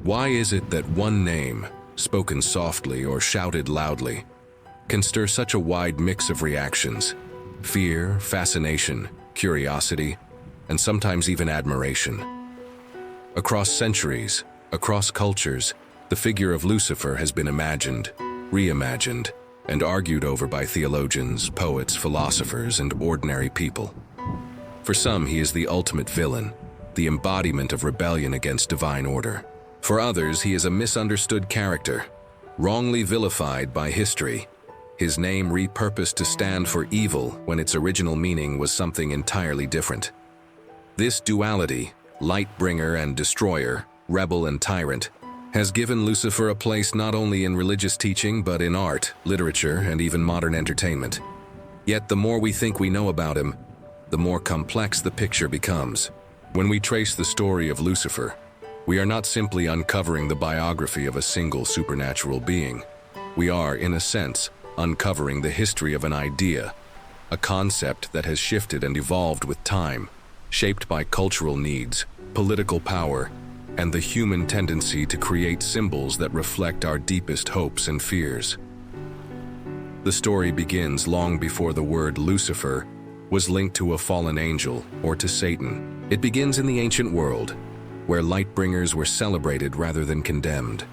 Why is it that one name, spoken softly or shouted loudly, can stir such a wide mix of reactions? Fear, fascination, curiosity, and sometimes even admiration. Across centuries, across cultures, the figure of Lucifer has been imagined, reimagined, and argued over by theologians, poets, philosophers, and ordinary people. For some, he is the ultimate villain, the embodiment of rebellion against divine order. For others, he is a misunderstood character, wrongly vilified by history, his name repurposed to stand for evil when its original meaning was something entirely different. This duality, light-bringer and destroyer, rebel and tyrant, has given Lucifer a place not only in religious teaching but in art, literature, and even modern entertainment. Yet the more we think we know about him, the more complex the picture becomes. When we trace the story of Lucifer, we are not simply uncovering the biography of a single supernatural being. We are, in a sense, uncovering the history of an idea, a concept that has shifted and evolved with time, shaped by cultural needs, political power, and the human tendency to create symbols that reflect our deepest hopes and fears. The story begins long before the word Lucifer was linked to a fallen angel or to Satan. It begins in the ancient world, where light-bringers were celebrated rather than condemned.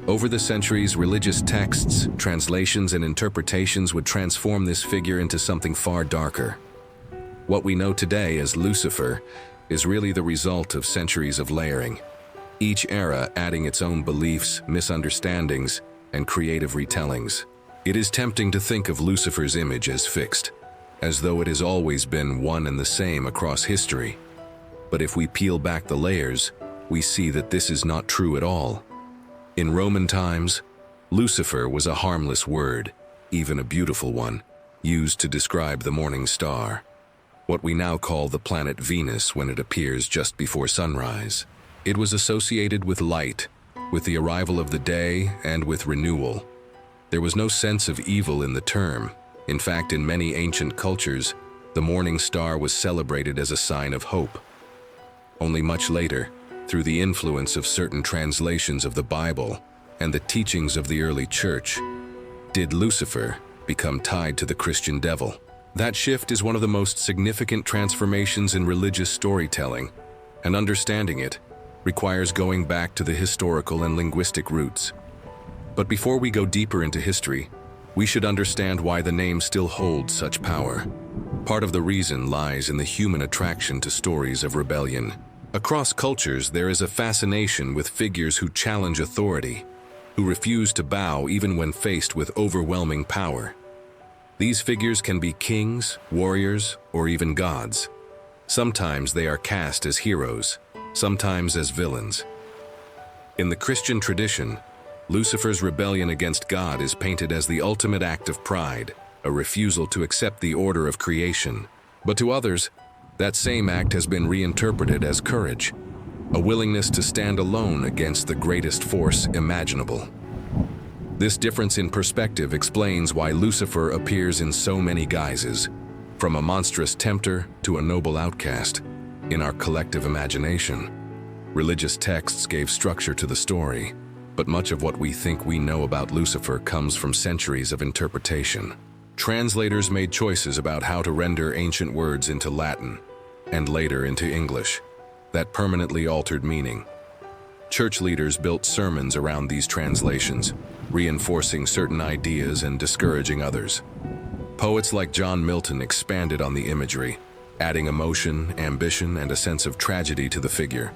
Over the centuries, religious texts, translations, and interpretations would transform this figure into something far darker. What we know today as Lucifer is really the result of centuries of layering, each era adding its own beliefs, misunderstandings, and creative retellings. It is tempting to think of Lucifer's image as fixed, as though it has always been one and the same across history. But if we peel back the layers, we see that this is not true at all. In Roman times, Lucifer was a harmless word, even a beautiful one, used to describe the morning star, what we now call the planet Venus when it appears just before sunrise. It was associated with light, with the arrival of the day, and with renewal. There was no sense of evil in the term. In fact, in many ancient cultures, the morning star was celebrated as a sign of hope. Only much later, through the influence of certain translations of the Bible and the teachings of the early church, did Lucifer become tied to the Christian devil. That shift is one of the most significant transformations in religious storytelling, and understanding it requires going back to the historical and linguistic roots. But before we go deeper into history, we should understand why the name still holds such power. Part of the reason lies in the human attraction to stories of rebellion. Across cultures, there is a fascination with figures who challenge authority, who refuse to bow even when faced with overwhelming power. These figures can be kings, warriors, or even gods. Sometimes they are cast as heroes, sometimes as villains. In the Christian tradition, Lucifer's rebellion against God is painted as the ultimate act of pride, a refusal to accept the order of creation. But to others, that same act has been reinterpreted as courage, a willingness to stand alone against the greatest force imaginable. This difference in perspective explains why Lucifer appears in so many guises, from a monstrous tempter to a noble outcast, in our collective imagination. Religious texts gave structure to the story, but much of what we think we know about Lucifer comes from centuries of interpretation. Translators made choices about how to render ancient words into Latin, and later into English, that permanently altered meaning. Church leaders built sermons around these translations, reinforcing certain ideas and discouraging others. Poets like John Milton expanded on the imagery, adding emotion, ambition, and a sense of tragedy to the figure.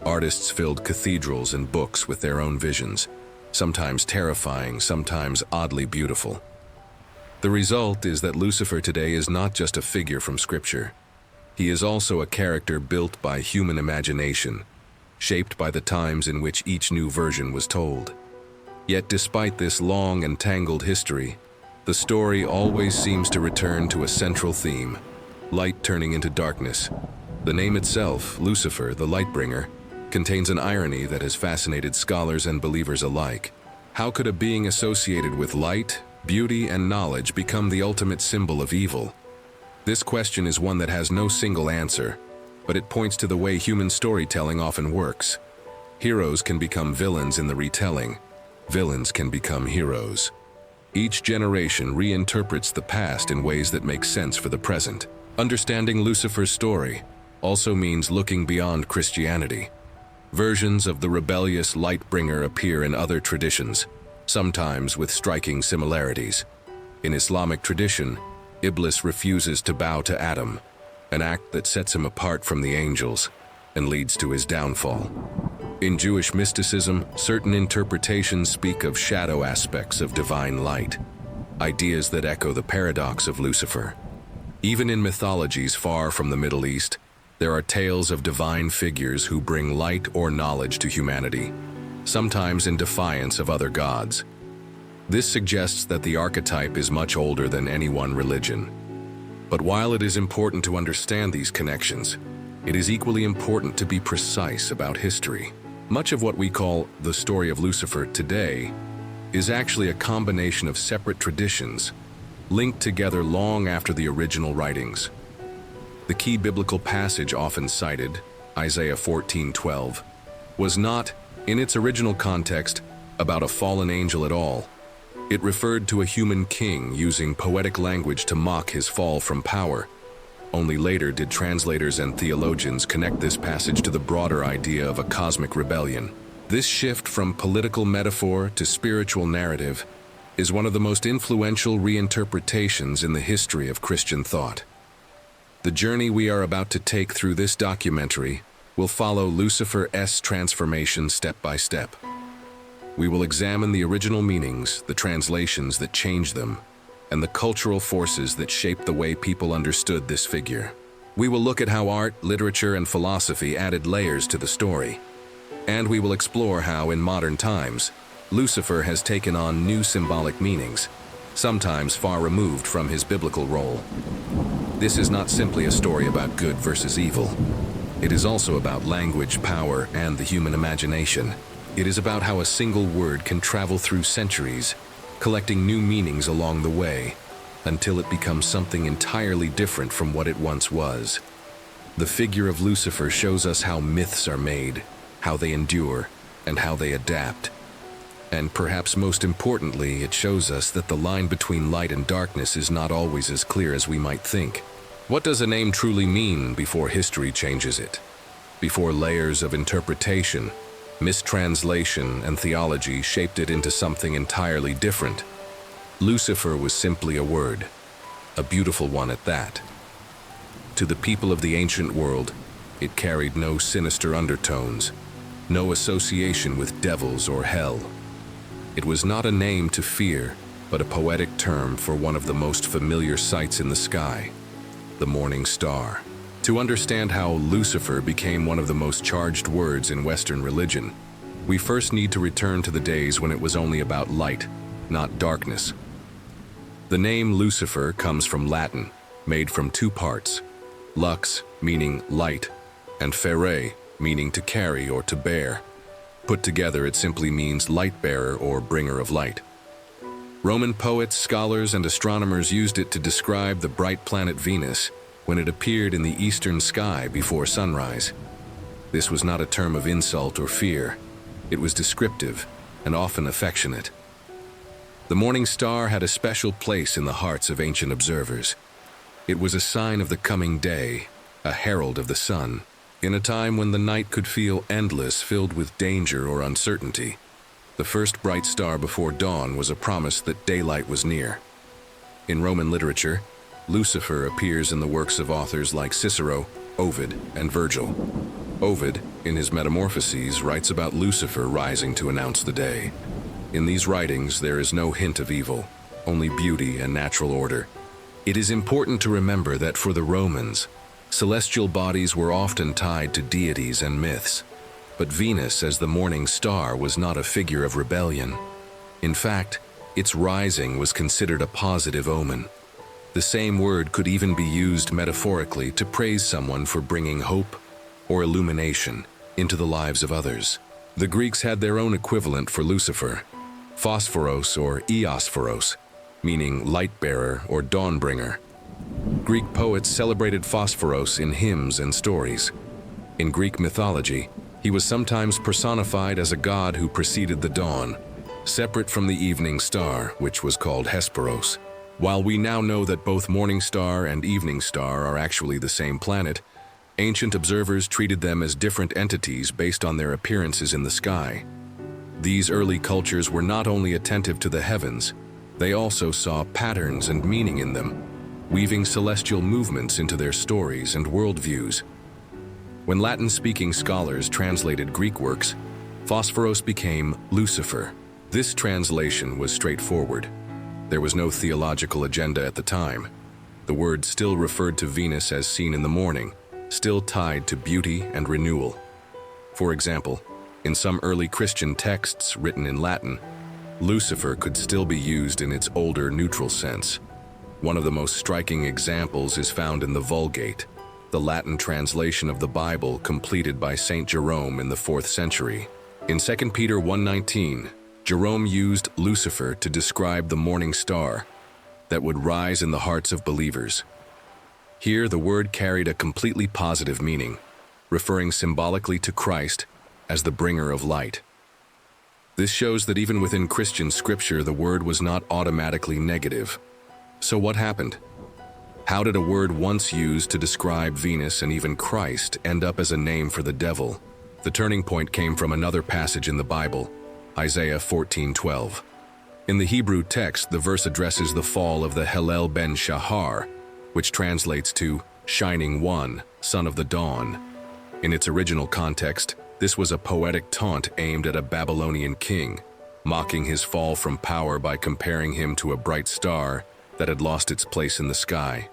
Artists filled cathedrals and books with their own visions, sometimes terrifying, sometimes oddly beautiful. The result is that Lucifer today is not just a figure from Scripture. He is also a character built by human imagination, shaped by the times in which each new version was told. Yet despite this long and tangled history, the story always seems to return to a central theme: light turning into darkness. The name itself, Lucifer, the Lightbringer, contains an irony that has fascinated scholars and believers alike. How could a being associated with light, beauty, and knowledge become the ultimate symbol of evil? This question is one that has no single answer, but it points to the way human storytelling often works. Heroes can become villains in the retelling. Villains can become heroes. Each generation reinterprets the past in ways that make sense for the present. Understanding Lucifer's story also means looking beyond Christianity. Versions of the rebellious light-bringer appear in other traditions, sometimes with striking similarities. In Islamic tradition, Iblis refuses to bow to Adam, an act that sets him apart from the angels and leads to his downfall. In Jewish mysticism, certain interpretations speak of shadow aspects of divine light, ideas that echo the paradox of Lucifer. Even in mythologies far from the Middle East, there are tales of divine figures who bring light or knowledge to humanity, sometimes in defiance of other gods. This suggests that the archetype is much older than any one religion. But while it is important to understand these connections, it is equally important to be precise about history. Much of what we call the story of Lucifer today is actually a combination of separate traditions linked together long after the original writings. The key biblical passage often cited, Isaiah 14:12, was not, in its original context, about a fallen angel at all. It referred to a human king using poetic language to mock his fall from power. Only later did translators and theologians connect this passage to the broader idea of a cosmic rebellion. This shift from political metaphor to spiritual narrative is one of the most influential reinterpretations in the history of Christian thought. The journey we are about to take through this documentary will follow Lucifer's transformation step by step. We will examine the original meanings, the translations that changed them, and the cultural forces that shaped the way people understood this figure. We will look at how art, literature, and philosophy added layers to the story. And we will explore how, in modern times, Lucifer has taken on new symbolic meanings, sometimes far removed from his biblical role. This is not simply a story about good versus evil. It is also about language, power, and the human imagination. It is about how a single word can travel through centuries, collecting new meanings along the way, until it becomes something entirely different from what it once was. The figure of Lucifer shows us how myths are made, how they endure, and how they adapt. And perhaps most importantly, it shows us that the line between light and darkness is not always as clear as we might think. What does a name truly mean before history changes it? Before layers of interpretation, mistranslation, and theology shaped it into something entirely different? Lucifer was simply a word, a beautiful one at that. To the people of the ancient world, it carried no sinister undertones, no association with devils or hell. It was not a name to fear, but a poetic term for one of the most familiar sights in the sky, the morning star. To understand how Lucifer became one of the most charged words in Western religion, we first need to return to the days when it was only about light, not darkness. The name Lucifer comes from Latin, made from two parts: lux, meaning light, and fere, meaning to carry or to bear. Put together, it simply means light-bearer or bringer of light. Roman poets, scholars, and astronomers used it to describe the bright planet Venus when it appeared in the eastern sky before sunrise. This was not a term of insult or fear. It was descriptive and often affectionate. The morning star had a special place in the hearts of ancient observers. It was a sign of the coming day, a herald of the sun. In a time when the night could feel endless, filled with danger or uncertainty, the first bright star before dawn was a promise that daylight was near. In Roman literature, Lucifer appears in the works of authors like Cicero, Ovid, and Virgil. Ovid, in his Metamorphoses, writes about Lucifer rising to announce the day. In these writings, there is no hint of evil, only beauty and natural order. It is important to remember that for the Romans, celestial bodies were often tied to deities and myths, but Venus as the morning star was not a figure of rebellion. In fact, its rising was considered a positive omen. The same word could even be used metaphorically to praise someone for bringing hope or illumination into the lives of others. The Greeks had their own equivalent for Lucifer, phosphoros or eosphoros, meaning light-bearer or dawn-bringer. Greek poets celebrated Phosphoros in hymns and stories. In Greek mythology, He was sometimes personified as a god who preceded the dawn, separate from the evening star, which was called Hesperos. While we now know that both morning star and evening star are actually the same planet, ancient observers treated them as different entities based on their appearances in the sky. These early cultures were not only attentive to the heavens, they also saw patterns and meaning in them, weaving celestial movements into their stories and worldviews. When Latin-speaking scholars translated Greek works, Phosphoros became Lucifer. This translation was straightforward. There was no theological agenda at the time. The word still referred to Venus as seen in the morning, still tied to beauty and renewal. For example, in some early Christian texts written in Latin, Lucifer could still be used in its older neutral sense. One of the most striking examples is found in the Vulgate, the Latin translation of the Bible completed by Saint Jerome in the 4th century. In 2 Peter 1:19, Jerome used Lucifer to describe the morning star that would rise in the hearts of believers. Here, the word carried a completely positive meaning, referring symbolically to Christ as the bringer of light. This shows that even within Christian scripture, the word was not automatically negative. So what happened? How did a word once used to describe Venus and even Christ end up as a name for the devil? The turning point came from another passage in the Bible, Isaiah 14:12. In the Hebrew text, the verse addresses the fall of the Hillel ben Shahar, which translates to shining one, son of the dawn. In its original context, this was a poetic taunt aimed at a Babylonian king, mocking his fall from power by comparing him to a bright star that had lost its place in the sky.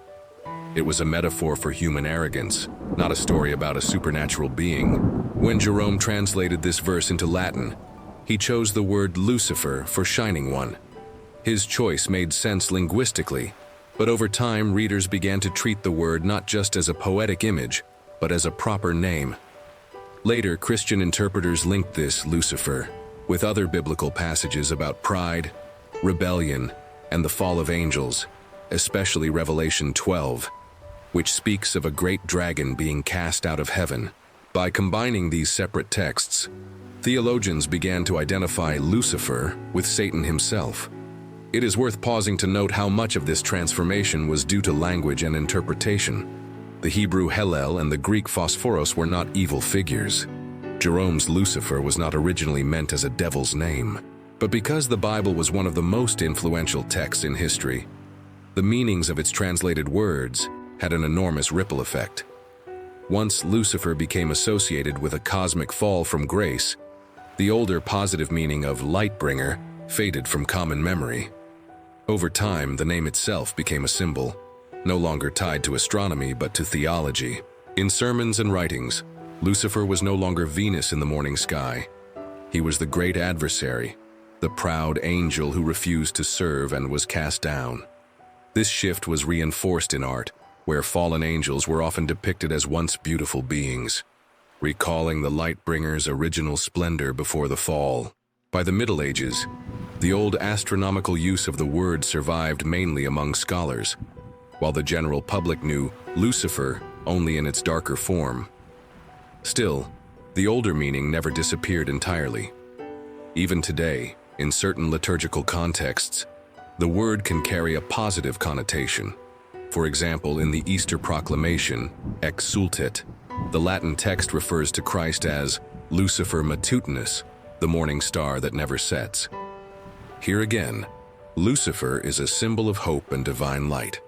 It was a metaphor for human arrogance, not a story about a supernatural being. When Jerome translated this verse into Latin, he chose the word Lucifer for shining one. His choice made sense linguistically, but over time readers began to treat the word not just as a poetic image, but as a proper name. Later, Christian interpreters linked this Lucifer with other biblical passages about pride, rebellion, and the fall of angels, especially Revelation 12, which speaks of a great dragon being cast out of heaven. By combining these separate texts, theologians began to identify Lucifer with Satan himself. It is worth pausing to note how much of this transformation was due to language and interpretation. The Hebrew Hillel and the Greek Phosphoros were not evil figures. Jerome's Lucifer was not originally meant as a devil's name. But because the Bible was one of the most influential texts in history, the meanings of its translated words had an enormous ripple effect. Once Lucifer became associated with a cosmic fall from grace, the older positive meaning of light bringer faded from common memory. Over time, the name itself became a symbol, no longer tied to astronomy but to theology. In sermons and writings, Lucifer was no longer Venus in the morning sky. He was the great adversary, the proud angel who refused to serve and was cast down. This shift was reinforced in art, where fallen angels were often depicted as once beautiful beings, recalling the light-bringer's original splendor before the fall. By the Middle Ages, the old astronomical use of the word survived mainly among scholars, while the general public knew Lucifer only in its darker form. Still, the older meaning never disappeared entirely. Even today, in certain liturgical contexts, the word can carry a positive connotation. For example, in the Easter proclamation, Exsultet, the Latin text refers to Christ as Lucifer matutinus, the morning star that never sets. Here again, Lucifer is a symbol of hope and divine light.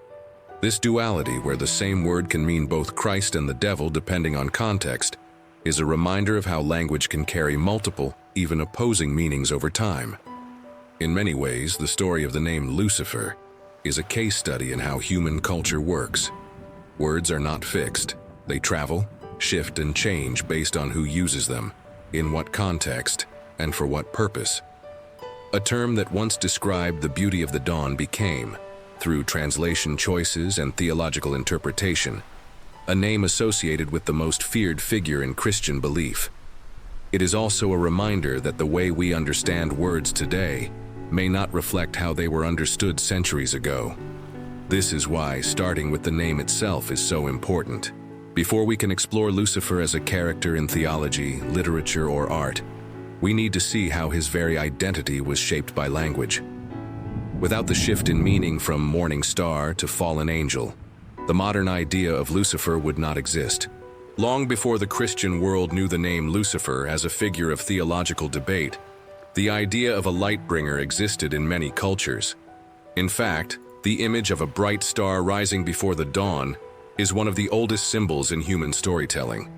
This duality, where the same word can mean both Christ and the devil depending on context, is a reminder of how language can carry multiple, even opposing meanings over time. In many ways, the story of the name Lucifer is a case study in how human culture works. Words are not fixed. They travel, shift, and change based on who uses them, in what context, and for what purpose. A term that once described the beauty of the dawn became, through translation choices and theological interpretation, a name associated with the most feared figure in Christian belief. It is also a reminder that the way we understand words today may not reflect how they were understood centuries ago. This is why starting with the name itself is so important, Before we can explore Lucifer as a character in theology, literature, or art, we need to see how his very identity was shaped by language. Without the shift in meaning from morning star to fallen angel, the modern idea of Lucifer would not exist. Long before the Christian world knew the name Lucifer as a figure of theological debate, the idea of a light bringer existed in many cultures. In fact, the image of a bright star rising before the dawn is one of the oldest symbols in human storytelling.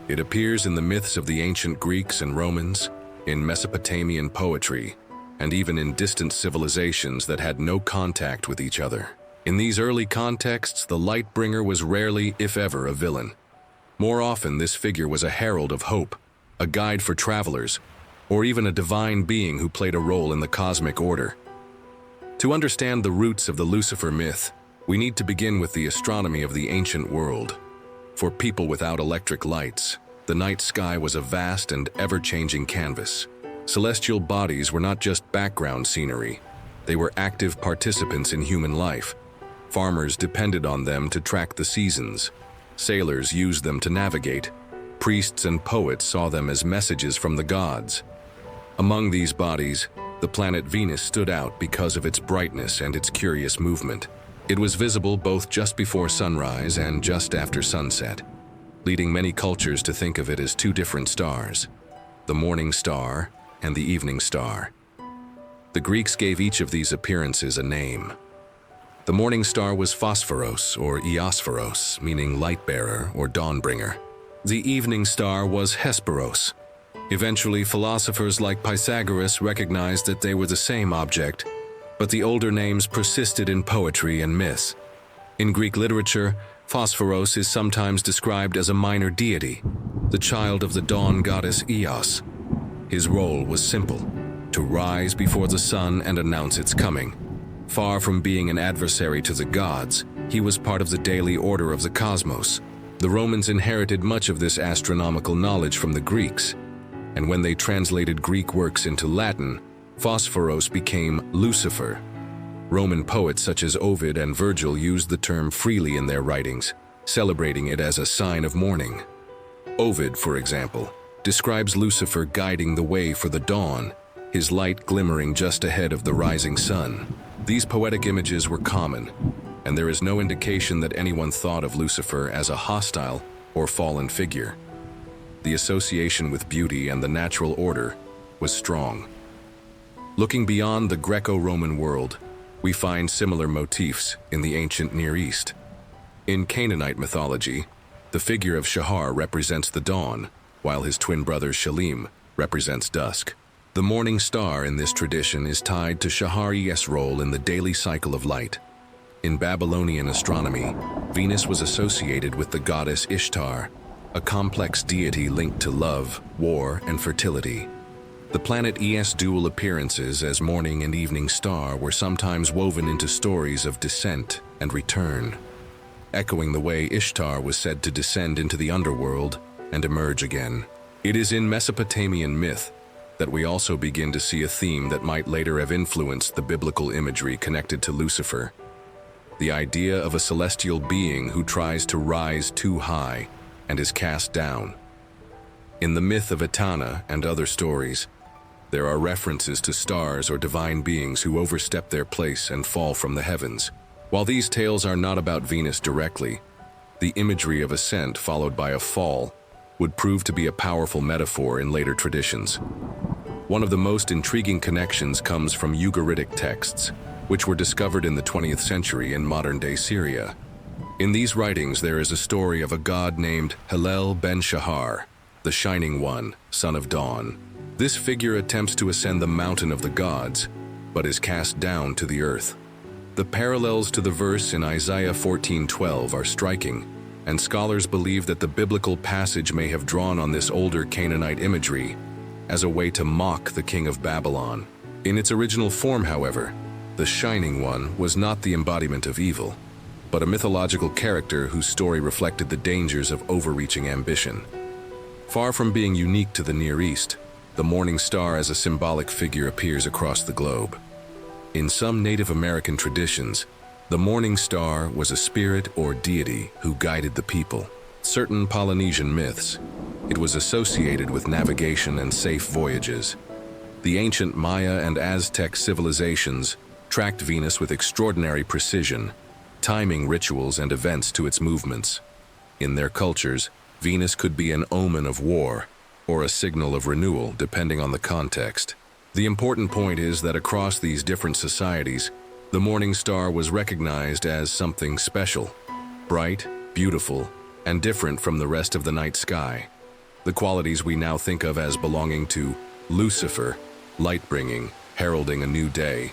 It appears in the myths of the ancient Greeks and Romans, in Mesopotamian poetry, and even in distant civilizations that had no contact with each other. In these early contexts, the light bringer was rarely, if ever, a villain. More often, this figure was a herald of hope, a guide for travelers, or even a divine being who played a role in the cosmic order. To understand the roots of the Lucifer myth, we need to begin with the astronomy of the ancient world. For people without electric lights, the night sky was a vast and ever-changing canvas. Celestial bodies were not just background scenery. They were active participants in human life. Farmers depended on them to track the seasons. Sailors used them to navigate. Priests and poets saw them as messages from the gods. Among these bodies, the planet Venus stood out because of its brightness and its curious movement. It was visible both just before sunrise and just after sunset, leading many cultures to think of it as two different stars, the morning star and the evening star. The Greeks gave each of these appearances a name. The morning star was Phosphoros or Eosphoros, meaning light-bearer or dawn-bringer. The evening star was Hesperos. Eventually, philosophers like Pythagoras recognized that they were the same object, but the older names persisted in poetry and myths. In Greek literature, Phosphoros is sometimes described as a minor deity, the child of the dawn goddess Eos. His role was simple: to rise before the sun and announce its coming. Far from being an adversary to the gods, he was part of the daily order of the cosmos. The Romans inherited much of this astronomical knowledge from the Greeks, and when they translated Greek works into Latin, Phosphoros became Lucifer. Roman poets such as Ovid and Virgil used the term freely in their writings, celebrating it as a sign of morning. Ovid, for example, describes Lucifer guiding the way for the dawn, his light glimmering just ahead of the rising sun. These poetic images were common, and there is no indication that anyone thought of Lucifer as a hostile or fallen figure. The association with beauty and the natural order was strong. Looking beyond the Greco-Roman world, we find similar motifs in the ancient Near East. In Canaanite mythology, the figure of Shahar represents the dawn, while his twin brother Shalim represents dusk. The morning star in this tradition is tied to Shahar-es role in the daily cycle of light. In Babylonian astronomy, Venus was associated with the goddess Ishtar, a complex deity linked to love, war, and fertility. The planet Es' dual appearances as morning and evening star were sometimes woven into stories of descent and return, echoing the way Ishtar was said to descend into the underworld and emerge again. It is in Mesopotamian myth that we also begin to see a theme that might later have influenced the biblical imagery connected to Lucifer: the idea of a celestial being who tries to rise too high and is cast down. In the myth of Etana and other stories, there are references to stars or divine beings who overstep their place and fall from the heavens. While these tales are not about Venus directly, the imagery of ascent followed by a fall would prove to be a powerful metaphor in later traditions. One of the most intriguing connections comes from Ugaritic texts, which were discovered in the 20th century in modern-day Syria. In these writings, there is a story of a god named Hillel ben Shahar, the Shining One, son of dawn. This figure attempts to ascend the mountain of the gods, but is cast down to the earth. The parallels to the verse in Isaiah 14:12 are striking, and scholars believe that the biblical passage may have drawn on this older Canaanite imagery as a way to mock the king of Babylon. In its original form, however, the Shining One was not the embodiment of evil, but a mythological character whose story reflected the dangers of overreaching ambition. Far from being unique to the Near East, the morning star as a symbolic figure appears across the globe. In some Native American traditions, the morning star was a spirit or deity who guided the people. certain Polynesian myths, it was associated with navigation and safe voyages. The ancient Maya and Aztec civilizations tracked Venus with extraordinary precision, timing rituals and events to its movements. In their cultures, Venus could be an omen of war or a signal of renewal, depending on the context. The important point is that across these different societies, the morning star was recognized as something special, bright, beautiful, and different from the rest of the night sky. The qualities we now think of as belonging to Lucifer, light-bringing, heralding a new day,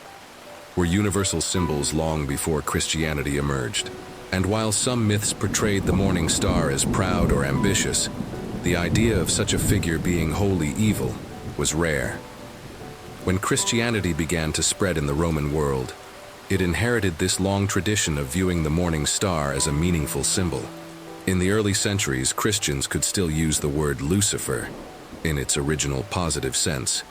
were universal symbols long before Christianity emerged. And while some myths portrayed the morning star as proud or ambitious, the idea of such a figure being wholly evil was rare. When Christianity began to spread in the Roman world, it inherited this long tradition of viewing the morning star as a meaningful symbol. In the early centuries, Christians could still use the word Lucifer in its original positive sense.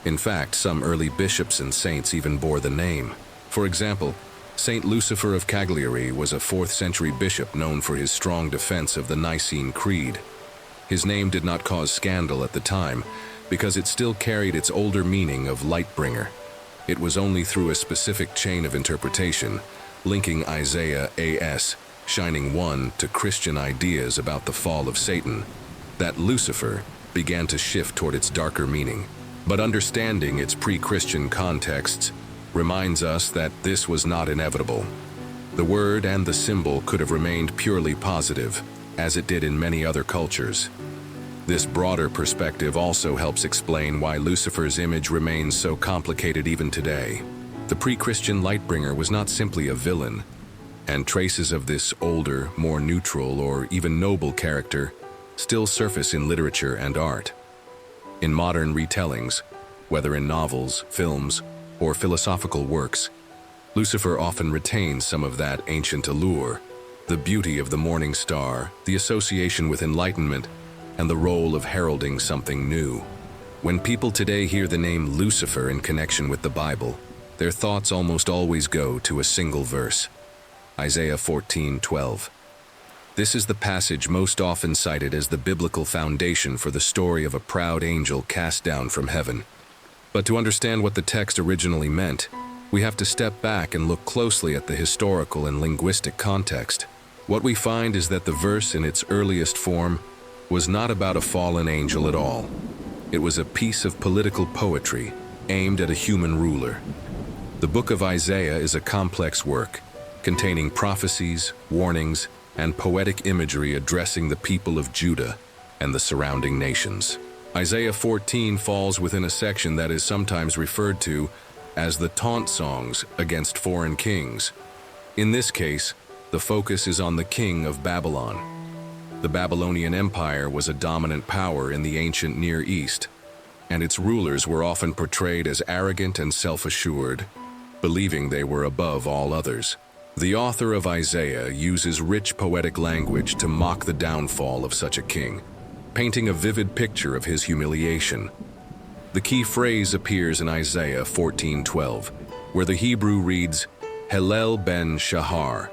In fact, some early bishops and saints even bore the name. For example, Saint Lucifer of Cagliari was a 4th century bishop known for his strong defense of the Nicene Creed. His name did not cause scandal at the time because it still carried its older meaning of light-bringer. It was only through a specific chain of interpretation, linking Isaiah A.S. Shining One to Christian ideas about the fall of Satan, that Lucifer began to shift toward its darker meaning. But understanding its pre-Christian contexts reminds us that this was not inevitable. The word and the symbol could have remained purely positive, as it did in many other cultures. This broader perspective also helps explain why Lucifer's image remains so complicated even today. The pre-Christian Lightbringer was not simply a villain, and traces of this older, more neutral, or even noble character still surface in literature and art. In modern retellings, whether in novels, films, or philosophical works, Lucifer often retains some of that ancient allure, the beauty of the morning star, the association with enlightenment, and the role of heralding something new. When people today hear the name Lucifer in connection with the Bible, their thoughts almost always go to a single verse, Isaiah 14:12. This is the passage most often cited as the biblical foundation for the story of a proud angel cast down from heaven. But to understand what the text originally meant, we have to step back and look closely at the historical and linguistic context. What we find is that the verse in its earliest form was not about a fallen angel at all. It was a piece of political poetry aimed at a human ruler. The book of Isaiah is a complex work, containing prophecies, warnings, and poetic imagery addressing the people of Judah and the surrounding nations. Isaiah 14 falls within a section that is sometimes referred to as the taunt songs against foreign kings. In this case, the focus is on the king of Babylon. The Babylonian Empire was a dominant power in the ancient Near East, and its rulers were often portrayed as arrogant and self-assured, believing they were above all others. The author of Isaiah uses rich poetic language to mock the downfall of such a king, painting a vivid picture of his humiliation. The key phrase appears in Isaiah 14:12, where the Hebrew reads, Hallel ben Shahar.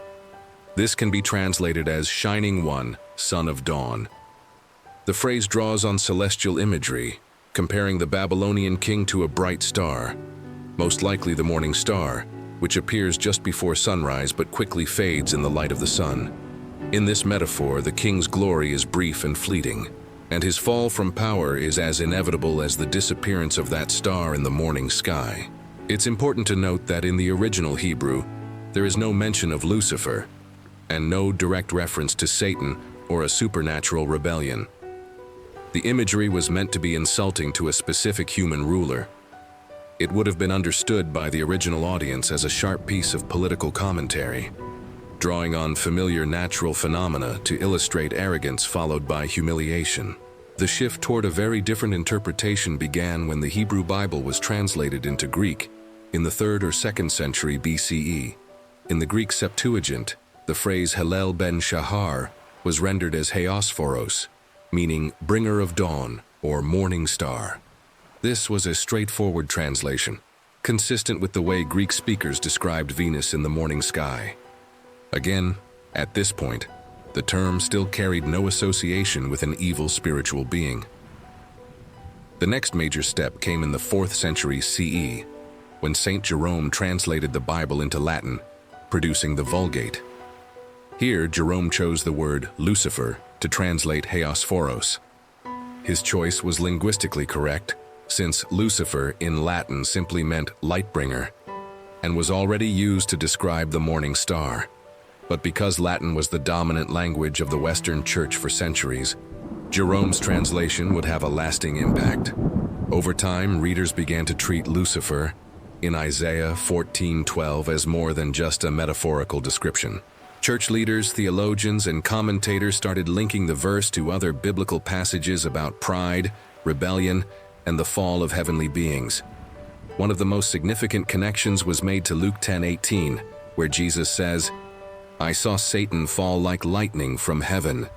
This can be translated as Shining One, Son of Dawn. The phrase draws on celestial imagery, comparing the Babylonian king to a bright star, most likely the morning star, which appears just before sunrise but quickly fades in the light of the sun. In this metaphor, the king's glory is brief and fleeting, and his fall from power is as inevitable as the disappearance of that star in the morning sky. It's important to note that in the original Hebrew, there is no mention of Lucifer, and no direct reference to Satan or a supernatural rebellion. The imagery was meant to be insulting to a specific human ruler. It would have been understood by the original audience as a sharp piece of political commentary, drawing on familiar natural phenomena to illustrate arrogance followed by humiliation. The shift toward a very different interpretation began when the Hebrew Bible was translated into Greek in the 3rd or 2nd century BCE. In the Greek Septuagint, the phrase Hallel ben Shahar was rendered as Heosphoros, meaning bringer of dawn or morning star. This was a straightforward translation, consistent with the way Greek speakers described Venus in the morning sky. Again, at this point, The term still carried no association with an evil spiritual being. The next major step came in the 4th century CE, when Saint Jerome translated the Bible into Latin, producing the Vulgate. Here, Jerome chose the word Lucifer to translate Heosphoros. His choice was linguistically correct, since Lucifer in Latin simply meant light-bringer, and was already used to describe the morning star. But because Latin was the dominant language of the Western Church for centuries, Jerome's translation would have a lasting impact. Over time, readers began to treat Lucifer in Isaiah 14:12 as more than just a metaphorical description. Church leaders, theologians, and commentators started linking the verse to other biblical passages about pride, rebellion, and the fall of heavenly beings. One of the most significant connections was made to Luke 10:18, where Jesus says, "I saw Satan fall like lightning from heaven."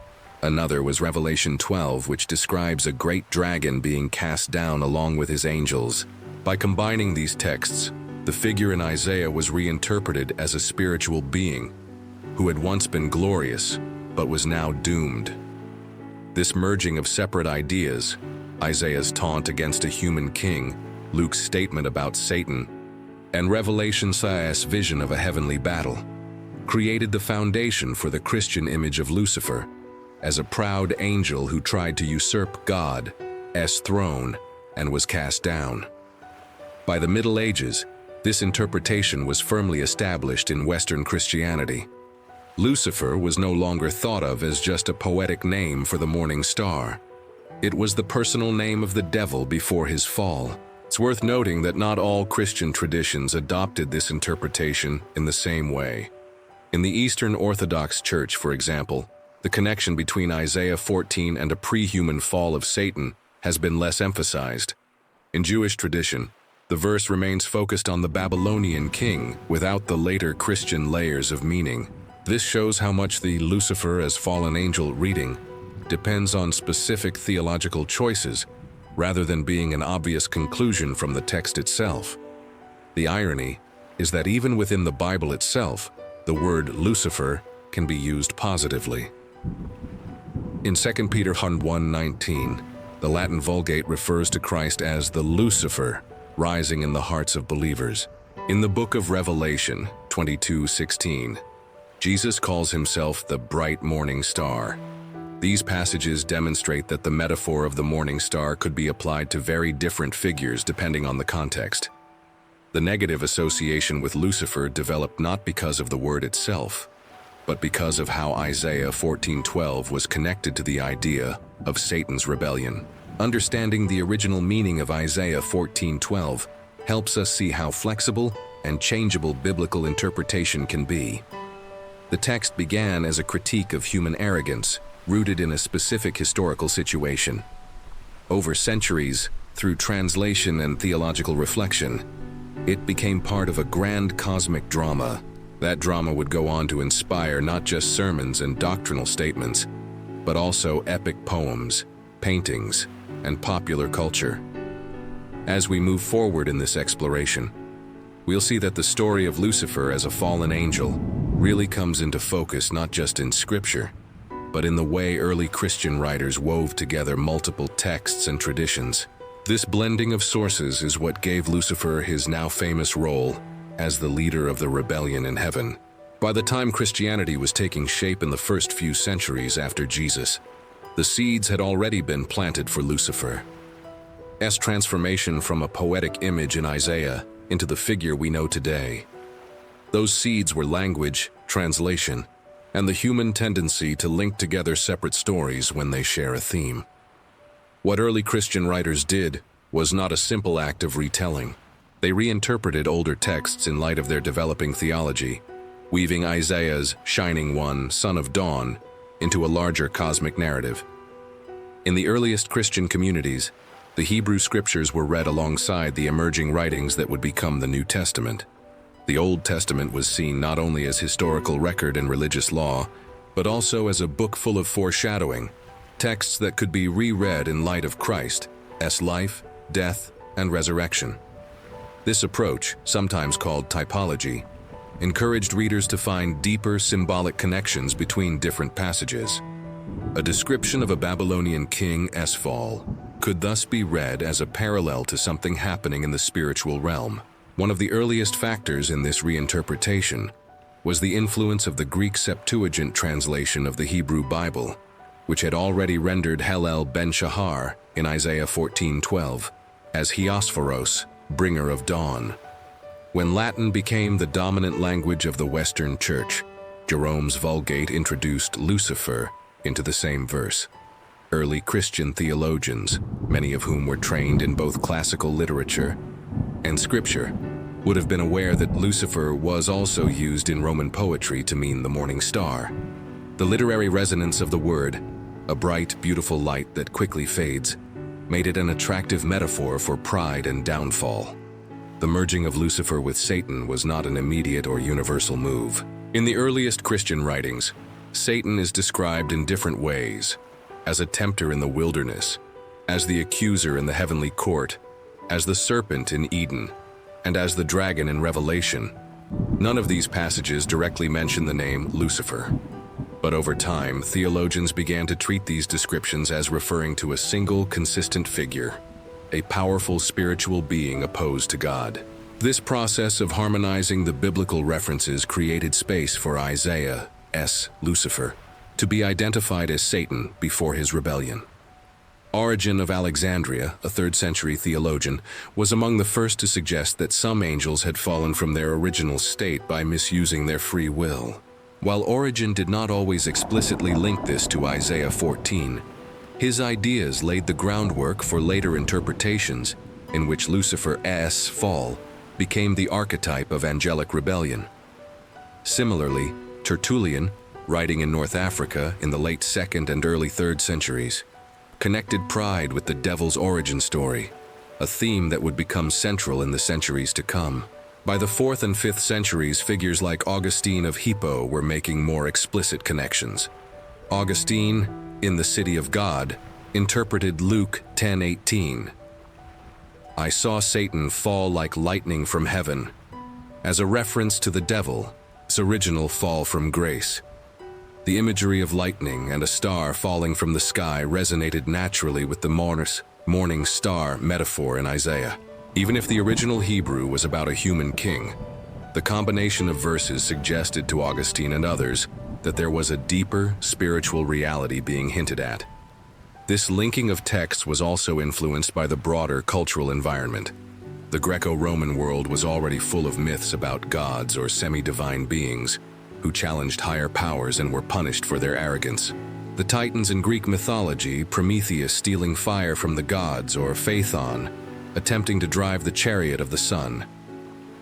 Another was Revelation 12, which describes a great dragon being cast down along with his angels. By combining these texts, the figure in Isaiah was reinterpreted as a spiritual being who had once been glorious, but was now doomed. This merging of separate ideas, Isaiah's taunt against a human king, Luke's statement about Satan, and Revelation's vision of a heavenly battle, created the foundation for the Christian image of Lucifer as a proud angel who tried to usurp God's throne and was cast down. By the Middle Ages, this interpretation was firmly established in Western Christianity. Lucifer was no longer thought of as just a poetic name for the morning star. It was the personal name of the devil before his fall. It's worth noting that not all Christian traditions adopted this interpretation in the same way. In the Eastern Orthodox Church, for example, the connection between Isaiah 14 and a pre-human fall of Satan has been less emphasized. In Jewish tradition, the verse remains focused on the Babylonian king without the later Christian layers of meaning. This shows how much the Lucifer as fallen angel reading depends on specific theological choices rather than being an obvious conclusion from the text itself. The irony is that even within the Bible itself, the word Lucifer can be used positively. In 2 Peter 1:19, the Latin Vulgate refers to Christ as the Lucifer rising in the hearts of believers. In the book of Revelation 22:16, Jesus calls himself the bright morning star. These passages demonstrate that the metaphor of the morning star could be applied to very different figures depending on the context. The negative association with Lucifer developed not because of the word itself, but because of how Isaiah 14:12 was connected to the idea of Satan's rebellion. Understanding the original meaning of Isaiah 14:12 helps us see how flexible and changeable biblical interpretation can be. The text began as a critique of human arrogance, rooted in a specific historical situation. Over centuries, through translation and theological reflection, it became part of a grand cosmic drama. That drama would go on to inspire not just sermons and doctrinal statements, but also epic poems, paintings, and popular culture. As we move forward in this exploration, we'll see that the story of Lucifer as a fallen angel really comes into focus not just in Scripture, but in the way early Christian writers wove together multiple texts and traditions. This blending of sources is what gave Lucifer his now famous role as the leader of the rebellion in heaven. By the time Christianity was taking shape in the first few centuries after Jesus, the seeds had already been planted for Lucifer's transformation from a poetic image in Isaiah into the figure we know today. Those seeds were language, translation, and the human tendency to link together separate stories when they share a theme. What early Christian writers did was not a simple act of retelling. They reinterpreted older texts in light of their developing theology, weaving Isaiah's shining one, son of dawn, into a larger cosmic narrative. In the earliest Christian communities, the Hebrew scriptures were read alongside the emerging writings that would become the New Testament. The Old Testament was seen not only as historical record and religious law, but also as a book full of foreshadowing, texts that could be reread in light of Christ's life, death, and resurrection. This approach, sometimes called typology, encouraged readers to find deeper symbolic connections between different passages. A description of a Babylonian king's fall could thus be read as a parallel to something happening in the spiritual realm. One of the earliest factors in this reinterpretation was the influence of the Greek Septuagint translation of the Hebrew Bible, which had already rendered Hallel ben-Shahar in Isaiah 14:12 as Hiosphoros, bringer of dawn. When Latin became the dominant language of the Western Church, Jerome's Vulgate introduced Lucifer into the same verse. Early Christian theologians, many of whom were trained in both classical literature and scripture, would have been aware that Lucifer was also used in Roman poetry to mean the morning star. The literary resonance of the word, a bright, beautiful light that quickly fades, made it an attractive metaphor for pride and downfall. The merging of Lucifer with Satan was not an immediate or universal move. In the earliest Christian writings, Satan is described in different ways: as a tempter in the wilderness, as the accuser in the heavenly court, as the serpent in Eden, and as the dragon in Revelation. None of these passages directly mention the name Lucifer. But over time, theologians began to treat these descriptions as referring to a single, consistent figure, a powerful spiritual being opposed to God. This process of harmonizing the biblical references created space for Isaiah's Lucifer to be identified as Satan before his rebellion. Origen of Alexandria, a 3rd century theologian, was among the first to suggest that some angels had fallen from their original state by misusing their free will. While Origen did not always explicitly link this to Isaiah 14, his ideas laid the groundwork for later interpretations in which Lucifer's fall became the archetype of angelic rebellion. Similarly, Tertullian, writing in North Africa in the late 2nd and early 3rd centuries, connected pride with the devil's origin story, a theme that would become central in the centuries to come. By the 4th and 5th centuries, figures like Augustine of Hippo were making more explicit connections. Augustine, in The City of God, interpreted Luke 10:18. "I saw Satan fall like lightning from heaven," as a reference to the devil's original fall from grace. The imagery of lightning and a star falling from the sky resonated naturally with the morning star metaphor in Isaiah. Even if the original Hebrew was about a human king, the combination of verses suggested to Augustine and others that there was a deeper spiritual reality being hinted at. This linking of texts was also influenced by the broader cultural environment. The Greco-Roman world was already full of myths about gods or semi-divine beings who challenged higher powers and were punished for their arrogance. The Titans in Greek mythology, Prometheus stealing fire from the gods, or Phaethon attempting to drive the chariot of the sun.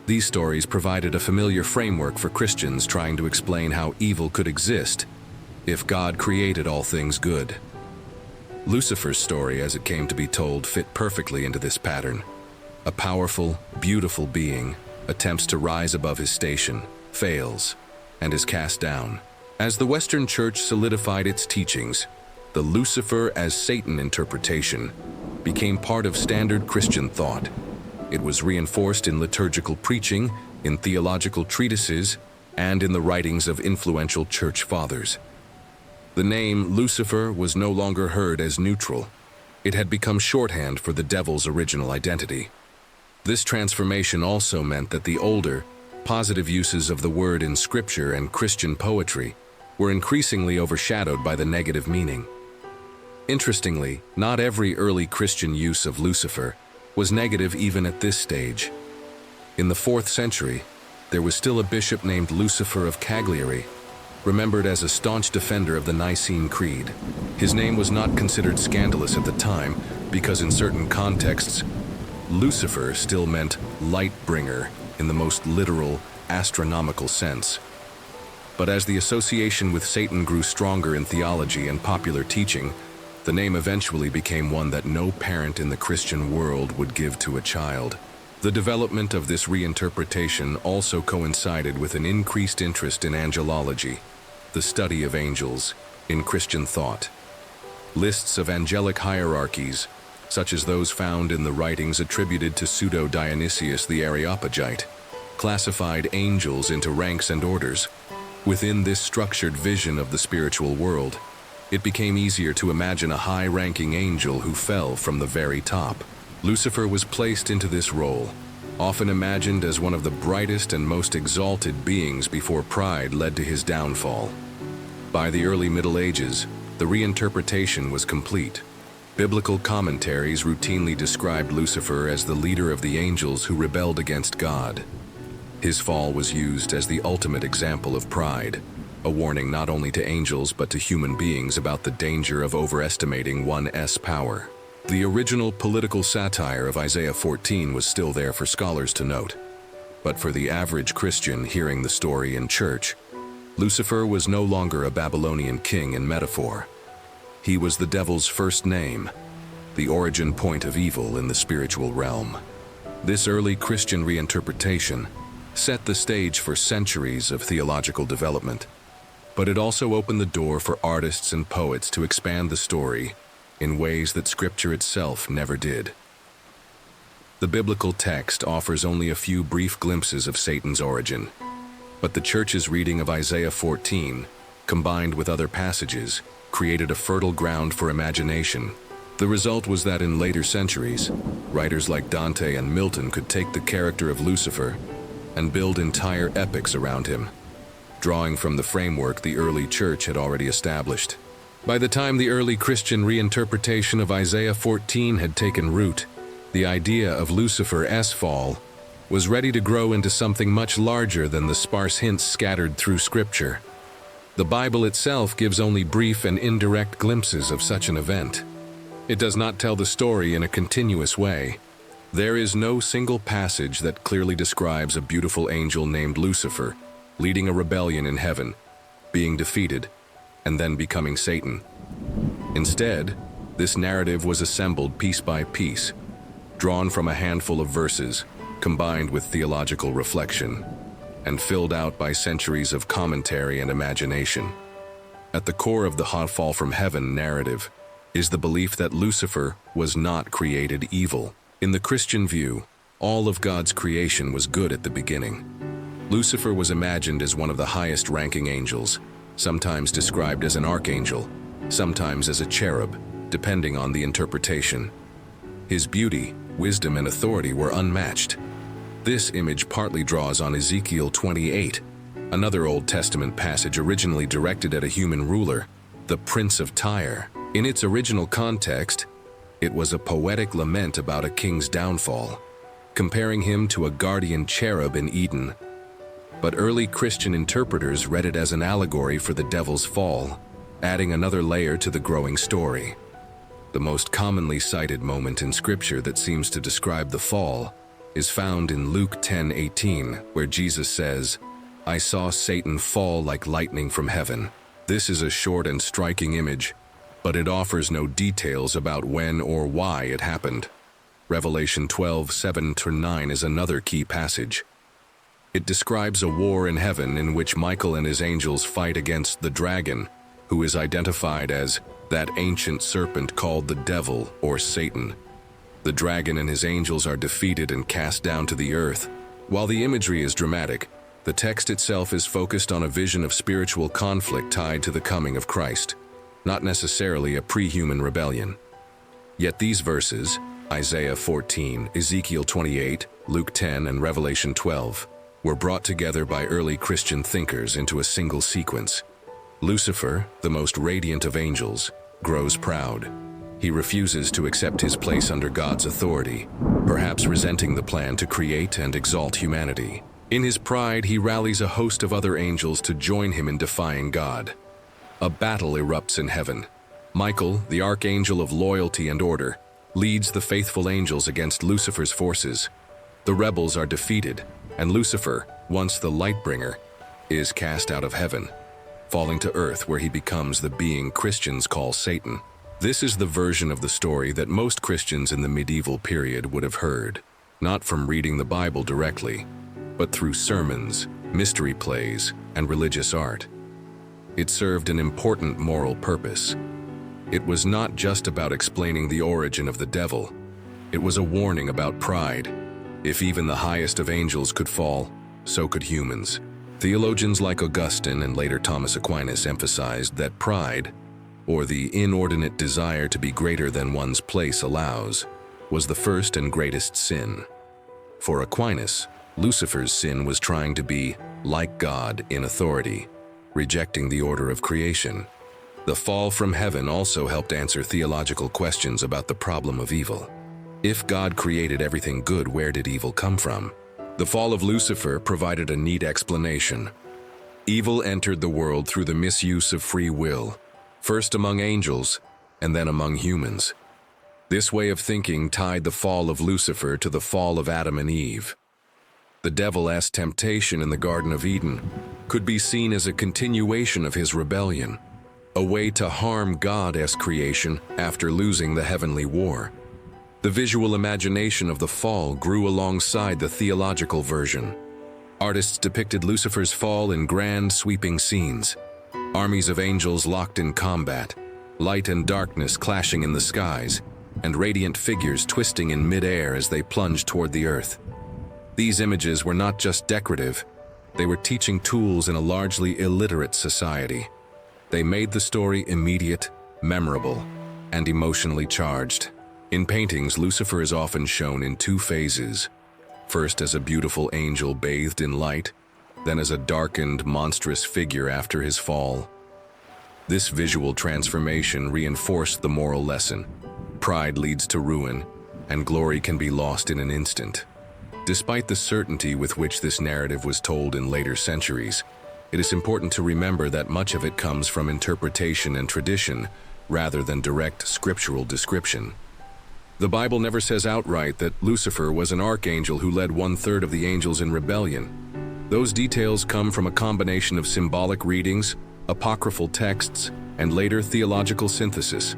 These stories provided a familiar framework for Christians trying to explain how evil could exist if God created all things good. Lucifer's story, as it came to be told, fit perfectly into this pattern. A powerful, beautiful being attempts to rise above his station, fails, and is cast down. As the Western Church solidified its teachings, the Lucifer as Satan interpretation became part of standard Christian thought. It was reinforced in liturgical preaching, in theological treatises, and in the writings of influential church fathers. The name Lucifer was no longer heard as neutral. It had become shorthand for the devil's original identity. This transformation also meant that the older, positive uses of the word in scripture and Christian poetry were increasingly overshadowed by the negative meaning. Interestingly, not every early Christian use of Lucifer was negative even at this stage. In the 4th century, there was still a bishop named Lucifer of Cagliari, remembered as a staunch defender of the Nicene Creed. His name was not considered scandalous at the time because in certain contexts, Lucifer still meant light bringer in the most literal, astronomical sense. But as the association with Satan grew stronger in theology and popular teaching, the name eventually became one that no parent in the Christian world would give to a child. The development of this reinterpretation also coincided with an increased interest in angelology, the study of angels, in Christian thought. Lists of angelic hierarchies, such as those found in the writings attributed to Pseudo-Dionysius the Areopagite, classified angels into ranks and orders. Within this structured vision of the spiritual world, it became easier to imagine a high-ranking angel who fell from the very top. Lucifer was placed into this role, often imagined as one of the brightest and most exalted beings before pride led to his downfall. By the early Middle Ages, the reinterpretation was complete. Biblical commentaries routinely described Lucifer as the leader of the angels who rebelled against God. His fall was used as the ultimate example of pride, a warning not only to angels but to human beings about the danger of overestimating one's power. The original political satire of Isaiah 14 was still there for scholars to note. But for the average Christian hearing the story in church, Lucifer was no longer a Babylonian king in metaphor. He was the devil's first name, the origin point of evil in the spiritual realm. This early Christian reinterpretation set the stage for centuries of theological development, but it also opened the door for artists and poets to expand the story in ways that Scripture itself never did. The biblical text offers only a few brief glimpses of Satan's origin, but the church's reading of Isaiah 14, combined with other passages, created a fertile ground for imagination. The result was that in later centuries, writers like Dante and Milton could take the character of Lucifer and build entire epics around him, drawing from the framework the early church had already established. By the time the early Christian reinterpretation of Isaiah 14 had taken root, the idea of Lucifer's fall was ready to grow into something much larger than the sparse hints scattered through Scripture. The Bible itself gives only brief and indirect glimpses of such an event. It does not tell the story in a continuous way. There is no single passage that clearly describes a beautiful angel named Lucifer leading a rebellion in heaven, being defeated, and then becoming Satan. Instead, this narrative was assembled piece by piece, drawn from a handful of verses, combined with theological reflection, and filled out by centuries of commentary and imagination. At the core of the fall from heaven narrative is the belief that Lucifer was not created evil. In the Christian view, all of God's creation was good at the beginning. Lucifer was imagined as one of the highest-ranking angels, sometimes described as an archangel, sometimes as a cherub, depending on the interpretation. His beauty, wisdom, and authority were unmatched. This image partly draws on Ezekiel 28, another Old Testament passage originally directed at a human ruler, the Prince of Tyre. In its original context, it was a poetic lament about a king's downfall, comparing him to a guardian cherub in Eden. But early Christian interpreters read it as an allegory for the devil's fall, adding another layer to the growing story. The most commonly cited moment in Scripture that seems to describe the fall is found in Luke 10:18, where Jesus says, "I saw Satan fall like lightning from heaven." This is a short and striking image, but it offers no details about when or why it happened. Revelation 12:7-9 is another key passage. It describes a war in heaven in which Michael and his angels fight against the dragon, who is identified as that ancient serpent called the devil or Satan. The dragon and his angels are defeated and cast down to the earth. While the imagery is dramatic, the text itself is focused on a vision of spiritual conflict tied to the coming of Christ, not necessarily a pre-human rebellion. Yet these verses, Isaiah 14, Ezekiel 28, Luke 10, and Revelation 12, were brought together by early Christian thinkers into a single sequence. Lucifer, the most radiant of angels, grows proud. He refuses to accept his place under God's authority, perhaps resenting the plan to create and exalt humanity. In his pride, he rallies a host of other angels to join him in defying God. A battle erupts in heaven. Michael, the archangel of loyalty and order, leads the faithful angels against Lucifer's forces. The rebels are defeated, and Lucifer, once the light-bringer, is cast out of heaven, falling to earth where he becomes the being Christians call Satan. This is the version of the story that most Christians in the medieval period would have heard, not from reading the Bible directly, but through sermons, mystery plays, and religious art. It served an important moral purpose. It was not just about explaining the origin of the devil. It was a warning about pride. If even the highest of angels could fall, so could humans. Theologians like Augustine and later Thomas Aquinas emphasized that pride, or the inordinate desire to be greater than one's place allows, was the first and greatest sin. For Aquinas, Lucifer's sin was trying to be like God in authority, rejecting the order of creation. The fall from heaven also helped answer theological questions about the problem of evil. If God created everything good, where did evil come from? The fall of Lucifer provided a neat explanation. Evil entered the world through the misuse of free will, first among angels and then among humans. This way of thinking tied the fall of Lucifer to the fall of Adam and Eve. The devil's temptation in the Garden of Eden could be seen as a continuation of his rebellion, a way to harm God's creation after losing the heavenly war. The visual imagination of the fall grew alongside the theological version. Artists depicted Lucifer's fall in grand, sweeping scenes. Armies of angels locked in combat, light and darkness clashing in the skies, and radiant figures twisting in mid-air as they plunged toward the earth. These images were not just decorative, they were teaching tools in a largely illiterate society. They made the story immediate, memorable, and emotionally charged. In paintings, Lucifer is often shown in two phases. First as a beautiful angel bathed in light, then as a darkened, monstrous figure after his fall. This visual transformation reinforced the moral lesson. Pride leads to ruin, and glory can be lost in an instant. Despite the certainty with which this narrative was told in later centuries, it is important to remember that much of it comes from interpretation and tradition rather than direct scriptural description. The Bible never says outright that Lucifer was an archangel who led 1/3 of the angels in rebellion. Those details come from a combination of symbolic readings, apocryphal texts, and later theological synthesis.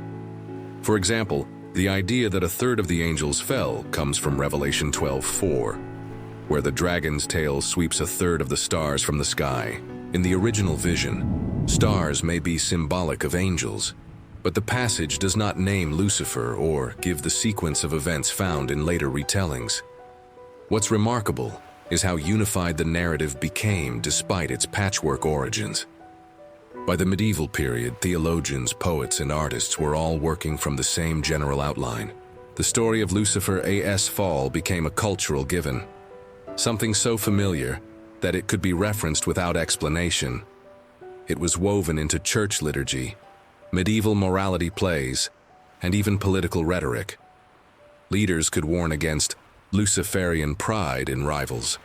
For example, the idea that 1/3 of the angels fell comes from Revelation 12:4, where the dragon's tail sweeps 1/3 of the stars from the sky. In the original vision, stars may be symbolic of angels, but the passage does not name Lucifer or give the sequence of events found in later retellings. What's remarkable is how unified the narrative became despite its patchwork origins. By the medieval period, theologians, poets, and artists were all working from the same general outline. The story of Lucifer's fall became a cultural given, something so familiar that it could be referenced without explanation. It was woven into church liturgy, medieval morality plays, and even political rhetoric. Leaders could warn against Luciferian pride in rivals,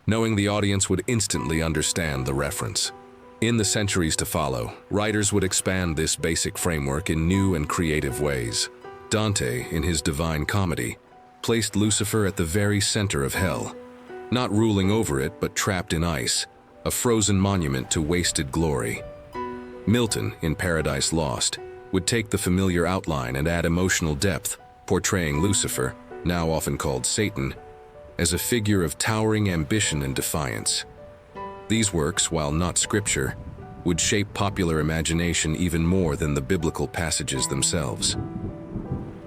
knowing the audience would instantly understand the reference. In the centuries to follow, writers would expand this basic framework in new and creative ways. Dante, in his Divine Comedy, placed Lucifer at the very center of hell, not ruling over it but trapped in ice, a frozen monument to wasted glory. Milton, in Paradise Lost, would take the familiar outline and add emotional depth, portraying Lucifer, now often called Satan, as a figure of towering ambition and defiance. These works, while not scripture, would shape popular imagination even more than the biblical passages themselves.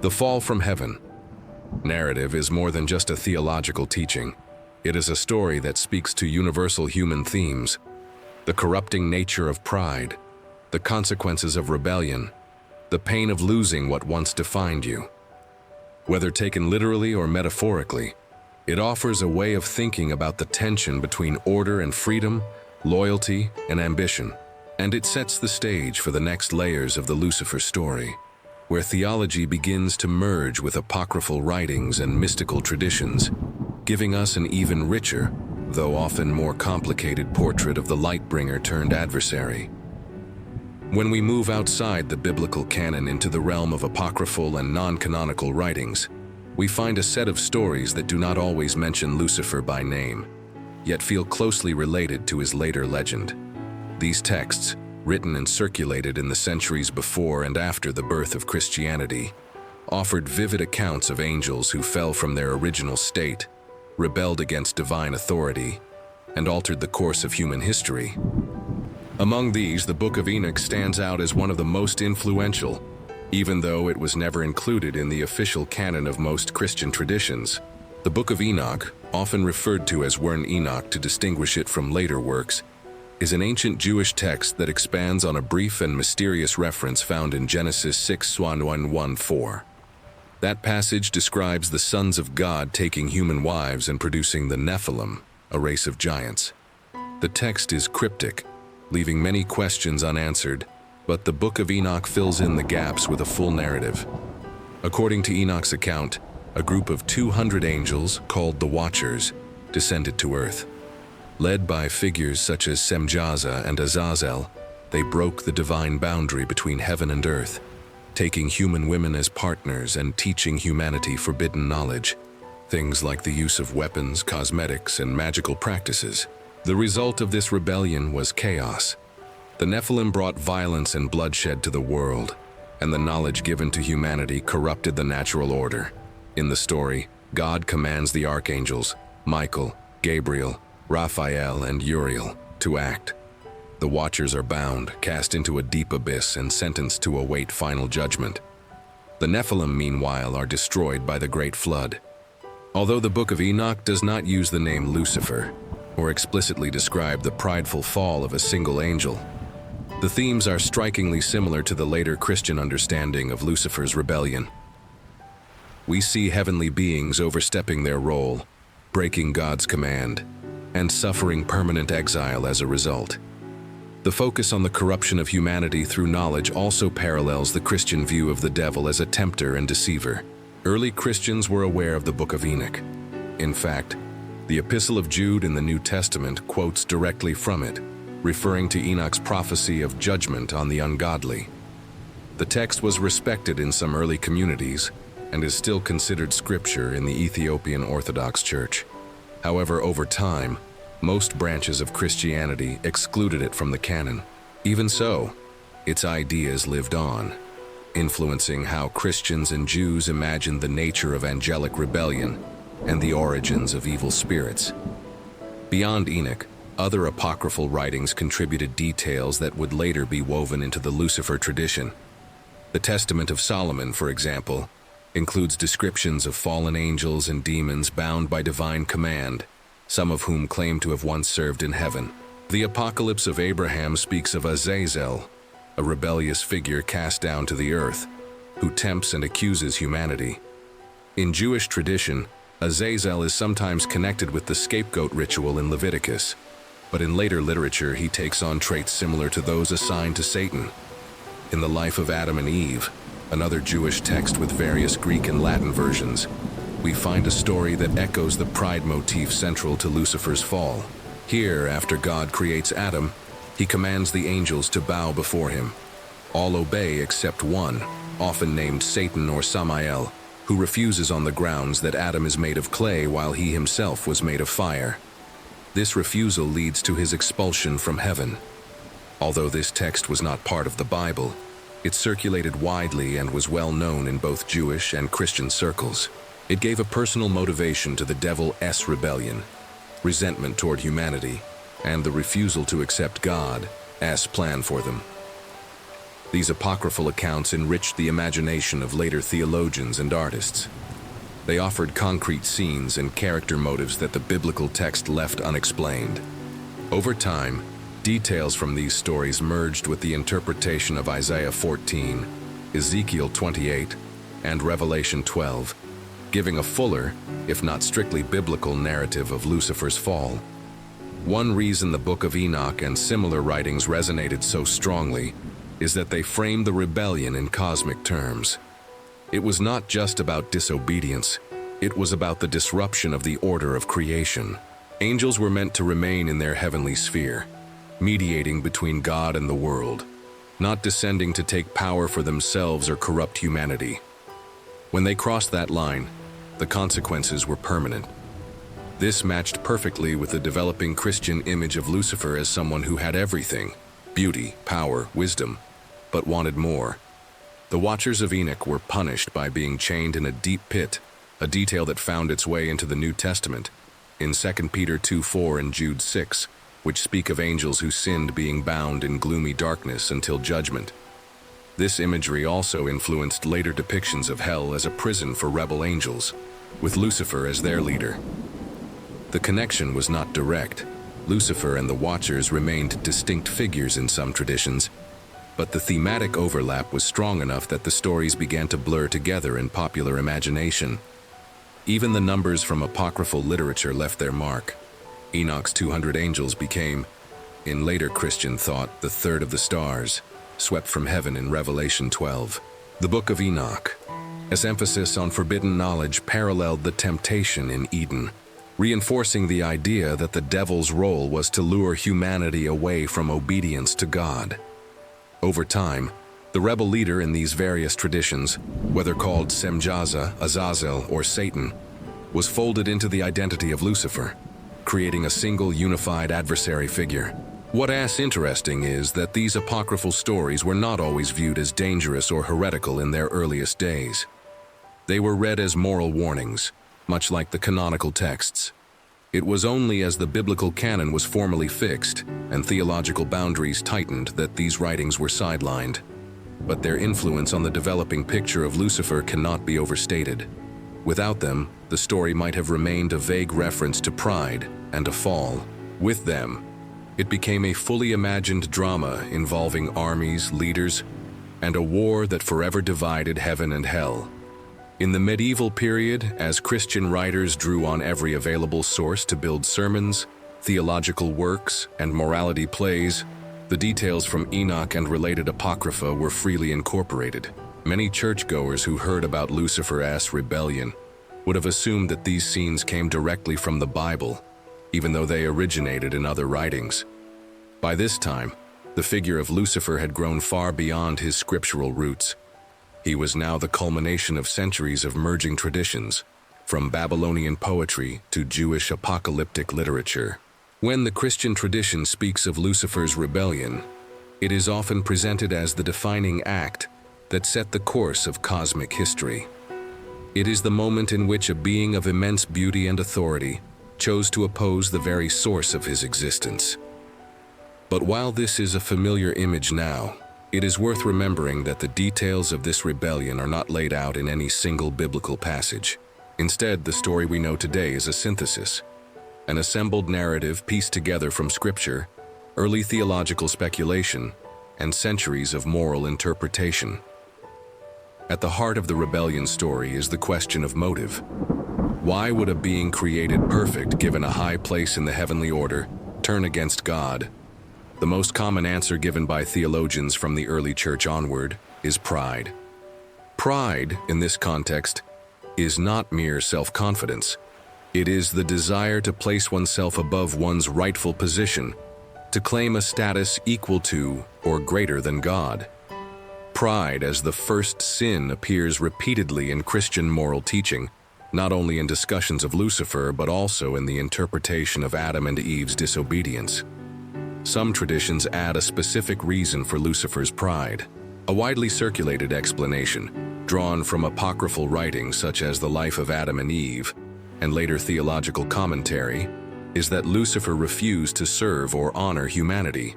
The fall from heaven narrative is more than just a theological teaching. It is a story that speaks to universal human themes: the corrupting nature of pride, the consequences of rebellion, the pain of losing what once defined you. Whether taken literally or metaphorically, it offers a way of thinking about the tension between order and freedom, loyalty and ambition, and it sets the stage for the next layers of the Lucifer story, where theology begins to merge with apocryphal writings and mystical traditions, giving us an even richer, though often more complicated portrait of the light-bringer turned adversary. When we move outside the biblical canon into the realm of apocryphal and non-canonical writings, we find a set of stories that do not always mention Lucifer by name, yet feel closely related to his later legend. These texts, written and circulated in the centuries before and after the birth of Christianity, offered vivid accounts of angels who fell from their original state, rebelled against divine authority, and altered the course of human history. Among these, the Book of Enoch stands out as one of the most influential, even though it was never included in the official canon of most Christian traditions. The Book of Enoch, often referred to as Wern Enoch to distinguish it from later works, is an ancient Jewish text that expands on a brief and mysterious reference found in Genesis 6:1-1-4. That passage describes the sons of God taking human wives and producing the Nephilim, a race of giants. The text is cryptic, leaving many questions unanswered, but the Book of Enoch fills in the gaps with a full narrative. According to Enoch's account, a group of 200 angels, called the Watchers, descended to earth. Led by figures such as Semjaza and Azazel, they broke the divine boundary between heaven and earth, taking human women as partners and teaching humanity forbidden knowledge, things like the use of weapons, cosmetics, and magical practices. The result of this rebellion was chaos. The Nephilim brought violence and bloodshed to the world, and the knowledge given to humanity corrupted the natural order. In the story, God commands the archangels, Michael, Gabriel, Raphael, and Uriel, to act. The Watchers are bound, cast into a deep abyss, and sentenced to await final judgment. The Nephilim, meanwhile, are destroyed by the Great Flood. Although the Book of Enoch does not use the name Lucifer, or explicitly describe the prideful fall of a single angel, the themes are strikingly similar to the later Christian understanding of Lucifer's rebellion. We see heavenly beings overstepping their role, breaking God's command, and suffering permanent exile as a result. The focus on the corruption of humanity through knowledge also parallels the Christian view of the devil as a tempter and deceiver. Early Christians were aware of the Book of Enoch. In fact, the Epistle of Jude in the New Testament quotes directly from it, referring to Enoch's prophecy of judgment on the ungodly. The text was respected in some early communities and is still considered scripture in the Ethiopian Orthodox Church. However, over time, most branches of Christianity excluded it from the canon. Even so, its ideas lived on, influencing how Christians and Jews imagined the nature of angelic rebellion and the origins of evil spirits. Beyond Enoch, other apocryphal writings contributed details that would later be woven into the Lucifer tradition. The Testament of Solomon, for example, includes descriptions of fallen angels and demons bound by divine command, some of whom claim to have once served in heaven. The Apocalypse of Abraham speaks of Azazel, a rebellious figure cast down to the earth, who tempts and accuses humanity. In Jewish tradition, Azazel is sometimes connected with the scapegoat ritual in Leviticus, but in later literature he takes on traits similar to those assigned to Satan. In the Life of Adam and Eve, another Jewish text with various Greek and Latin versions, we find a story that echoes the pride motif central to Lucifer's fall. Here, after God creates Adam, he commands the angels to bow before him. All obey except one, often named Satan or Samael, who refuses on the grounds that Adam is made of clay while he himself was made of fire. This refusal leads to his expulsion from heaven. Although this text was not part of the Bible, it circulated widely and was well known in both Jewish and Christian circles. It gave a personal motivation to the devil's rebellion, resentment toward humanity, and the refusal to accept God's plan for them. These apocryphal accounts enriched the imagination of later theologians and artists. They offered concrete scenes and character motives that the biblical text left unexplained. Over time, details from these stories merged with the interpretation of Isaiah 14, Ezekiel 28, and Revelation 12, giving a fuller, if not strictly biblical, narrative of Lucifer's fall. One reason the Book of Enoch and similar writings resonated so strongly is that they framed the rebellion in cosmic terms. It was not just about disobedience, it was about the disruption of the order of creation. Angels were meant to remain in their heavenly sphere, mediating between God and the world, not descending to take power for themselves or corrupt humanity. When they crossed that line, the consequences were permanent. This matched perfectly with the developing Christian image of Lucifer as someone who had everything: beauty, power, wisdom, but wanted more. The Watchers of Enoch were punished by being chained in a deep pit, a detail that found its way into the New Testament, in 2 Peter 2:4 and Jude 6, which speak of angels who sinned being bound in gloomy darkness until judgment. This imagery also influenced later depictions of hell as a prison for rebel angels, with Lucifer as their leader. The connection was not direct. Lucifer and the Watchers remained distinct figures in some traditions, but the thematic overlap was strong enough that the stories began to blur together in popular imagination. Even the numbers from apocryphal literature left their mark. Enoch's 200 angels became, in later Christian thought, the third of the stars, swept from heaven in Revelation 12. The Book of Enoch, its emphasis on forbidden knowledge, paralleled the temptation in Eden, reinforcing the idea that the devil's role was to lure humanity away from obedience to God. Over time, the rebel leader in these various traditions, whether called Semjaza, Azazel, or Satan, was folded into the identity of Lucifer, creating a single unified adversary figure. What's interesting is that these apocryphal stories were not always viewed as dangerous or heretical in their earliest days. They were read as moral warnings, much like the canonical texts. It was only as the biblical canon was formally fixed and theological boundaries tightened that these writings were sidelined. But their influence on the developing picture of Lucifer cannot be overstated. Without them, the story might have remained a vague reference to pride and a fall. With them, it became a fully imagined drama involving armies, leaders, and a war that forever divided heaven and hell. In the medieval period, as Christian writers drew on every available source to build sermons, theological works, and morality plays, the details from Enoch and related apocrypha were freely incorporated. Many churchgoers who heard about Lucifer's rebellion would have assumed that these scenes came directly from the Bible, even though they originated in other writings. By this time, the figure of Lucifer had grown far beyond his scriptural roots. He was now the culmination of centuries of merging traditions, from Babylonian poetry to Jewish apocalyptic literature. When the Christian tradition speaks of Lucifer's rebellion, it is often presented as the defining act that set the course of cosmic history. It is the moment in which a being of immense beauty and authority chose to oppose the very source of his existence. But while this is a familiar image now, it is worth remembering that the details of this rebellion are not laid out in any single biblical passage. Instead, the story we know today is a synthesis, an assembled narrative pieced together from scripture, early theological speculation, and centuries of moral interpretation. At the heart of the rebellion story is the question of motive. Why would a being created perfect, given a high place in the heavenly order, turn against God? The most common answer given by theologians from the early church onward is pride. Pride, in this context, is not mere self-confidence. It is the desire to place oneself above one's rightful position, to claim a status equal to or greater than God. Pride as the first sin appears repeatedly in Christian moral teaching, not only in discussions of Lucifer but also in the interpretation of Adam and Eve's disobedience. Some traditions add a specific reason for Lucifer's pride. A widely circulated explanation, drawn from apocryphal writings such as the Life of Adam and Eve, and later theological commentary, is that Lucifer refused to serve or honor humanity.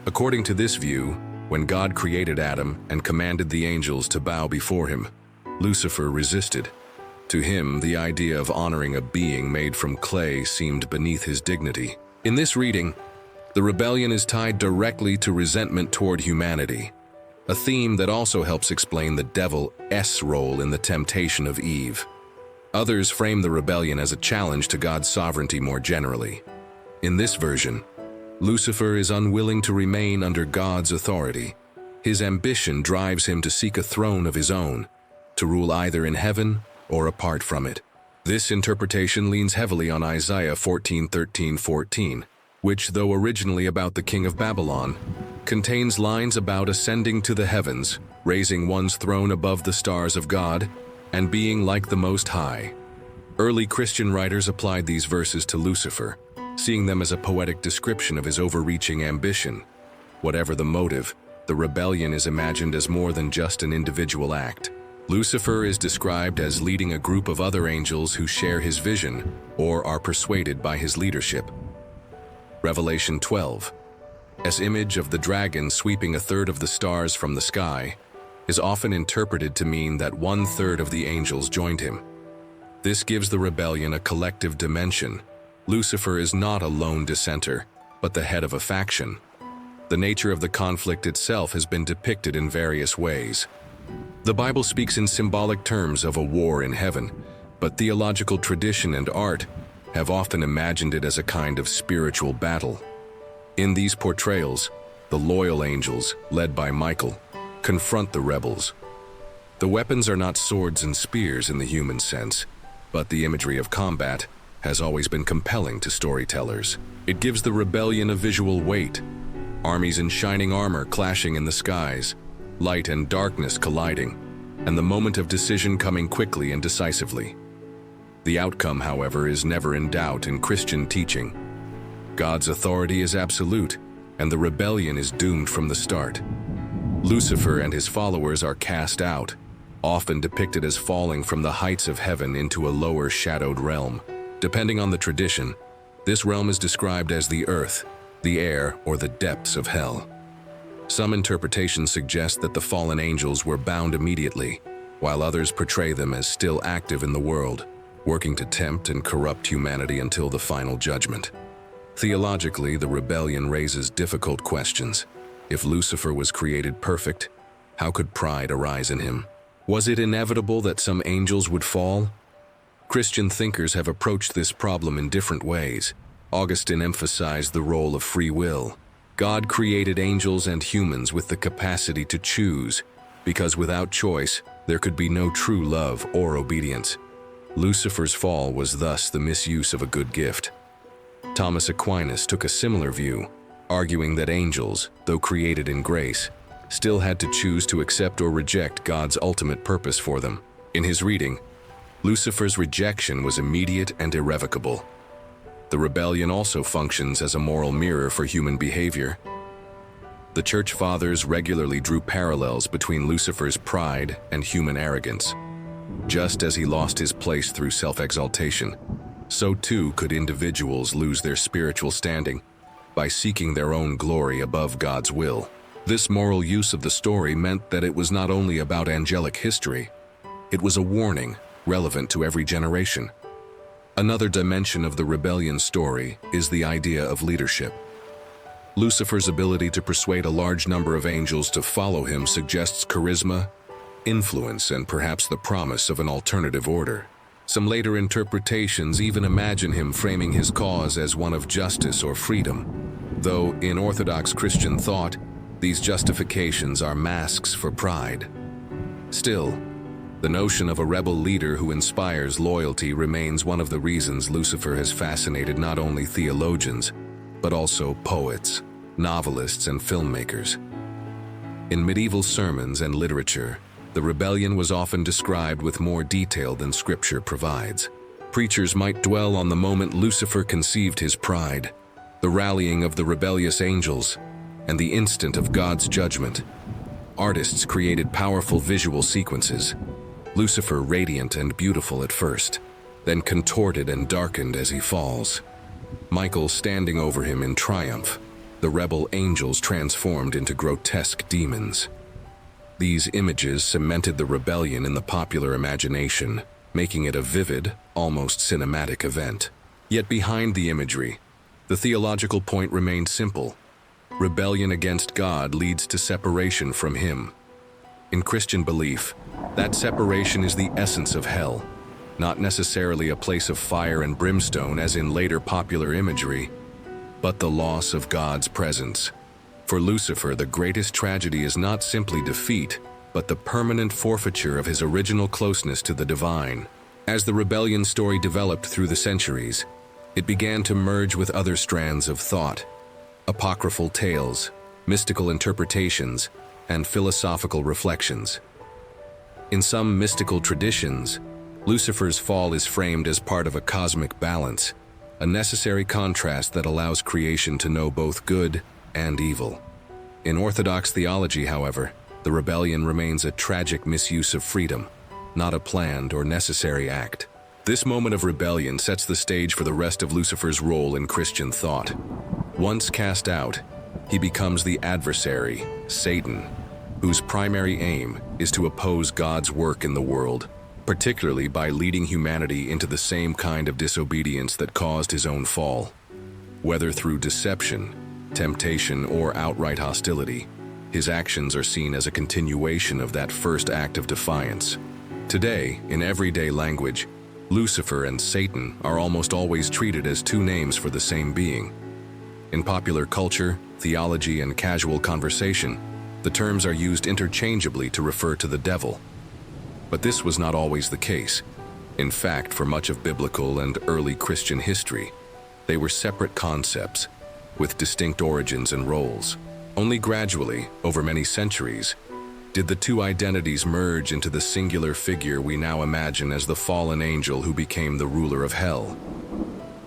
According to this view, when God created Adam and commanded the angels to bow before him, Lucifer resisted. To him, the idea of honoring a being made from clay seemed beneath his dignity. In this reading, the rebellion is tied directly to resentment toward humanity, a theme that also helps explain the devil's role in the temptation of Eve. Others frame the rebellion as a challenge to God's sovereignty more generally. In this version, Lucifer is unwilling to remain under God's authority. His ambition drives him to seek a throne of his own, to rule either in heaven or apart from it. This interpretation leans heavily on Isaiah 14:13-14. Which, though originally about the king of Babylon, contains lines about ascending to the heavens, raising one's throne above the stars of God, and being like the Most High. Early Christian writers applied these verses to Lucifer, seeing them as a poetic description of his overreaching ambition. Whatever the motive, the rebellion is imagined as more than just an individual act. Lucifer is described as leading a group of other angels who share his vision or are persuaded by his leadership. Revelation 12, as image of the dragon sweeping a third of the stars from the sky, is often interpreted to mean that 1/3 of the angels joined him. This gives the rebellion a collective dimension, Lucifer is not a lone dissenter, but the head of a faction. The nature of the conflict itself has been depicted in various ways. The Bible speaks in symbolic terms of a war in heaven, but theological tradition and art have often imagined it as a kind of spiritual battle. In these portrayals, the loyal angels, led by Michael, confront the rebels. The weapons are not swords and spears in the human sense, but the imagery of combat has always been compelling to storytellers. It gives the rebellion a visual weight, armies in shining armor clashing in the skies, light and darkness colliding, and the moment of decision coming quickly and decisively. The outcome, however, is never in doubt in Christian teaching. God's authority is absolute, and the rebellion is doomed from the start. Lucifer and his followers are cast out, often depicted as falling from the heights of heaven into a lower shadowed realm. Depending on the tradition, this realm is described as the earth, the air, or the depths of hell. Some interpretations suggest that the fallen angels were bound immediately, while others portray them as still active in the world, working to tempt and corrupt humanity until the final judgment. Theologically, the rebellion raises difficult questions. If Lucifer was created perfect, how could pride arise in him? Was it inevitable that some angels would fall? Christian thinkers have approached this problem in different ways. Augustine emphasized the role of free will. God created angels and humans with the capacity to choose, because without choice, there could be no true love or obedience. Lucifer's fall was thus the misuse of a good gift. Thomas Aquinas took a similar view, arguing that angels, though created in grace, still had to choose to accept or reject God's ultimate purpose for them. In his reading, Lucifer's rejection was immediate and irrevocable. The rebellion also functions as a moral mirror for human behavior. The Church Fathers regularly drew parallels between Lucifer's pride and human arrogance. Just as he lost his place through self-exaltation, so too could individuals lose their spiritual standing by seeking their own glory above God's will. This moral use of the story meant that it was not only about angelic history, it was a warning relevant to every generation. Another dimension of the rebellion story is the idea of leadership. Lucifer's ability to persuade a large number of angels to follow him suggests charisma, influence, and perhaps the promise of an alternative order. Some later interpretations even imagine him framing his cause as one of justice or freedom, though in Orthodox Christian thought, these justifications are masks for pride. Still, the notion of a rebel leader who inspires loyalty remains one of the reasons Lucifer has fascinated not only theologians, but also poets, novelists, and filmmakers. In medieval sermons and literature, the rebellion was often described with more detail than Scripture provides. Preachers might dwell on the moment Lucifer conceived his pride, the rallying of the rebellious angels, and the instant of God's judgment. Artists created powerful visual sequences, Lucifer radiant and beautiful at first, then contorted and darkened as he falls. Michael standing over him in triumph, the rebel angels transformed into grotesque demons. These images cemented the rebellion in the popular imagination, making it a vivid, almost cinematic event. Yet behind the imagery, the theological point remained simple. Rebellion against God leads to separation from Him. In Christian belief, that separation is the essence of hell, not necessarily a place of fire and brimstone as in later popular imagery, but the loss of God's presence. For Lucifer, the greatest tragedy is not simply defeat, but the permanent forfeiture of his original closeness to the divine. As the rebellion story developed through the centuries, it began to merge with other strands of thought, apocryphal tales, mystical interpretations, and philosophical reflections. In some mystical traditions, Lucifer's fall is framed as part of a cosmic balance, a necessary contrast that allows creation to know both good and evil. In Orthodox theology, however, the rebellion remains a tragic misuse of freedom, not a planned or necessary act. This moment of rebellion sets the stage for the rest of Lucifer's role in Christian thought. Once cast out, he becomes the adversary, Satan, whose primary aim is to oppose God's work in the world. particularly by leading humanity into the same kind of disobedience that caused his own fall. Whether through deception, temptation, or outright hostility, his actions are seen as a continuation of that first act of defiance. Today, in everyday language, Lucifer and Satan are almost always treated as two names for the same being. In popular culture, theology, and casual conversation, the terms are used interchangeably to refer to the devil. But this was not always the case. In fact, for much of biblical and early Christian history, they were separate concepts, with distinct origins and roles. Only gradually, over many centuries, did the two identities merge into the singular figure we now imagine as the fallen angel who became the ruler of hell.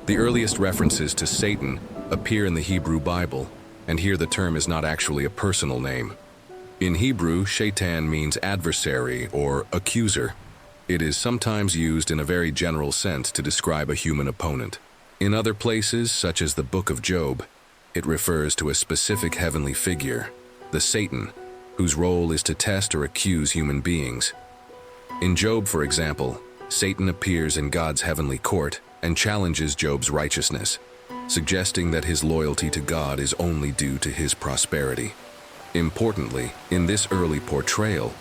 The earliest references to Satan appear in the Hebrew Bible, and here the term is not actually a personal name. In Hebrew, shaitan means adversary or accuser. It is sometimes used in a very general sense to describe a human opponent. In other places, such as the Book of Job, it refers to a specific heavenly figure, the Satan, whose role is to test or accuse human beings. In Job, for example, Satan appears in God's heavenly court and challenges Job's righteousness, suggesting that his loyalty to God is only due to his prosperity. Importantly, in this early portrayal,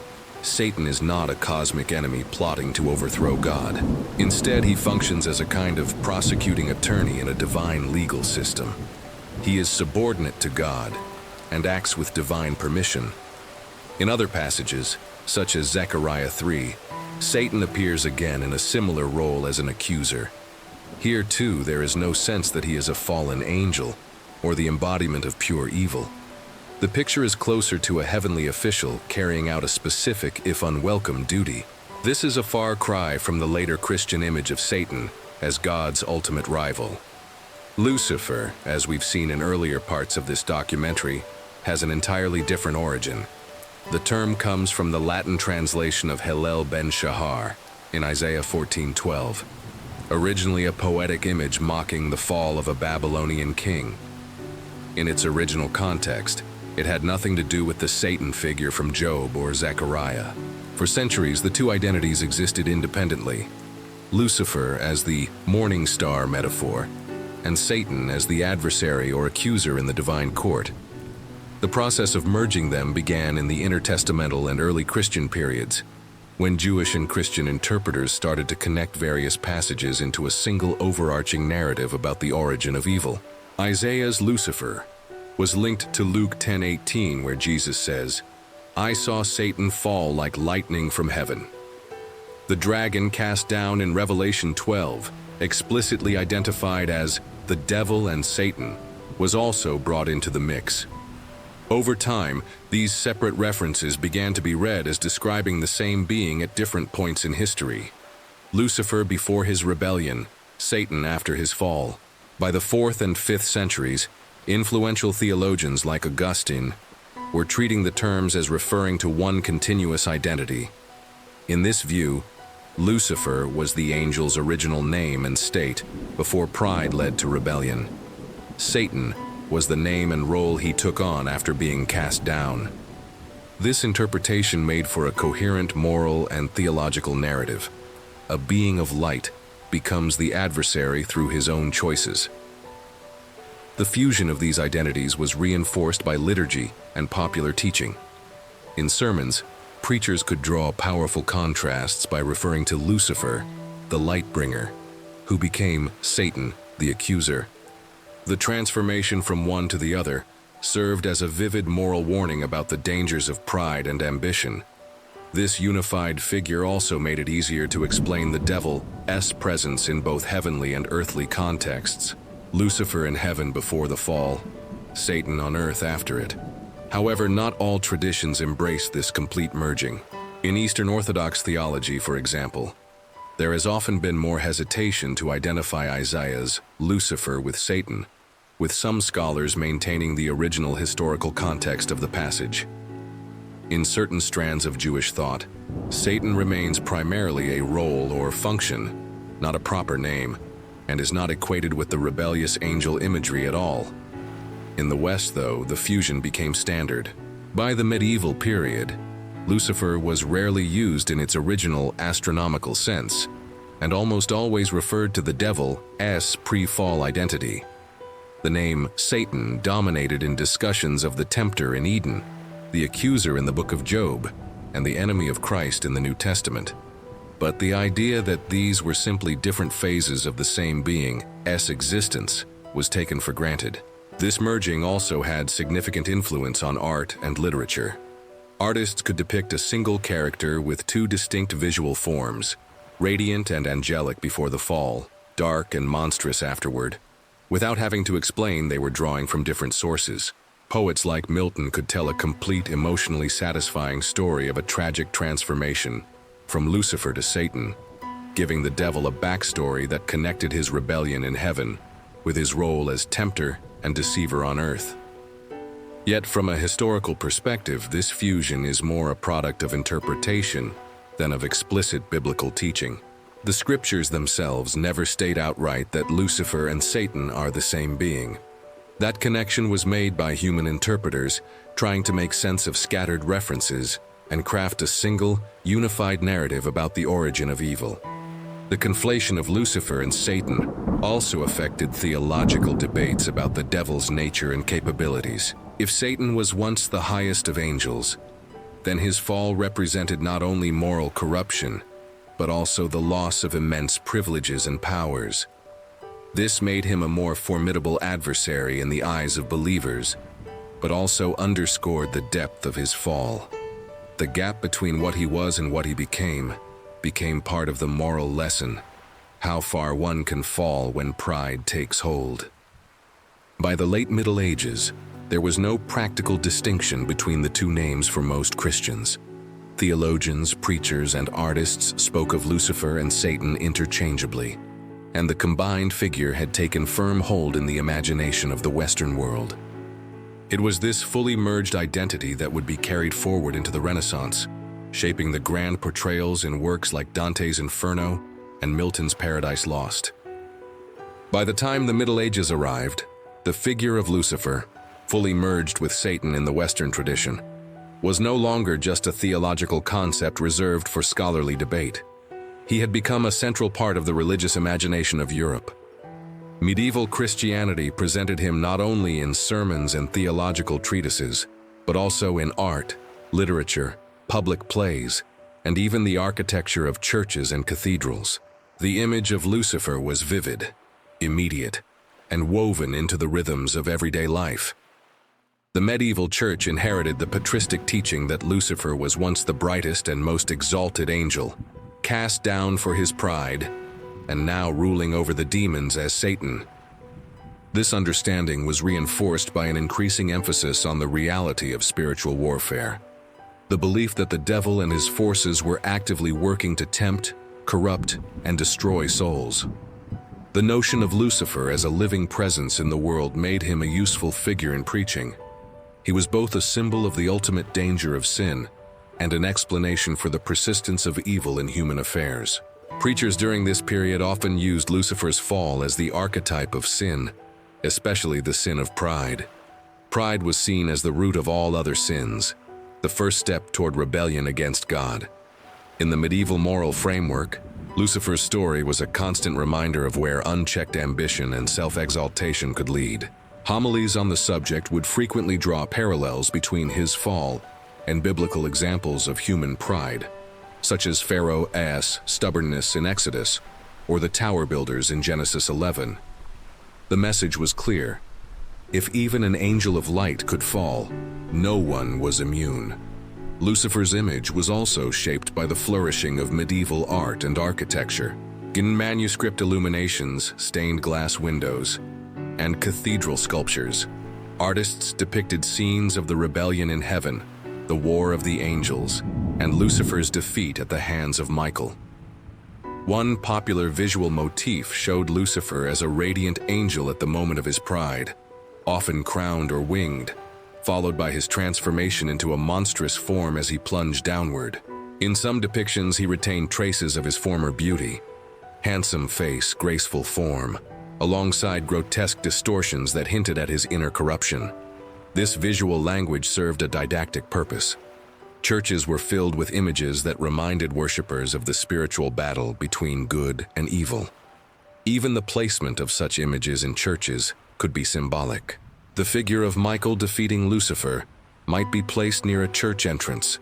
Satan is not a cosmic enemy plotting to overthrow God. Instead, he functions as a kind of prosecuting attorney in a divine legal system. He is subordinate to God and acts with divine permission. In other passages, such as Zechariah 3, Satan appears again in a similar role as an accuser. Here, too, there is no sense that he is a fallen angel or the embodiment of pure evil. The picture is closer to a heavenly official carrying out a specific, if unwelcome, duty. This is a far cry from the later Christian image of Satan as God's ultimate rival. Lucifer, as we've seen in earlier parts of this documentary, has an entirely different origin. The term comes from the Latin translation of Hillel ben Shahar in Isaiah 14:12, originally a poetic image mocking the fall of a Babylonian king. In its original context, it had nothing to do with the Satan figure from Job or Zechariah. For centuries, the two identities existed independently, Lucifer as the morning star metaphor, and Satan as the adversary or accuser in the divine court. The process of merging them began in the intertestamental and early Christian periods, when Jewish and Christian interpreters started to connect various passages into a single overarching narrative about the origin of evil. Isaiah's Lucifer was linked to Luke 10:18, where Jesus says, "I saw Satan fall like lightning from heaven." The dragon cast down in Revelation 12, explicitly identified as the devil and Satan, was also brought into the mix. Over time, these separate references began to be read as describing the same being at different points in history. Lucifer before his rebellion, Satan after his fall. By the 4th and 5th centuries, influential theologians like Augustine were treating the terms as referring to one continuous identity. In this view, Lucifer was the angel's original name and state before pride led to rebellion. Satan was the name and role he took on after being cast down. This interpretation made for a coherent moral and theological narrative. A being of light becomes the adversary through his own choices. The fusion of these identities was reinforced by liturgy and popular teaching. In sermons, preachers could draw powerful contrasts by referring to Lucifer, the light bringer, who became Satan, the accuser. The transformation from one to the other served as a vivid moral warning about the dangers of pride and ambition. This unified figure also made it easier to explain the devil's presence in both heavenly and earthly contexts. Lucifer in heaven before the fall, Satan on earth after it. However, not all traditions embrace this complete merging. In Eastern Orthodox theology, for example, there has often been more hesitation to identify Isaiah's Lucifer with Satan, with some scholars maintaining the original historical context of the passage. In certain strands of Jewish thought, Satan remains primarily a role or function, not a proper name, and is not equated with the rebellious angel imagery at all. In the West, though, the fusion became standard. By the medieval period, Lucifer was rarely used in its original astronomical sense, and almost always referred to the devil's pre-fall identity. The name Satan dominated in discussions of the tempter in Eden, the accuser in the book of Job, and the enemy of Christ in the New Testament. But the idea that these were simply different phases of the same being's existence was taken for granted. This merging also had significant influence on art and literature. Artists could depict a single character with two distinct visual forms, radiant and angelic before the fall, dark and monstrous afterward, without having to explain they were drawing from different sources. Poets like Milton could tell a complete, emotionally satisfying story of a tragic transformation from Lucifer to Satan, giving the devil a backstory that connected his rebellion in heaven with his role as tempter and deceiver on earth. Yet from a historical perspective, this fusion is more a product of interpretation than of explicit biblical teaching. The scriptures themselves never state outright that Lucifer and Satan are the same being. That connection was made by human interpreters trying to make sense of scattered references and craft a single, unified narrative about the origin of evil. The conflation of Lucifer and Satan also affected theological debates about the devil's nature and capabilities. If Satan was once the highest of angels, then his fall represented not only moral corruption, but also the loss of immense privileges and powers. This made him a more formidable adversary in the eyes of believers, but also underscored the depth of his fall. The gap between what he was and what he became part of the moral lesson, how far one can fall when pride takes hold. By the late Middle Ages, there was no practical distinction between the two names for most Christians. Theologians, preachers, and artists spoke of Lucifer and Satan interchangeably, and the combined figure had taken firm hold in the imagination of the Western world. It was this fully merged identity that would be carried forward into the Renaissance, shaping the grand portrayals in works like Dante's Inferno and Milton's Paradise Lost. By the time the Middle Ages arrived, the figure of Lucifer, fully merged with Satan in the Western tradition, was no longer just a theological concept reserved for scholarly debate. He had become a central part of the religious imagination of Europe. Medieval Christianity presented him not only in sermons and theological treatises, but also in art, literature, public plays, and even the architecture of churches and cathedrals. The image of Lucifer was vivid, immediate, and woven into the rhythms of everyday life. The medieval church inherited the patristic teaching that Lucifer was once the brightest and most exalted angel, cast down for his pride, and now ruling over the demons as Satan. This understanding was reinforced by an increasing emphasis on the reality of spiritual warfare. The belief that the devil and his forces were actively working to tempt, corrupt, and destroy souls. The notion of Lucifer as a living presence in the world made him a useful figure in preaching. He was both a symbol of the ultimate danger of sin and an explanation for the persistence of evil in human affairs. Preachers during this period often used Lucifer's fall as the archetype of sin, especially the sin of pride. Pride was seen as the root of all other sins, the first step toward rebellion against God. In the medieval moral framework, Lucifer's story was a constant reminder of where unchecked ambition and self-exaltation could lead. Homilies on the subject would frequently draw parallels between his fall and biblical examples of human pride, such as Pharaoh's stubbornness in Exodus or the tower builders in Genesis 11. The message was clear. If even an angel of light could fall, no one was immune. Lucifer's image was also shaped by the flourishing of medieval art and architecture. In manuscript illuminations, stained glass windows, and cathedral sculptures, artists depicted scenes of the rebellion in heaven, the war of the angels, and Lucifer's defeat at the hands of Michael. One popular visual motif showed Lucifer as a radiant angel at the moment of his pride, often crowned or winged, followed by his transformation into a monstrous form as he plunged downward. In some depictions, he retained traces of his former beauty, handsome face, graceful form, alongside grotesque distortions that hinted at his inner corruption. This visual language served a didactic purpose. Churches were filled with images that reminded worshippers of the spiritual battle between good and evil. Even the placement of such images in churches could be symbolic. The figure of Michael defeating Lucifer might be placed near a church entrance,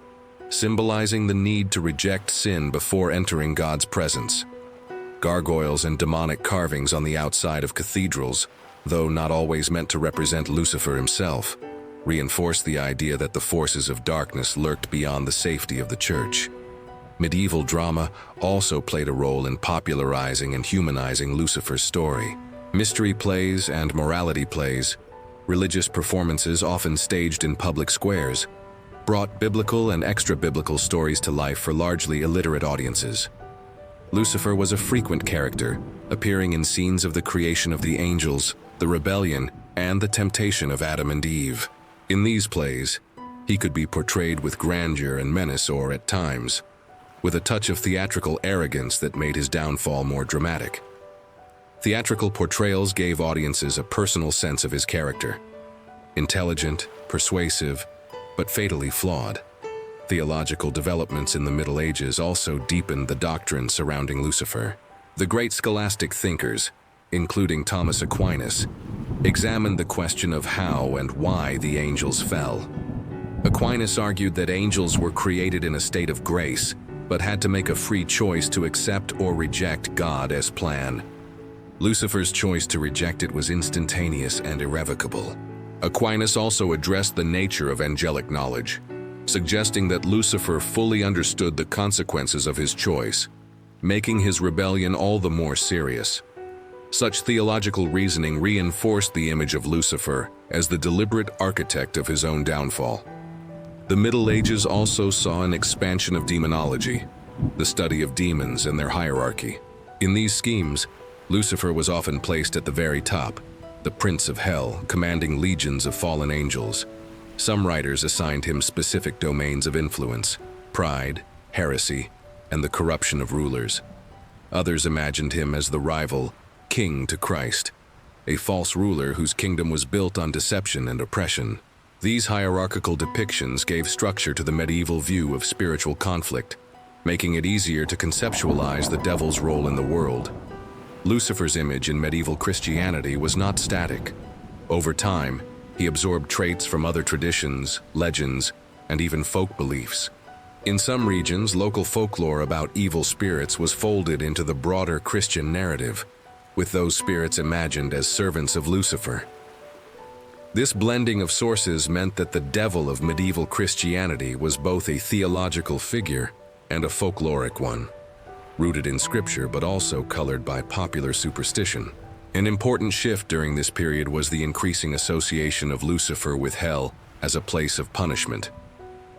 symbolizing the need to reject sin before entering God's presence. Gargoyles and demonic carvings on the outside of cathedrals, though not always meant to represent Lucifer himself, reinforced the idea that the forces of darkness lurked beyond the safety of the church. Medieval drama also played a role in popularizing and humanizing Lucifer's story. Mystery plays and morality plays, religious performances often staged in public squares, brought biblical and extra-biblical stories to life for largely illiterate audiences. Lucifer was a frequent character, appearing in scenes of the creation of the angels, the rebellion, and the temptation of Adam and Eve. In these plays, he could be portrayed with grandeur and menace, or at times, with a touch of theatrical arrogance that made his downfall more dramatic. Theatrical portrayals gave audiences a personal sense of his character. Intelligent, persuasive, but fatally flawed. Theological developments in the Middle Ages also deepened the doctrine surrounding Lucifer. The great scholastic thinkers, including Thomas Aquinas, examined the question of how and why the angels fell. Aquinas argued that angels were created in a state of grace, but had to make a free choice to accept or reject God as plan. Lucifer's choice to reject it was instantaneous and irrevocable. Aquinas also addressed the nature of angelic knowledge, suggesting that Lucifer fully understood the consequences of his choice, making his rebellion all the more serious. Such theological reasoning reinforced the image of Lucifer as the deliberate architect of his own downfall. The Middle Ages also saw an expansion of demonology, the study of demons and their hierarchy. In these schemes, Lucifer was often placed at the very top, the prince of hell, commanding legions of fallen angels. Some writers assigned him specific domains of influence: pride, heresy, and the corruption of rulers. Others imagined him as the rival king to Christ, a false ruler whose kingdom was built on deception and oppression. These hierarchical depictions gave structure to the medieval view of spiritual conflict, making it easier to conceptualize the devil's role in the world. Lucifer's image in medieval Christianity was not static. Over time, he absorbed traits from other traditions, legends, and even folk beliefs. In some regions, local folklore about evil spirits was folded into the broader Christian narrative, with those spirits imagined as servants of Lucifer. This blending of sources meant that the devil of medieval Christianity was both a theological figure and a folkloric one, rooted in scripture but also colored by popular superstition. An important shift during this period was the increasing association of Lucifer with hell as a place of punishment.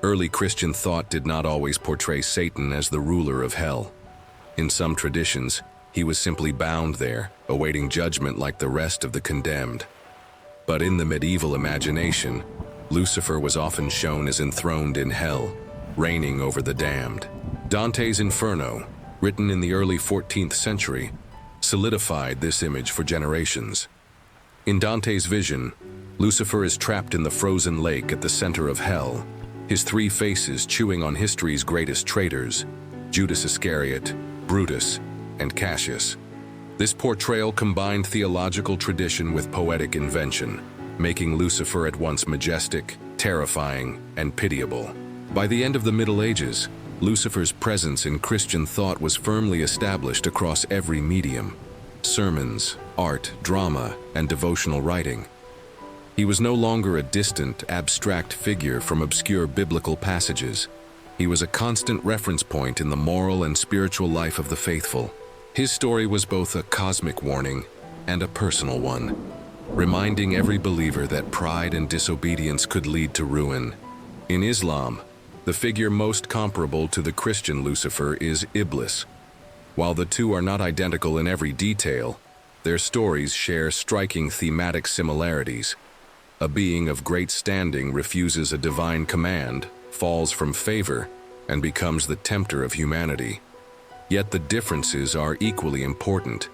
Early Christian thought did not always portray Satan as the ruler of hell. In some traditions, he was simply bound there, awaiting judgment like the rest of the condemned. But in the medieval imagination, Lucifer was often shown as enthroned in hell, reigning over the damned. Dante's Inferno, written in the early 14th century, solidified this image for generations. In Dante's vision, Lucifer is trapped in the frozen lake at the center of hell, his three faces chewing on history's greatest traitors: Judas Iscariot, Brutus, and Cassius. This portrayal combined theological tradition with poetic invention, making Lucifer at once majestic, terrifying, and pitiable. By the end of the Middle Ages, Lucifer's presence in Christian thought was firmly established across every medium: sermons, art, drama, and devotional writing. He was no longer a distant, abstract figure from obscure biblical passages. He was a constant reference point in the moral and spiritual life of the faithful. His story was both a cosmic warning and a personal one, reminding every believer that pride and disobedience could lead to ruin. In Islam, the figure most comparable to the Christian Lucifer is Iblis. While the two are not identical in every detail, their stories share striking thematic similarities. A being of great standing refuses a divine command, falls from favor, and becomes the tempter of humanity. Yet the differences are equally important,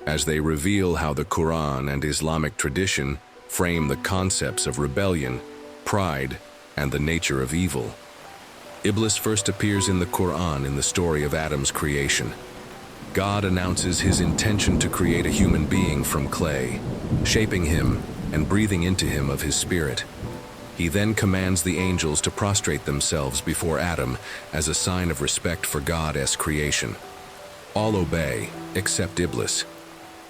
as they reveal how the Quran and Islamic tradition frame the concepts of rebellion, pride, and the nature of evil. Iblis first appears in the Quran in the story of Adam's creation. God announces his intention to create a human being from clay, shaping him and breathing into him of his spirit. He then commands the angels to prostrate themselves before Adam as a sign of respect for God as creation. All obey, except Iblis.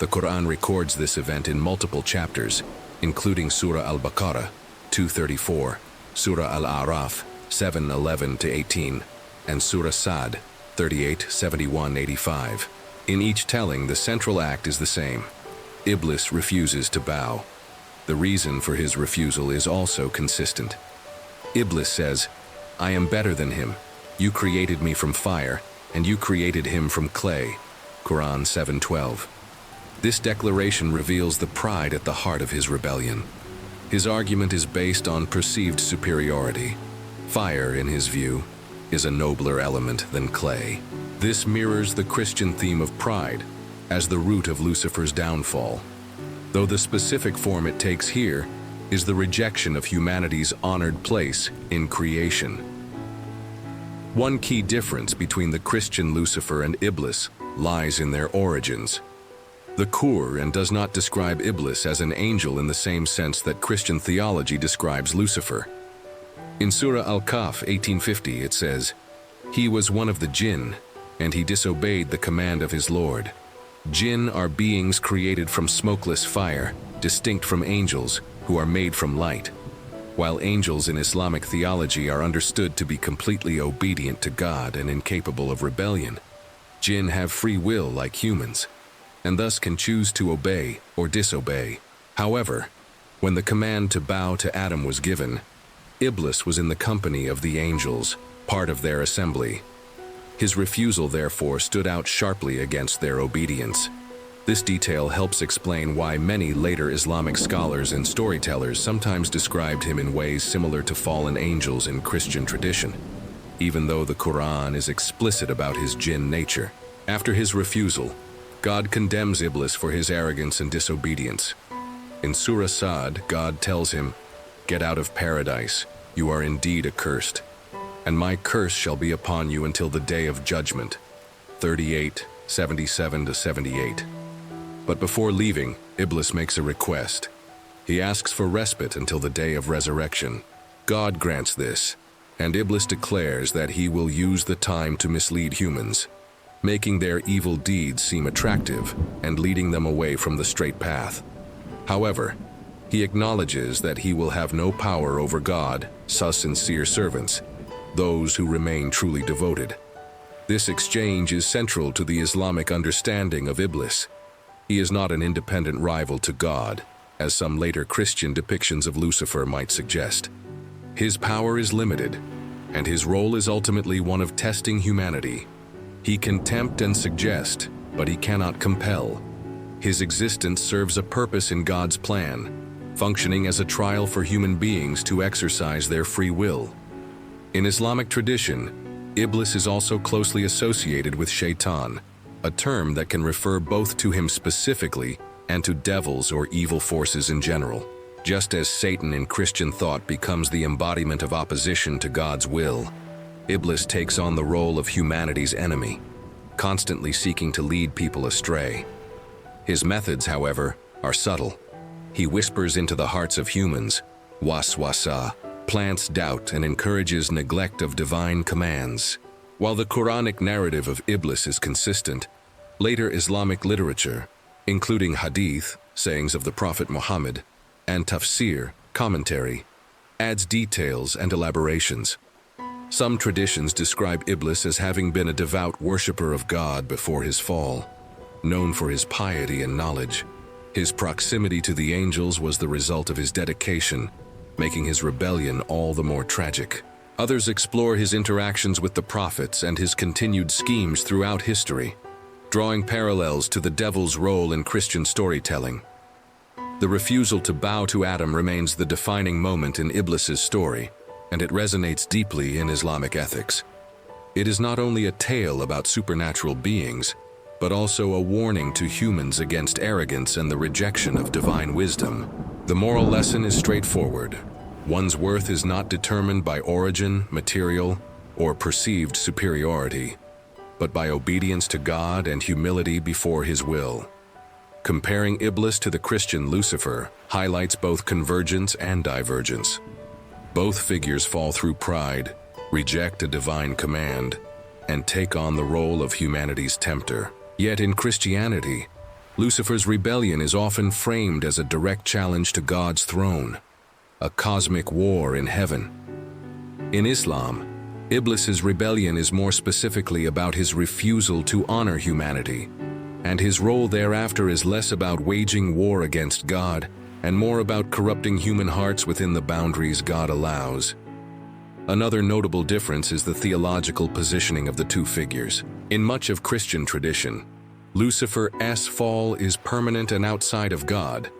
The Quran records this event in multiple chapters, including Surah Al-Baqarah 234, Surah Al-A'raf 7:11-18, and Surah Sad 38:71-85. In each telling, the central act is the same. Iblis refuses to bow. The reason for his refusal is also consistent. Iblis says, "I am better than him. You created me from fire, and you created him from clay." Quran 7:12. This declaration reveals the pride at the heart of his rebellion. His argument is based on perceived superiority. Fire, in his view, is a nobler element than clay. This mirrors the Christian theme of pride as the root of Lucifer's downfall, though the specific form it takes here is the rejection of humanity's honored place in creation. One key difference between the Christian Lucifer and Iblis lies in their origins. The Quran does not describe Iblis as an angel in the same sense that Christian theology describes Lucifer. In Surah Al-Kahf 1850 it says, "He was one of the jinn, and he disobeyed the command of his Lord." Jinn are beings created from smokeless fire, distinct from angels, who are made from light. While angels in Islamic theology are understood to be completely obedient to God and incapable of rebellion, jinn have free will like humans, and thus can choose to obey or disobey. However, when the command to bow to Adam was given, Iblis was in the company of the angels, part of their assembly. His refusal, therefore, stood out sharply against their obedience. This detail helps explain why many later Islamic scholars and storytellers sometimes described him in ways similar to fallen angels in Christian tradition, even though the Quran is explicit about his jinn nature. After his refusal, God condemns Iblis for his arrogance and disobedience. In Surah Sad, God tells him, "Get out of paradise, you are indeed accursed, and my curse shall be upon you until the day of judgment." 38:77-78. But before leaving, Iblis makes a request. He asks for respite until the day of resurrection. God grants this, and Iblis declares that he will use the time to mislead humans, making their evil deeds seem attractive and leading them away from the straight path. However, he acknowledges that he will have no power over God's sincere servants, those who remain truly devoted. This exchange is central to the Islamic understanding of Iblis. He is not an independent rival to God, as some later Christian depictions of Lucifer might suggest. His power is limited, and his role is ultimately one of testing humanity. He can tempt and suggest, but he cannot compel. His existence serves a purpose in God's plan, functioning as a trial for human beings to exercise their free will. In Islamic tradition, Iblis is also closely associated with shaitan, a term that can refer both to him specifically and to devils or evil forces in general. Just as Satan in Christian thought becomes the embodiment of opposition to God's will, Iblis takes on the role of humanity's enemy, constantly seeking to lead people astray. His methods, however, are subtle. He whispers into the hearts of humans, waswasa, plants doubt and encourages neglect of divine commands. While the Quranic narrative of Iblis is consistent, later Islamic literature, including hadith, sayings of the Prophet Muhammad, and tafsir, commentary, adds details and elaborations. Some traditions describe Iblis as having been a devout worshipper of God before his fall, known for his piety and knowledge. His proximity to the angels was the result of his dedication, making his rebellion all the more tragic. Others explore his interactions with the prophets and his continued schemes throughout history, drawing parallels to the devil's role in Christian storytelling. The refusal to bow to Adam remains the defining moment in Iblis's story, and it resonates deeply in Islamic ethics. It is not only a tale about supernatural beings, but also a warning to humans against arrogance and the rejection of divine wisdom. The moral lesson is straightforward. One's worth is not determined by origin, material, or perceived superiority, but by obedience to God and humility before His will. Comparing Iblis to the Christian Lucifer highlights both convergence and divergence. Both figures fall through pride, reject a divine command, and take on the role of humanity's tempter. Yet in Christianity, Lucifer's rebellion is often framed as a direct challenge to God's throne, a cosmic war in heaven. In Islam, Iblis's rebellion is more specifically about his refusal to honor humanity, and his role thereafter is less about waging war against God and more about corrupting human hearts within the boundaries God allows. Another notable difference is the theological positioning of the two figures. In much of Christian tradition, Lucifer's fall is permanent and outside of God's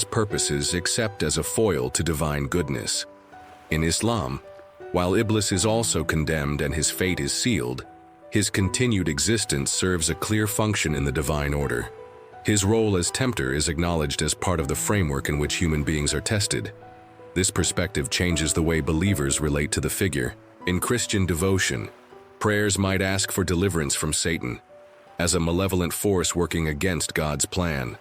purposes except as a foil to divine goodness. In Islam, while Iblis is also condemned and his fate is sealed, his continued existence serves a clear function in the divine order. His role as tempter is acknowledged as part of the framework in which human beings are tested. This perspective changes the way believers relate to the figure. In Christian devotion, prayers might ask for deliverance from Satan, as a malevolent force working against God's plan.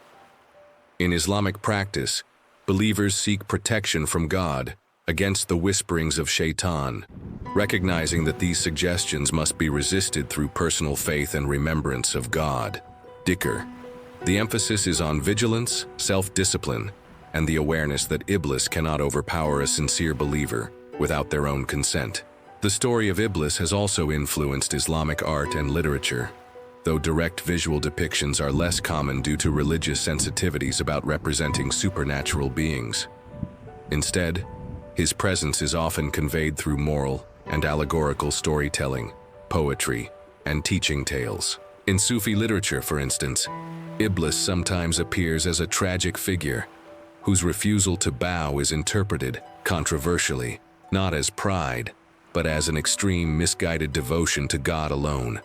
In Islamic practice, believers seek protection from God against the whisperings of Shaitan, recognizing that these suggestions must be resisted through personal faith and remembrance of God. Dhikr. The emphasis is on vigilance, self-discipline, and the awareness that Iblis cannot overpower a sincere believer without their own consent. The story of Iblis has also influenced Islamic art and literature, though direct visual depictions are less common due to religious sensitivities about representing supernatural beings. Instead, his presence is often conveyed through moral and allegorical storytelling, poetry, and teaching tales. In Sufi literature, for instance, Iblis sometimes appears as a tragic figure whose refusal to bow is interpreted, controversially, not as pride, but as an extreme misguided devotion to God alone.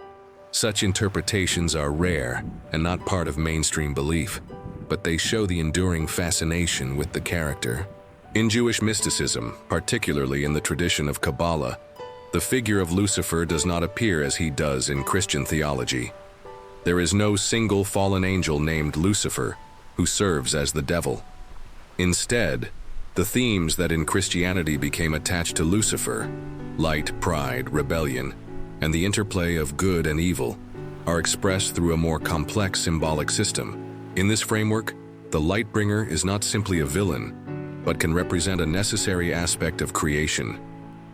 Such interpretations are rare and not part of mainstream belief, but they show the enduring fascination with the character. In Jewish mysticism, particularly in the tradition of Kabbalah, the figure of Lucifer does not appear as he does in Christian theology. There is no single fallen angel named Lucifer who serves as the devil. Instead, the themes that in Christianity became attached to Lucifer, light, pride, rebellion, and the interplay of good and evil, are expressed through a more complex symbolic system. In this framework, the Lightbringer is not simply a villain, but can represent a necessary aspect of creation,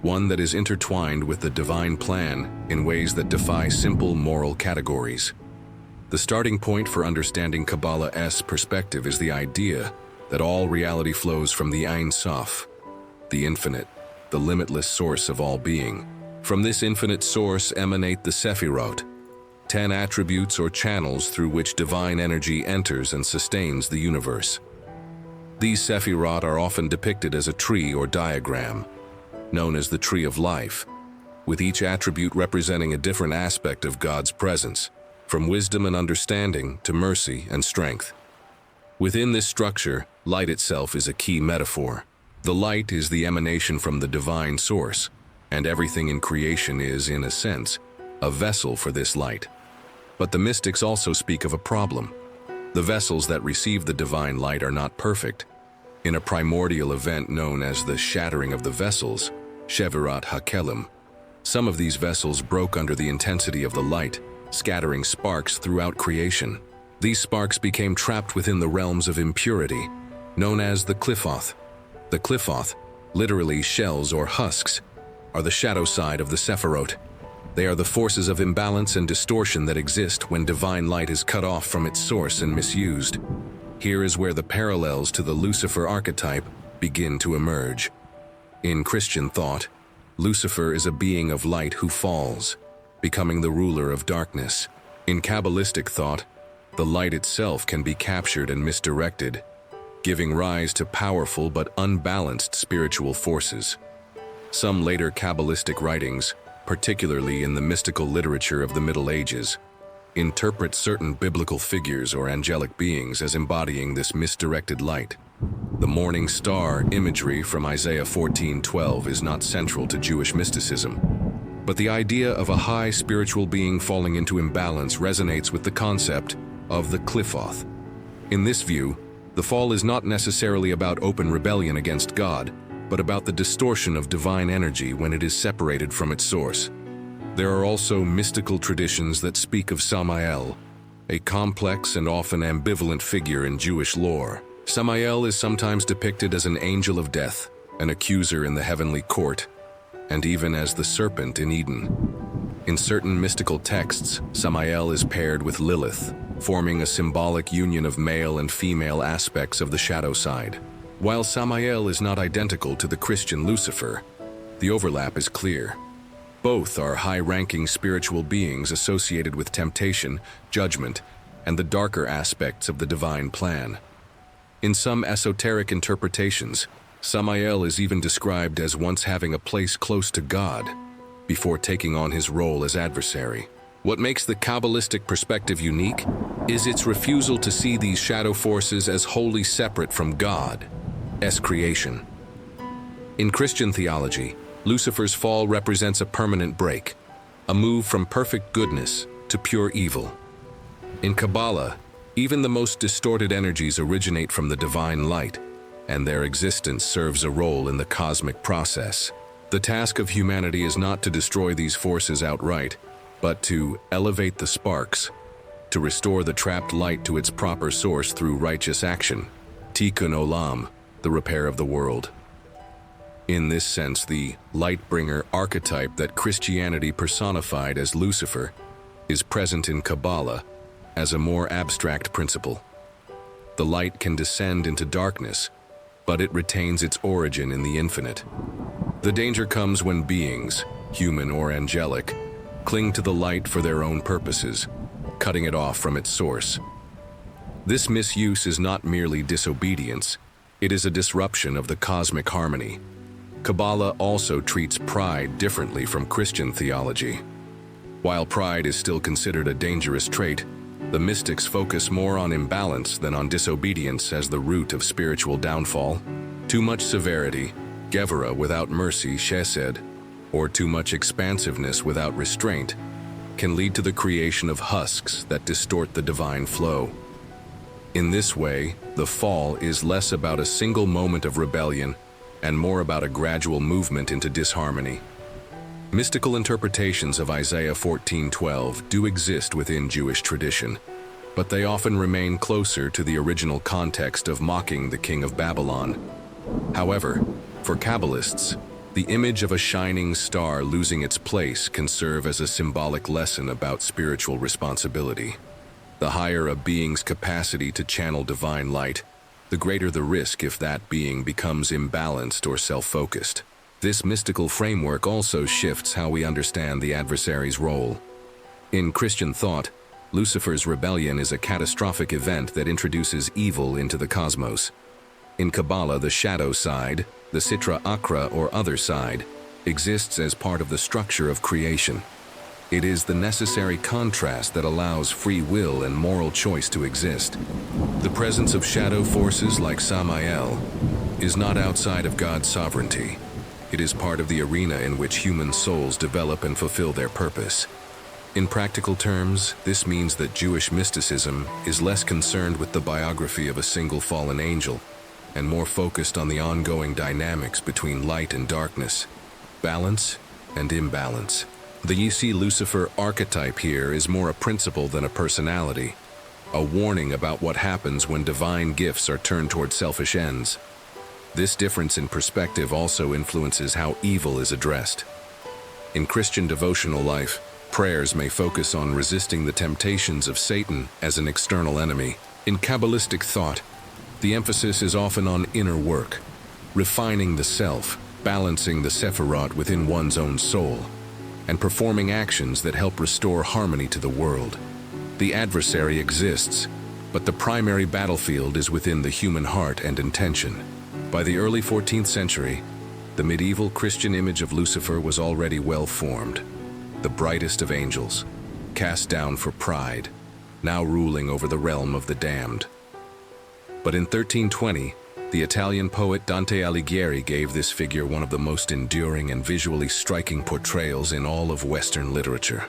one that is intertwined with the divine plan in ways that defy simple moral categories. The starting point for understanding Kabbalah's perspective is the idea that all reality flows from the Ein Sof, the infinite, the limitless source of all being. From this infinite source emanate the Sephirot, 10 attributes or channels through which divine energy enters and sustains the universe. These Sephirot are often depicted as a tree or diagram, known as the Tree of Life, with each attribute representing a different aspect of God's presence, from wisdom and understanding to mercy and strength. Within this structure, light itself is a key metaphor. The light is the emanation from the divine source, and everything in creation is, in a sense, a vessel for this light. But the mystics also speak of a problem. The vessels that receive the divine light are not perfect. In a primordial event known as the shattering of the vessels, Shevirat HaKelim, some of these vessels broke under the intensity of the light, scattering sparks throughout creation. These sparks became trapped within the realms of impurity, known as the Qliphoth. The Qliphoth, literally shells or husks, are the shadow side of the Sephirot. They are the forces of imbalance and distortion that exist when divine light is cut off from its source and misused. Here is where the parallels to the Lucifer archetype begin to emerge. In Christian thought, Lucifer is a being of light who falls, becoming the ruler of darkness. In Kabbalistic thought, the light itself can be captured and misdirected, giving rise to powerful but unbalanced spiritual forces. Some later Kabbalistic writings, particularly in the mystical literature of the Middle Ages, interpret certain biblical figures or angelic beings as embodying this misdirected light. The morning star imagery from Isaiah 14:12 is not central to Jewish mysticism, but the idea of a high spiritual being falling into imbalance resonates with the concept of the qliphoth. In this view, the fall is not necessarily about open rebellion against God, but about the distortion of divine energy when it is separated from its source. There are also mystical traditions that speak of Samael, a complex and often ambivalent figure in Jewish lore. Samael is sometimes depicted as an angel of death, an accuser in the heavenly court, and even as the serpent in Eden. In certain mystical texts, Samael is paired with Lilith, forming a symbolic union of male and female aspects of the shadow side. While Samael is not identical to the Christian Lucifer, the overlap is clear. Both are high-ranking spiritual beings associated with temptation, judgment, and the darker aspects of the divine plan. In some esoteric interpretations, Samael is even described as once having a place close to God, before taking on his role as adversary. What makes the Kabbalistic perspective unique is its refusal to see these shadow forces as wholly separate from God's creation. In Christian theology, Lucifer's fall represents a permanent break, a move from perfect goodness to pure evil. In Kabbalah, even the most distorted energies originate from the divine light, and their existence serves a role in the cosmic process. The task of humanity is not to destroy these forces outright, but to elevate the sparks, to restore the trapped light to its proper source through righteous action, tikkun olam, the repair of the world. In this sense, the light-bringer archetype that Christianity personified as Lucifer is present in Kabbalah as a more abstract principle. The light can descend into darkness, but it retains its origin in the infinite. The danger comes when beings, human or angelic, cling to the light for their own purposes, cutting it off from its source. This misuse is not merely disobedience, it is a disruption of the cosmic harmony. Kabbalah also treats pride differently from Christian theology. While pride is still considered a dangerous trait, the mystics focus more on imbalance than on disobedience as the root of spiritual downfall. Too much severity, gevurah without mercy, chesed, or too much expansiveness without restraint, can lead to the creation of husks that distort the divine flow. In this way, the fall is less about a single moment of rebellion and more about a gradual movement into disharmony. Mystical interpretations of Isaiah 14:12 do exist within Jewish tradition, but they often remain closer to the original context of mocking the king of Babylon. However, for Kabbalists, the image of a shining star losing its place can serve as a symbolic lesson about spiritual responsibility. The higher a being's capacity to channel divine light, the greater the risk if that being becomes imbalanced or self-focused. This mystical framework also shifts how we understand the adversary's role. In Christian thought, Lucifer's rebellion is a catastrophic event that introduces evil into the cosmos. In Kabbalah, the shadow side, the Sitra Achra or other side, exists as part of the structure of creation. It is the necessary contrast that allows free will and moral choice to exist. The presence of shadow forces like Samael is not outside of God's sovereignty. It is part of the arena in which human souls develop and fulfill their purpose. In practical terms, this means that Jewish mysticism is less concerned with the biography of a single fallen angel and more focused on the ongoing dynamics between light and darkness, balance and imbalance. The Yisi Lucifer archetype here is more a principle than a personality, a warning about what happens when divine gifts are turned toward selfish ends. This difference in perspective also influences how evil is addressed. In Christian devotional life, prayers may focus on resisting the temptations of Satan as an external enemy. In Kabbalistic thought, the emphasis is often on inner work, refining the self, balancing the sephirot within one's own soul, and performing actions that help restore harmony to the world. The adversary exists, but the primary battlefield is within the human heart and intention. By the early 14th century, the medieval Christian image of Lucifer was already well formed, the brightest of angels, cast down for pride, now ruling over the realm of the damned. But in 1320, The Italian poet Dante Alighieri gave this figure one of the most enduring and visually striking portrayals in all of Western literature.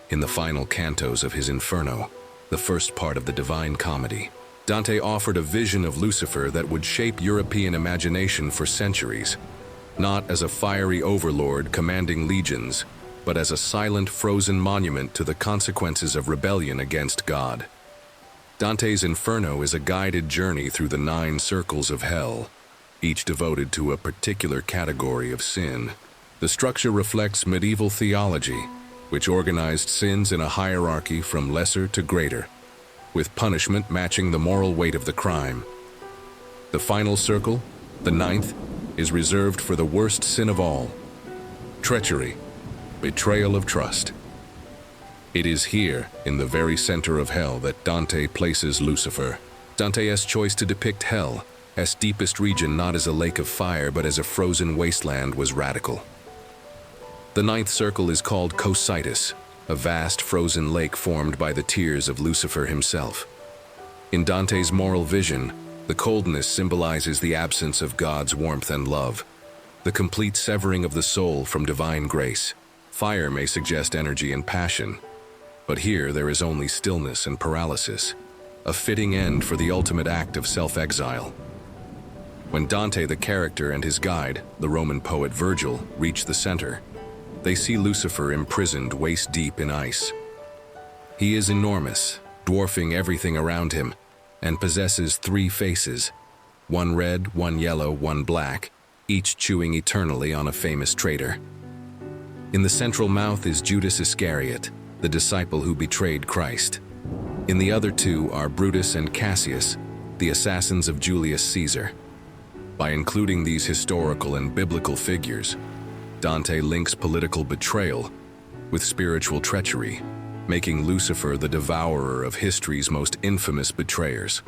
In the final cantos of his Inferno, the first part of the Divine Comedy, Dante offered a vision of Lucifer that would shape European imagination for centuries, not as a fiery overlord commanding legions, but as a silent, frozen monument to the consequences of rebellion against God. Dante's Inferno is a guided journey through the 9 circles of hell, each devoted to a particular category of sin. The structure reflects medieval theology, which organized sins in a hierarchy from lesser to greater, with punishment matching the moral weight of the crime. The final circle, the 9th, is reserved for the worst sin of all: treachery, betrayal of trust. It is here, in the very center of hell, that Dante places Lucifer. Dante's choice to depict hell, as deepest region, not as a lake of fire but as a frozen wasteland, was radical. The 9th circle is called Cocytus, a vast frozen lake formed by the tears of Lucifer himself. In Dante's moral vision, the coldness symbolizes the absence of God's warmth and love, the complete severing of the soul from divine grace. Fire may suggest energy and passion, but here there is only stillness and paralysis, a fitting end for the ultimate act of self-exile. When Dante the character and his guide, the Roman poet Virgil, reach the center, they see Lucifer imprisoned waist-deep in ice. He is enormous, dwarfing everything around him, and possesses 3 faces, one red, one yellow, one black, each chewing eternally on a famous traitor. In the central mouth is Judas Iscariot, the disciple who betrayed Christ. In the other 2 are Brutus and Cassius, the assassins of Julius Caesar. By including these historical and biblical figures, Dante links political betrayal with spiritual treachery, making Lucifer the devourer of history's most infamous betrayers.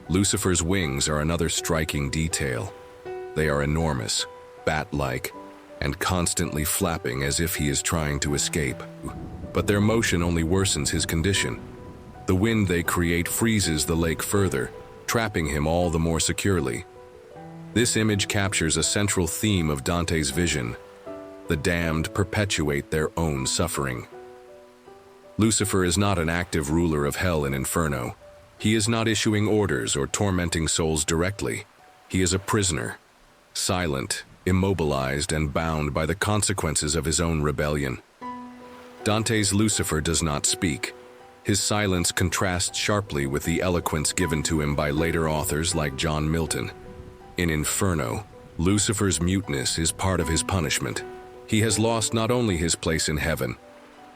Lucifer's wings are another striking detail. They are enormous, bat-like, and constantly flapping as if he is trying to escape. But their motion only worsens his condition. The wind they create freezes the lake further, trapping him all the more securely. This image captures a central theme of Dante's vision: the damned perpetuate their own suffering. Lucifer is not an active ruler of hell and Inferno. He is not issuing orders or tormenting souls directly. He is a prisoner, silent, immobilized, and bound by the consequences of his own rebellion. Dante's Lucifer does not speak. His silence contrasts sharply with the eloquence given to him by later authors like John Milton. In Inferno, Lucifer's muteness is part of his punishment. He has lost not only his place in heaven,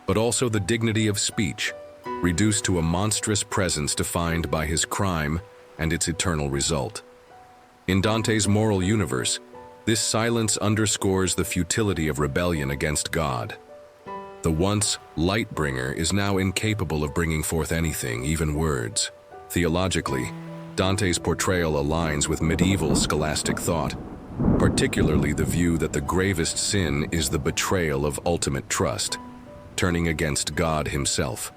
but also the dignity of speech, reduced to a monstrous presence defined by his crime and its eternal result. In Dante's moral universe, this silence underscores the futility of rebellion against God. The once light-bringer is now incapable of bringing forth anything, even words. Theologically, Dante's portrayal aligns with medieval scholastic thought, particularly the view that the gravest sin is the betrayal of ultimate trust, turning against God himself.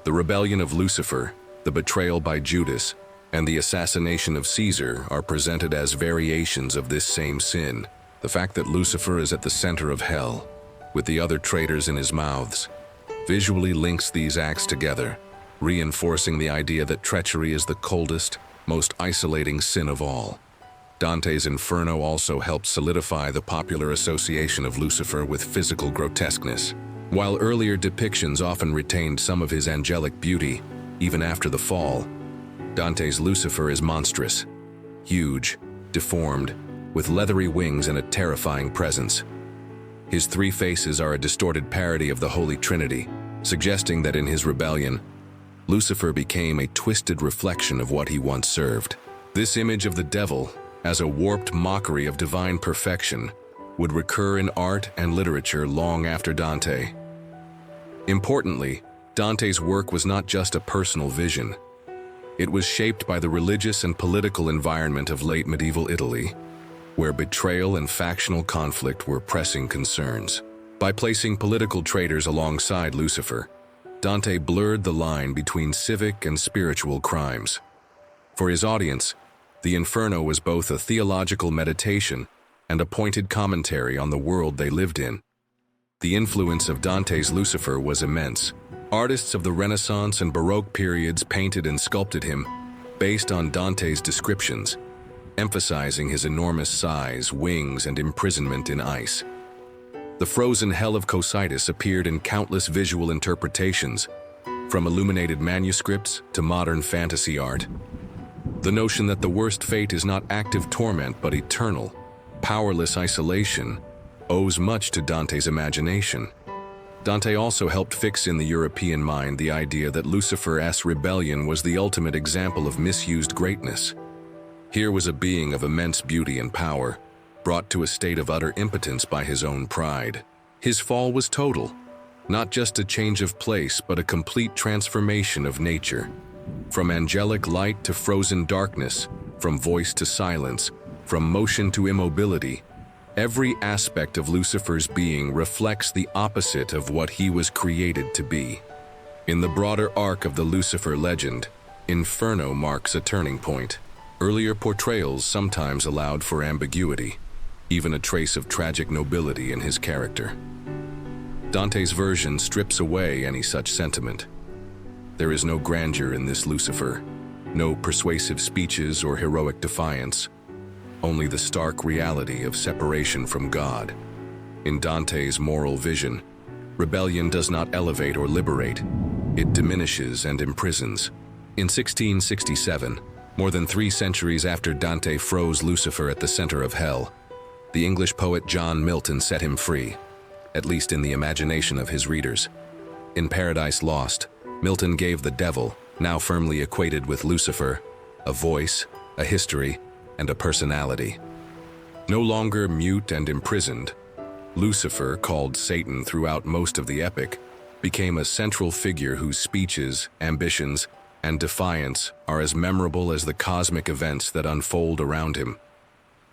The rebellion of Lucifer, the betrayal by Judas, and the assassination of Caesar are presented as variations of this same sin. The fact that Lucifer is at the center of hell, with the other traitors in his mouths, visually links these acts together, reinforcing the idea that treachery is the coldest, most isolating sin of all. Dante's Inferno also helps solidify the popular association of Lucifer with physical grotesqueness. While earlier depictions often retained some of his angelic beauty, even after the fall, Dante's Lucifer is monstrous, huge, deformed, with leathery wings and a terrifying presence. His 3 faces are a distorted parody of the Holy Trinity, suggesting that in his rebellion, Lucifer became a twisted reflection of what he once served. This image of the devil, as a warped mockery of divine perfection, would recur in art and literature long after Dante. Importantly, Dante's work was not just a personal vision. It was shaped by the religious and political environment of late medieval Italy, where betrayal and factional conflict were pressing concerns. By placing political traitors alongside Lucifer, Dante blurred the line between civic and spiritual crimes. For his audience, The Inferno was both a theological meditation and a pointed commentary on the world they lived in. The influence of Dante's Lucifer was immense. Artists of the Renaissance and Baroque periods painted and sculpted him based on Dante's descriptions, emphasizing his enormous size, wings, and imprisonment in ice. The frozen hell of Cocytus appeared in countless visual interpretations, from illuminated manuscripts to modern fantasy art. The notion that the worst fate is not active torment but eternal, powerless isolation owes much to Dante's imagination. Dante also helped fix in the European mind the idea that Lucifer's rebellion was the ultimate example of misused greatness. Here was a being of immense beauty and power, brought to a state of utter impotence by his own pride. His fall was total, not just a change of place but a complete transformation of nature. From angelic light to frozen darkness, from voice to silence, from motion to immobility, every aspect of Lucifer's being reflects the opposite of what he was created to be. In the broader arc of the Lucifer legend, Inferno marks a turning point. Earlier portrayals sometimes allowed for ambiguity, even a trace of tragic nobility in his character. Dante's version strips away any such sentiment. There is no grandeur in this Lucifer, no persuasive speeches or heroic defiance, only the stark reality of separation from God. In Dante's moral vision, rebellion does not elevate or liberate, it diminishes and imprisons. In 1667, more than 3 centuries after Dante froze Lucifer at the center of hell, the English poet John Milton set him free, at least in the imagination of his readers. In Paradise Lost, Milton gave the devil, now firmly equated with Lucifer, a voice, a history, and a personality. No longer mute and imprisoned, Lucifer, called Satan throughout most of the epic, became a central figure whose speeches, ambitions, and defiance are as memorable as the cosmic events that unfold around him.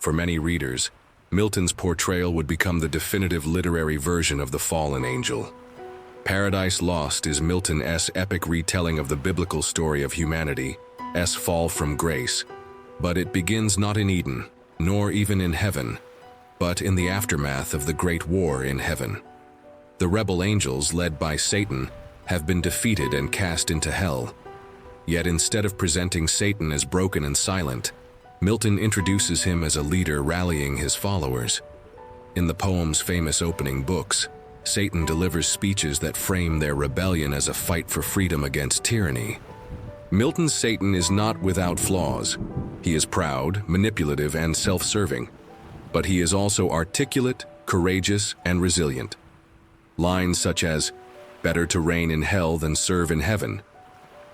For many readers, Milton's portrayal would become the definitive literary version of the fallen angel. Paradise Lost is Milton's epic retelling of the biblical story of humanity's fall from grace, but it begins not in Eden, nor even in heaven, but in the aftermath of the Great War in heaven. The rebel angels, led by Satan, have been defeated and cast into hell. Yet instead of presenting Satan as broken and silent, Milton introduces him as a leader rallying his followers. In the poem's famous opening books, Satan delivers speeches that frame their rebellion as a fight for freedom against tyranny. Milton's Satan is not without flaws. He is proud, manipulative, and self-serving, but he is also articulate, courageous, and resilient. Lines such as, "Better to reign in hell than serve in heaven,"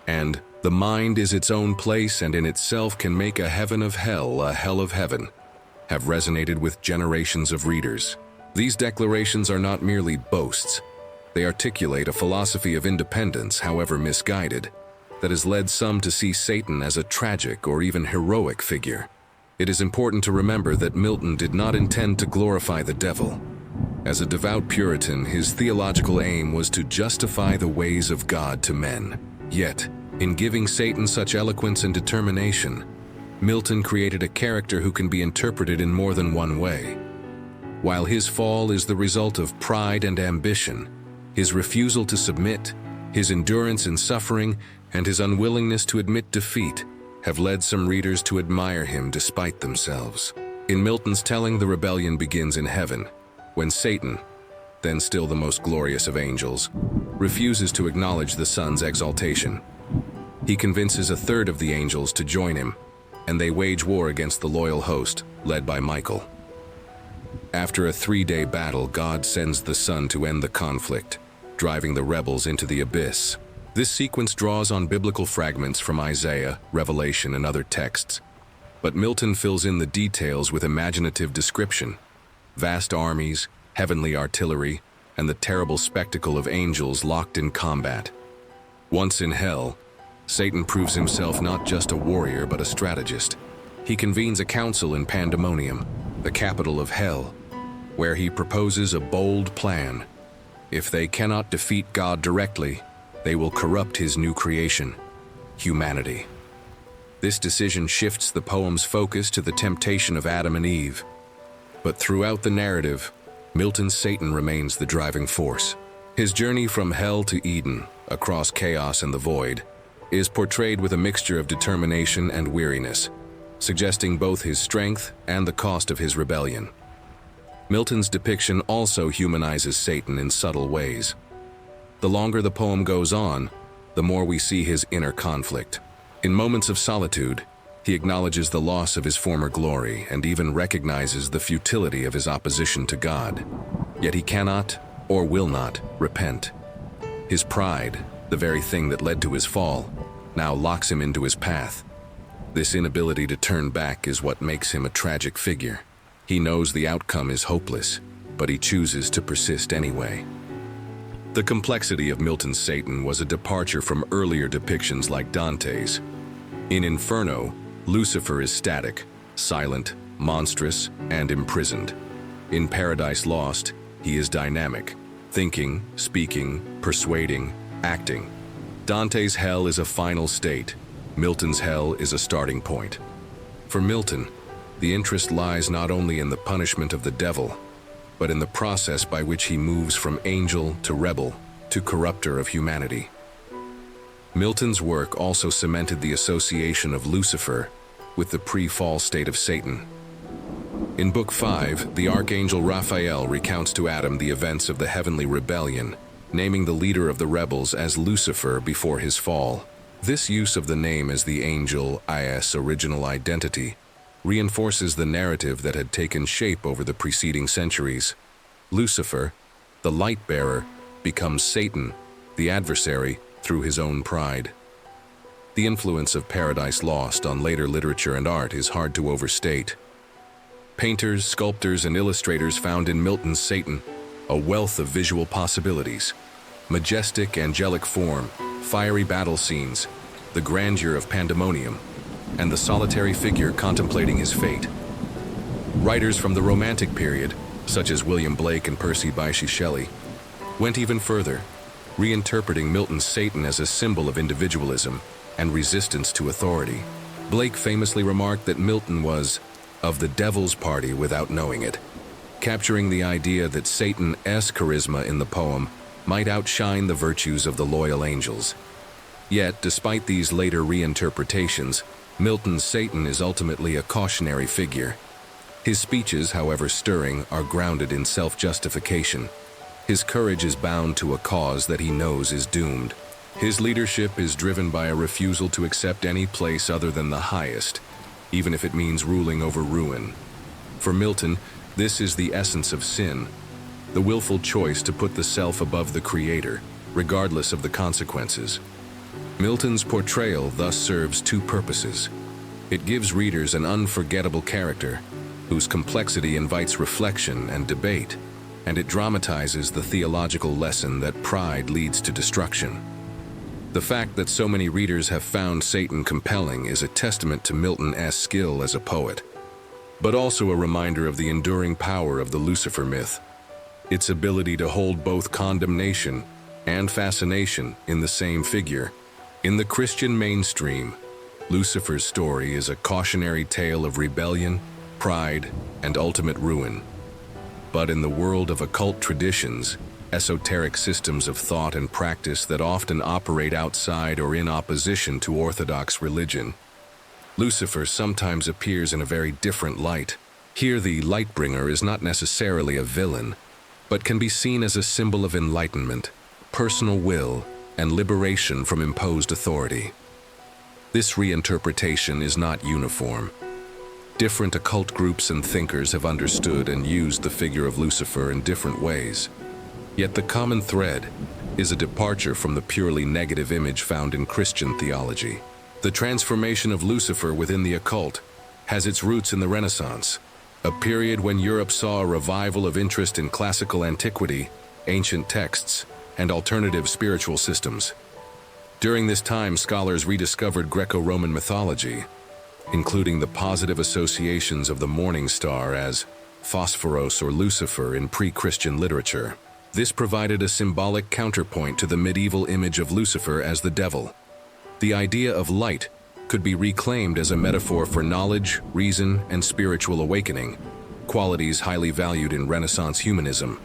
and "The mind is its own place and in itself can make a heaven of hell a hell of heaven," have resonated with generations of readers. These declarations are not merely boasts. They articulate a philosophy of independence, however misguided, that has led some to see Satan as a tragic or even heroic figure. It is important to remember that Milton did not intend to glorify the devil. As a devout Puritan, his theological aim was to justify the ways of God to men. Yet, in giving Satan such eloquence and determination, Milton created a character who can be interpreted in more than one way. While his fall is the result of pride and ambition, his refusal to submit, his endurance in suffering, and his unwillingness to admit defeat have led some readers to admire him despite themselves. In Milton's telling, the rebellion begins in heaven, when Satan, then still the most glorious of angels, refuses to acknowledge the Son's exaltation. He convinces a third of the angels to join him, and they wage war against the loyal host, led by Michael. After a 3-day battle, God sends the Son to end the conflict, driving the rebels into the abyss. This sequence draws on biblical fragments from Isaiah, Revelation, and other texts, but Milton fills in the details with imaginative description. Vast armies, heavenly artillery, and the terrible spectacle of angels locked in combat. Once in hell, Satan proves himself not just a warrior but a strategist. He convenes a council in Pandemonium, the capital of hell, where he proposes a bold plan. If they cannot defeat God directly, they will corrupt his new creation, humanity. This decision shifts the poem's focus to the temptation of Adam and Eve. But throughout the narrative, Milton's Satan remains the driving force. His journey from hell to Eden, across chaos and the void, is portrayed with a mixture of determination and weariness, suggesting both his strength and the cost of his rebellion. Milton's depiction also humanizes Satan in subtle ways. The longer the poem goes on, the more we see his inner conflict. In moments of solitude, he acknowledges the loss of his former glory and even recognizes the futility of his opposition to God. Yet he cannot, or will not, repent. His pride, the very thing that led to his fall, now locks him into his path. This inability to turn back is what makes him a tragic figure. He knows the outcome is hopeless, but he chooses to persist anyway. The complexity of Milton's Satan was a departure from earlier depictions like Dante's. In Inferno, Lucifer is static, silent, monstrous, and imprisoned. In Paradise Lost, he is dynamic, thinking, speaking, persuading, acting. Dante's hell is a final state. Milton's hell is a starting point. For Milton, the interest lies not only in the punishment of the devil, but in the process by which he moves from angel to rebel to corrupter of humanity. Milton's work also cemented the association of Lucifer with the pre-fall state of Satan. In Book 5, the archangel Raphael recounts to Adam the events of the heavenly rebellion, naming the leader of the rebels as Lucifer before his fall. This use of the name as the angel I's original identity reinforces the narrative that had taken shape over the preceding centuries. Lucifer, the light-bearer, becomes Satan, the adversary, through his own pride. The influence of Paradise Lost on later literature and art is hard to overstate. Painters, sculptors, and illustrators found in Milton's Satan a wealth of visual possibilities. Majestic, angelic form, fiery battle scenes, the grandeur of pandemonium, and the solitary figure contemplating his fate. Writers from the Romantic period, such as William Blake and Percy Bysshe Shelley, went even further, reinterpreting Milton's Satan as a symbol of individualism and resistance to authority. Blake famously remarked that Milton was of the devil's party without knowing it, capturing the idea that Satan's charisma in the poem might outshine the virtues of the loyal angels. Yet, despite these later reinterpretations, Milton's Satan is ultimately a cautionary figure. His speeches, however stirring, are grounded in self-justification. His courage is bound to a cause that he knows is doomed. His leadership is driven by a refusal to accept any place other than the highest, even if it means ruling over ruin. For Milton, this is the essence of sin, the willful choice to put the self above the creator, regardless of the consequences. Milton's portrayal thus serves two purposes. It gives readers an unforgettable character, whose complexity invites reflection and debate, and it dramatizes the theological lesson that pride leads to destruction. The fact that so many readers have found Satan compelling is a testament to Milton's skill as a poet, but also a reminder of the enduring power of the Lucifer myth, its ability to hold both condemnation and fascination in the same figure. In the Christian mainstream, Lucifer's story is a cautionary tale of rebellion, pride, and ultimate ruin. But in the world of occult traditions, esoteric systems of thought and practice that often operate outside or in opposition to orthodox religion, Lucifer sometimes appears in a very different light. Here, the Lightbringer is not necessarily a villain, but can be seen as a symbol of enlightenment, personal will, and liberation from imposed authority. This reinterpretation is not uniform. Different occult groups and thinkers have understood and used the figure of Lucifer in different ways. Yet the common thread is a departure from the purely negative image found in Christian theology. The transformation of Lucifer within the occult has its roots in the Renaissance, a period when Europe saw a revival of interest in classical antiquity, ancient texts, and alternative spiritual systems. During this time, scholars rediscovered Greco-Roman mythology, including the positive associations of the morning star as Phosphoros or Lucifer in pre-Christian literature. This provided a symbolic counterpoint to the medieval image of Lucifer as the devil. The idea of light could be reclaimed as a metaphor for knowledge, reason, and spiritual awakening, qualities highly valued in Renaissance humanism.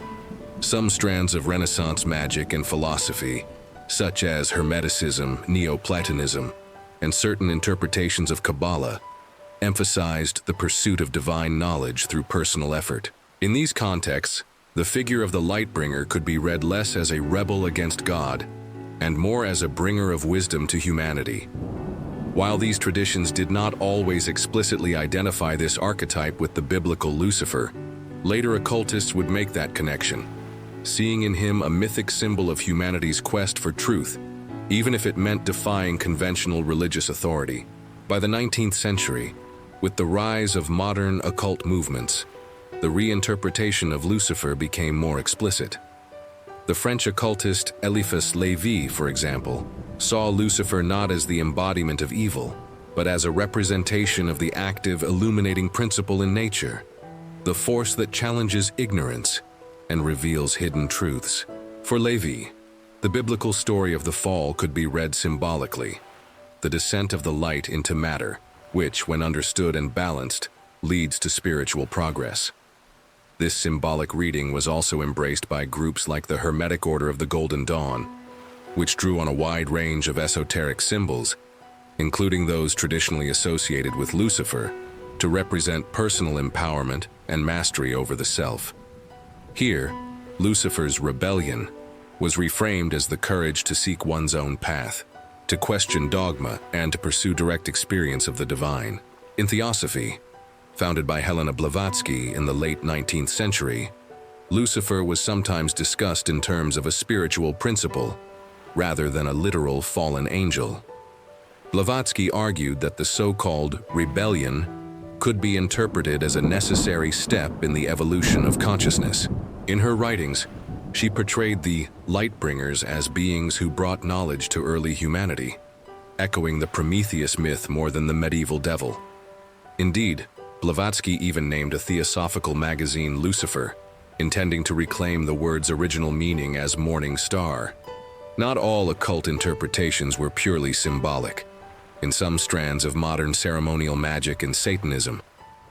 Some strands of Renaissance magic and philosophy, such as Hermeticism, Neoplatonism, and certain interpretations of Kabbalah, emphasized the pursuit of divine knowledge through personal effort. In these contexts, the figure of the Lightbringer could be read less as a rebel against God and more as a bringer of wisdom to humanity. While these traditions did not always explicitly identify this archetype with the biblical Lucifer, later occultists would make that connection, seeing in him a mythic symbol of humanity's quest for truth, even if it meant defying conventional religious authority. By the 19th century, with the rise of modern occult movements, the reinterpretation of Lucifer became more explicit. The French occultist Eliphas Lévy, for example, saw Lucifer not as the embodiment of evil, but as a representation of the active, illuminating principle in nature, the force that challenges ignorance and reveals hidden truths. For Lévy, the biblical story of the fall could be read symbolically, the descent of the light into matter, which, when understood and balanced, leads to spiritual progress. This symbolic reading was also embraced by groups like the Hermetic Order of the Golden Dawn, which drew on a wide range of esoteric symbols, including those traditionally associated with Lucifer, to represent personal empowerment and mastery over the self. Here, Lucifer's rebellion was reframed as the courage to seek one's own path, to question dogma, and to pursue direct experience of the divine. In Theosophy, founded by Helena Blavatsky in the late 19th century, Lucifer was sometimes discussed in terms of a spiritual principle, rather than a literal fallen angel. Blavatsky argued that the so-called rebellion could be interpreted as a necessary step in the evolution of consciousness. In her writings, she portrayed the Lightbringers as beings who brought knowledge to early humanity, echoing the Prometheus myth more than the medieval devil. Indeed, Blavatsky even named a theosophical magazine Lucifer, intending to reclaim the word's original meaning as morning star. Not all occult interpretations were purely symbolic. In some strands of modern ceremonial magic and Satanism,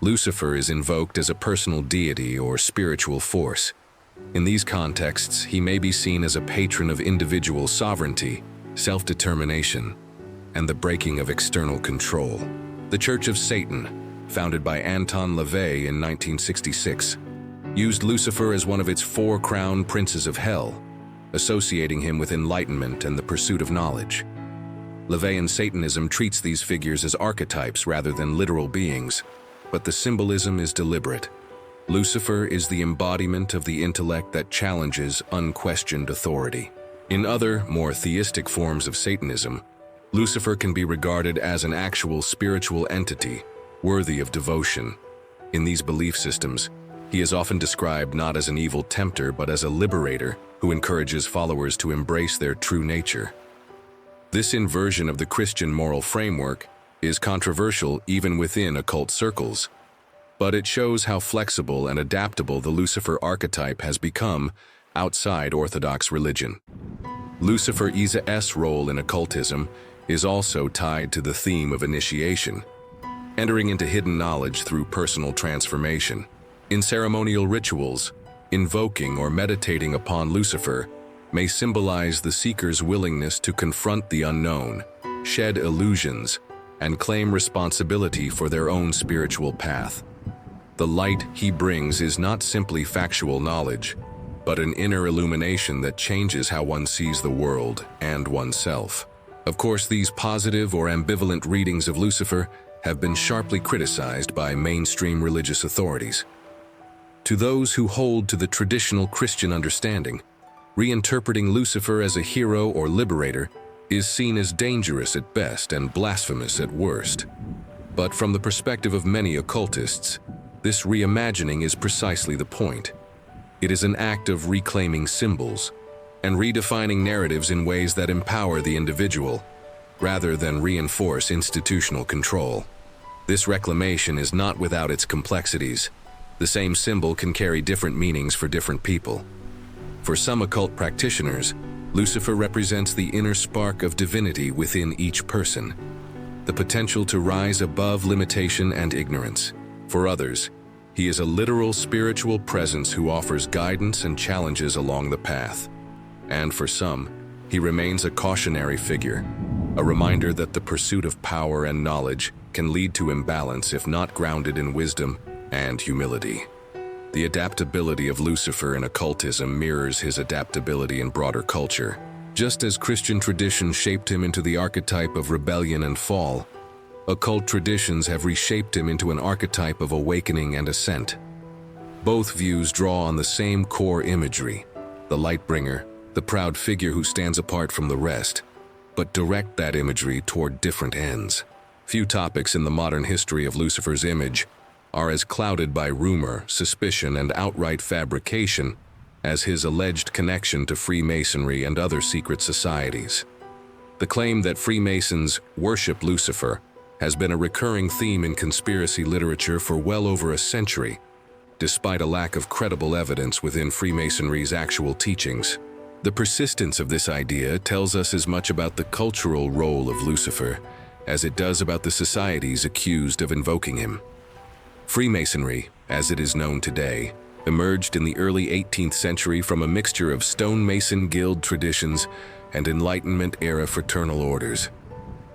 Lucifer is invoked as a personal deity or spiritual force. In these contexts, he may be seen as a patron of individual sovereignty, self-determination, and the breaking of external control. The Church of Satan, founded by Anton LaVey in 1966, used Lucifer as one of its 4 crown princes of hell, associating him with enlightenment and the pursuit of knowledge. LaVeyan Satanism treats these figures as archetypes rather than literal beings, but the symbolism is deliberate. Lucifer is the embodiment of the intellect that challenges unquestioned authority. In other, more theistic forms of Satanism, Lucifer can be regarded as an actual spiritual entity, worthy of devotion. In these belief systems, he is often described not as an evil tempter but as a liberator who encourages followers to embrace their true nature. This inversion of the Christian moral framework is controversial even within occult circles, but it shows how flexible and adaptable the Lucifer archetype has become outside Orthodox religion. Lucifer's role in occultism is also tied to the theme of initiation, entering into hidden knowledge through personal transformation. In ceremonial rituals, invoking or meditating upon Lucifer may symbolize the seeker's willingness to confront the unknown, shed illusions, and claim responsibility for their own spiritual path. The light he brings is not simply factual knowledge, but an inner illumination that changes how one sees the world and oneself. Of course, these positive or ambivalent readings of Lucifer have been sharply criticized by mainstream religious authorities. To those who hold to the traditional Christian understanding, reinterpreting Lucifer as a hero or liberator is seen as dangerous at best and blasphemous at worst. But from the perspective of many occultists, this reimagining is precisely the point. It is an act of reclaiming symbols and redefining narratives in ways that empower the individual, rather than reinforce institutional control. This reclamation is not without its complexities. The same symbol can carry different meanings for different people. For some occult practitioners, Lucifer represents the inner spark of divinity within each person. the potential to rise above limitation and ignorance. For others, he is a literal spiritual presence who offers guidance and challenges along the path. And for some, he remains a cautionary figure, a reminder that the pursuit of power and knowledge can lead to imbalance if not grounded in wisdom and humility. The adaptability of Lucifer in occultism mirrors his adaptability in broader culture. Just as Christian tradition shaped him into the archetype of rebellion and fall, occult traditions have reshaped him into an archetype of awakening and ascent. Both views draw on the same core imagery, the light-bringer, the proud figure who stands apart from the rest, but direct that imagery toward different ends. Few topics in the modern history of Lucifer's image are as clouded by rumor, suspicion, and outright fabrication as his alleged connection to Freemasonry and other secret societies. The claim that Freemasons worship Lucifer has been a recurring theme in conspiracy literature for well over a century, despite a lack of credible evidence within Freemasonry's actual teachings. The persistence of this idea tells us as much about the cultural role of Lucifer as it does about the societies accused of invoking him. Freemasonry, as it is known today, emerged in the early 18th century from a mixture of stonemason guild traditions and Enlightenment-era fraternal orders.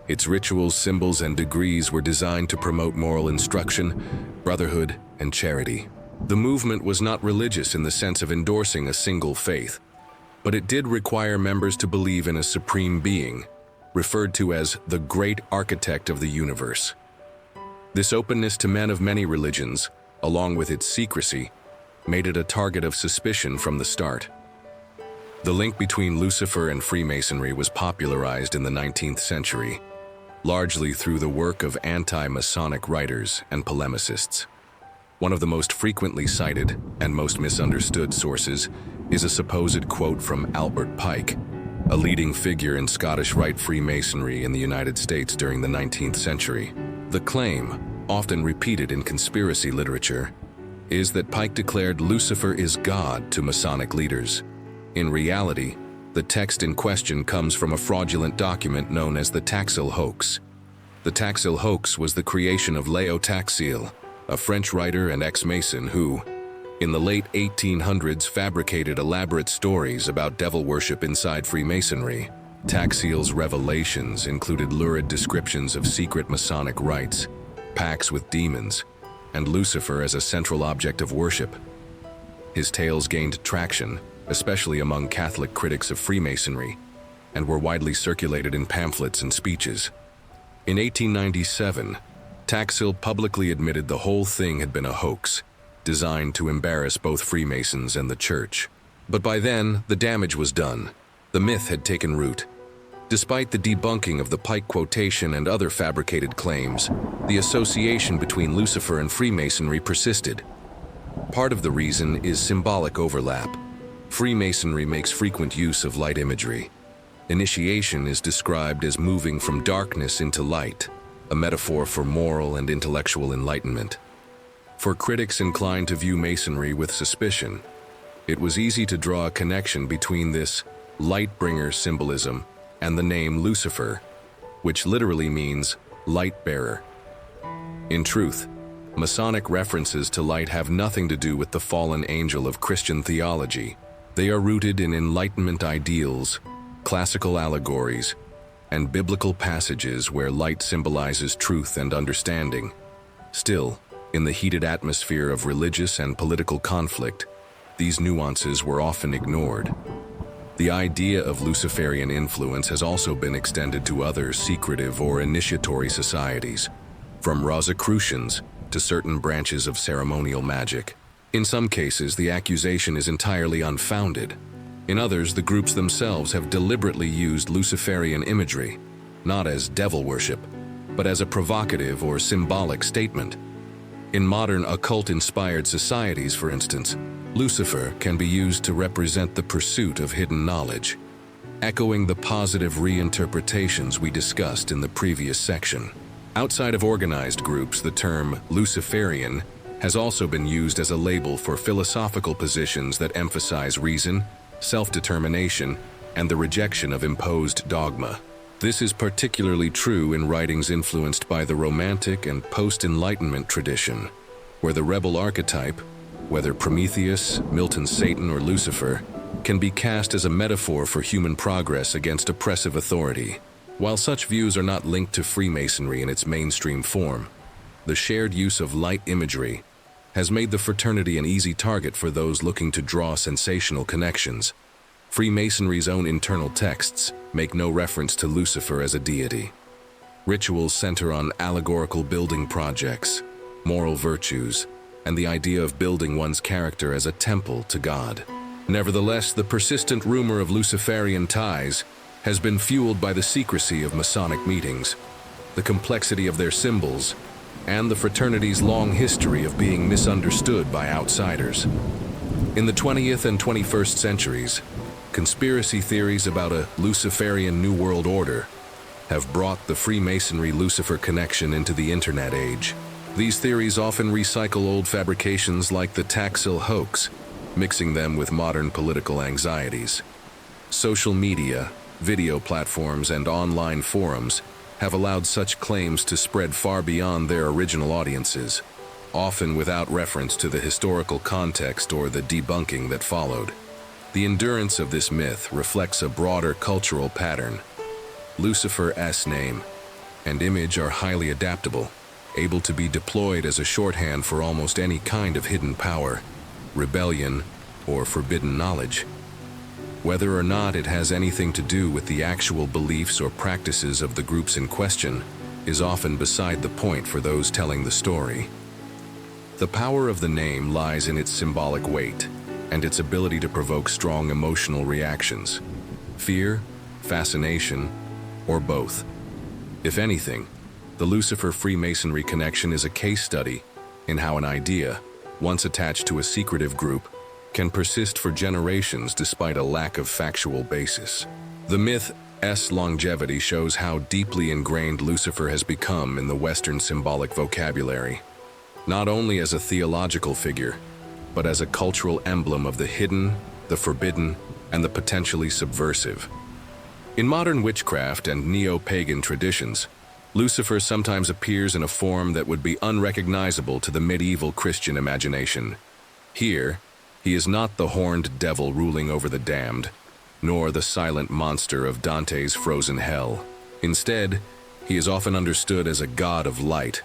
Its rituals, symbols, and degrees were designed to promote moral instruction, brotherhood, and charity. The movement was not religious in the sense of endorsing a single faith, but it did require members to believe in a supreme being, referred to as the Great Architect of the Universe. This openness to men of many religions, along with its secrecy, made it a target of suspicion from the start. The link between Lucifer and Freemasonry was popularized in the 19th century, largely through the work of anti-Masonic writers and polemicists. One of the most frequently cited and most misunderstood sources is a supposed quote from Albert Pike, a leading figure in Scottish Rite Freemasonry in the United States during the 19th century. The claim, often repeated in conspiracy literature, is that Pike declared Lucifer is God to Masonic leaders. In reality, the text in question comes from a fraudulent document known as the Taxil hoax. The Taxil hoax was the creation of Leo Taxil, a French writer and ex-Mason who, in the late 1800s, fabricated elaborate stories about devil worship inside Freemasonry. Taxil's revelations included lurid descriptions of secret Masonic rites, pacts with demons, and Lucifer as a central object of worship. His tales gained traction, especially among Catholic critics of Freemasonry, and were widely circulated in pamphlets and speeches. In 1897, Taxil publicly admitted the whole thing had been a hoax, designed to embarrass both Freemasons and the Church. But by then, the damage was done. The myth had taken root. Despite the debunking of the Pike quotation and other fabricated claims, the association between Lucifer and Freemasonry persisted. Part of the reason is symbolic overlap. Freemasonry makes frequent use of light imagery. Initiation is described as moving from darkness into light, a metaphor for moral and intellectual enlightenment. For critics inclined to view Masonry with suspicion, it was easy to draw a connection between this light-bringer symbolism and the name Lucifer, which literally means light-bearer. In truth, Masonic references to light have nothing to do with the fallen angel of Christian theology. They are rooted in Enlightenment ideals, classical allegories, and biblical passages where light symbolizes truth and understanding. Still, in the heated atmosphere of religious and political conflict, these nuances were often ignored. The idea of Luciferian influence has also been extended to other secretive or initiatory societies, from Rosicrucians to certain branches of ceremonial magic. In some cases, the accusation is entirely unfounded. In others, the groups themselves have deliberately used Luciferian imagery, not as devil worship, but as a provocative or symbolic statement. In modern occult-inspired societies, for instance, Lucifer can be used to represent the pursuit of hidden knowledge, echoing the positive reinterpretations we discussed in the previous section. Outside of organized groups, the term Luciferian has also been used as a label for philosophical positions that emphasize reason, self-determination, and the rejection of imposed dogma. This is particularly true in writings influenced by the Romantic and post-Enlightenment tradition, where the rebel archetype, whether Prometheus, Milton's Satan, or Lucifer, can be cast as a metaphor for human progress against oppressive authority. While such views are not linked to Freemasonry in its mainstream form, the shared use of light imagery has made the fraternity an easy target for those looking to draw sensational connections. Freemasonry's own internal texts make no reference to Lucifer as a deity. Rituals center on allegorical building projects, moral virtues, and the idea of building one's character as a temple to God. Nevertheless, the persistent rumor of Luciferian ties has been fueled by the secrecy of Masonic meetings, the complexity of their symbols, and the fraternity's long history of being misunderstood by outsiders. In the 20th and 21st centuries, conspiracy theories about a Luciferian New World Order have brought the Freemasonry-Lucifer connection into the Internet age. These theories often recycle old fabrications like the Taxil hoax, mixing them with modern political anxieties. Social media, video platforms, and online forums have allowed such claims to spread far beyond their original audiences, often without reference to the historical context or the debunking that followed. The endurance of this myth reflects a broader cultural pattern. Lucifer's name and image are highly adaptable, able to be deployed as a shorthand for almost any kind of hidden power, rebellion, or forbidden knowledge. Whether or not it has anything to do with the actual beliefs or practices of the groups in question is often beside the point for those telling the story. The power of the name lies in its symbolic weight and its ability to provoke strong emotional reactions: fear, fascination, or both. If anything, the Lucifer Freemasonry connection is a case study in how an idea, once attached to a secretive group, can persist for generations despite a lack of factual basis. The myth's longevity shows how deeply ingrained Lucifer has become in the Western symbolic vocabulary, not only as a theological figure, but as a cultural emblem of the hidden, the forbidden, and the potentially subversive. In modern witchcraft and neo-pagan traditions, Lucifer sometimes appears in a form that would be unrecognizable to the medieval Christian imagination. Here, he is not the horned devil ruling over the damned, nor the silent monster of Dante's frozen hell. Instead, he is often understood as a god of light,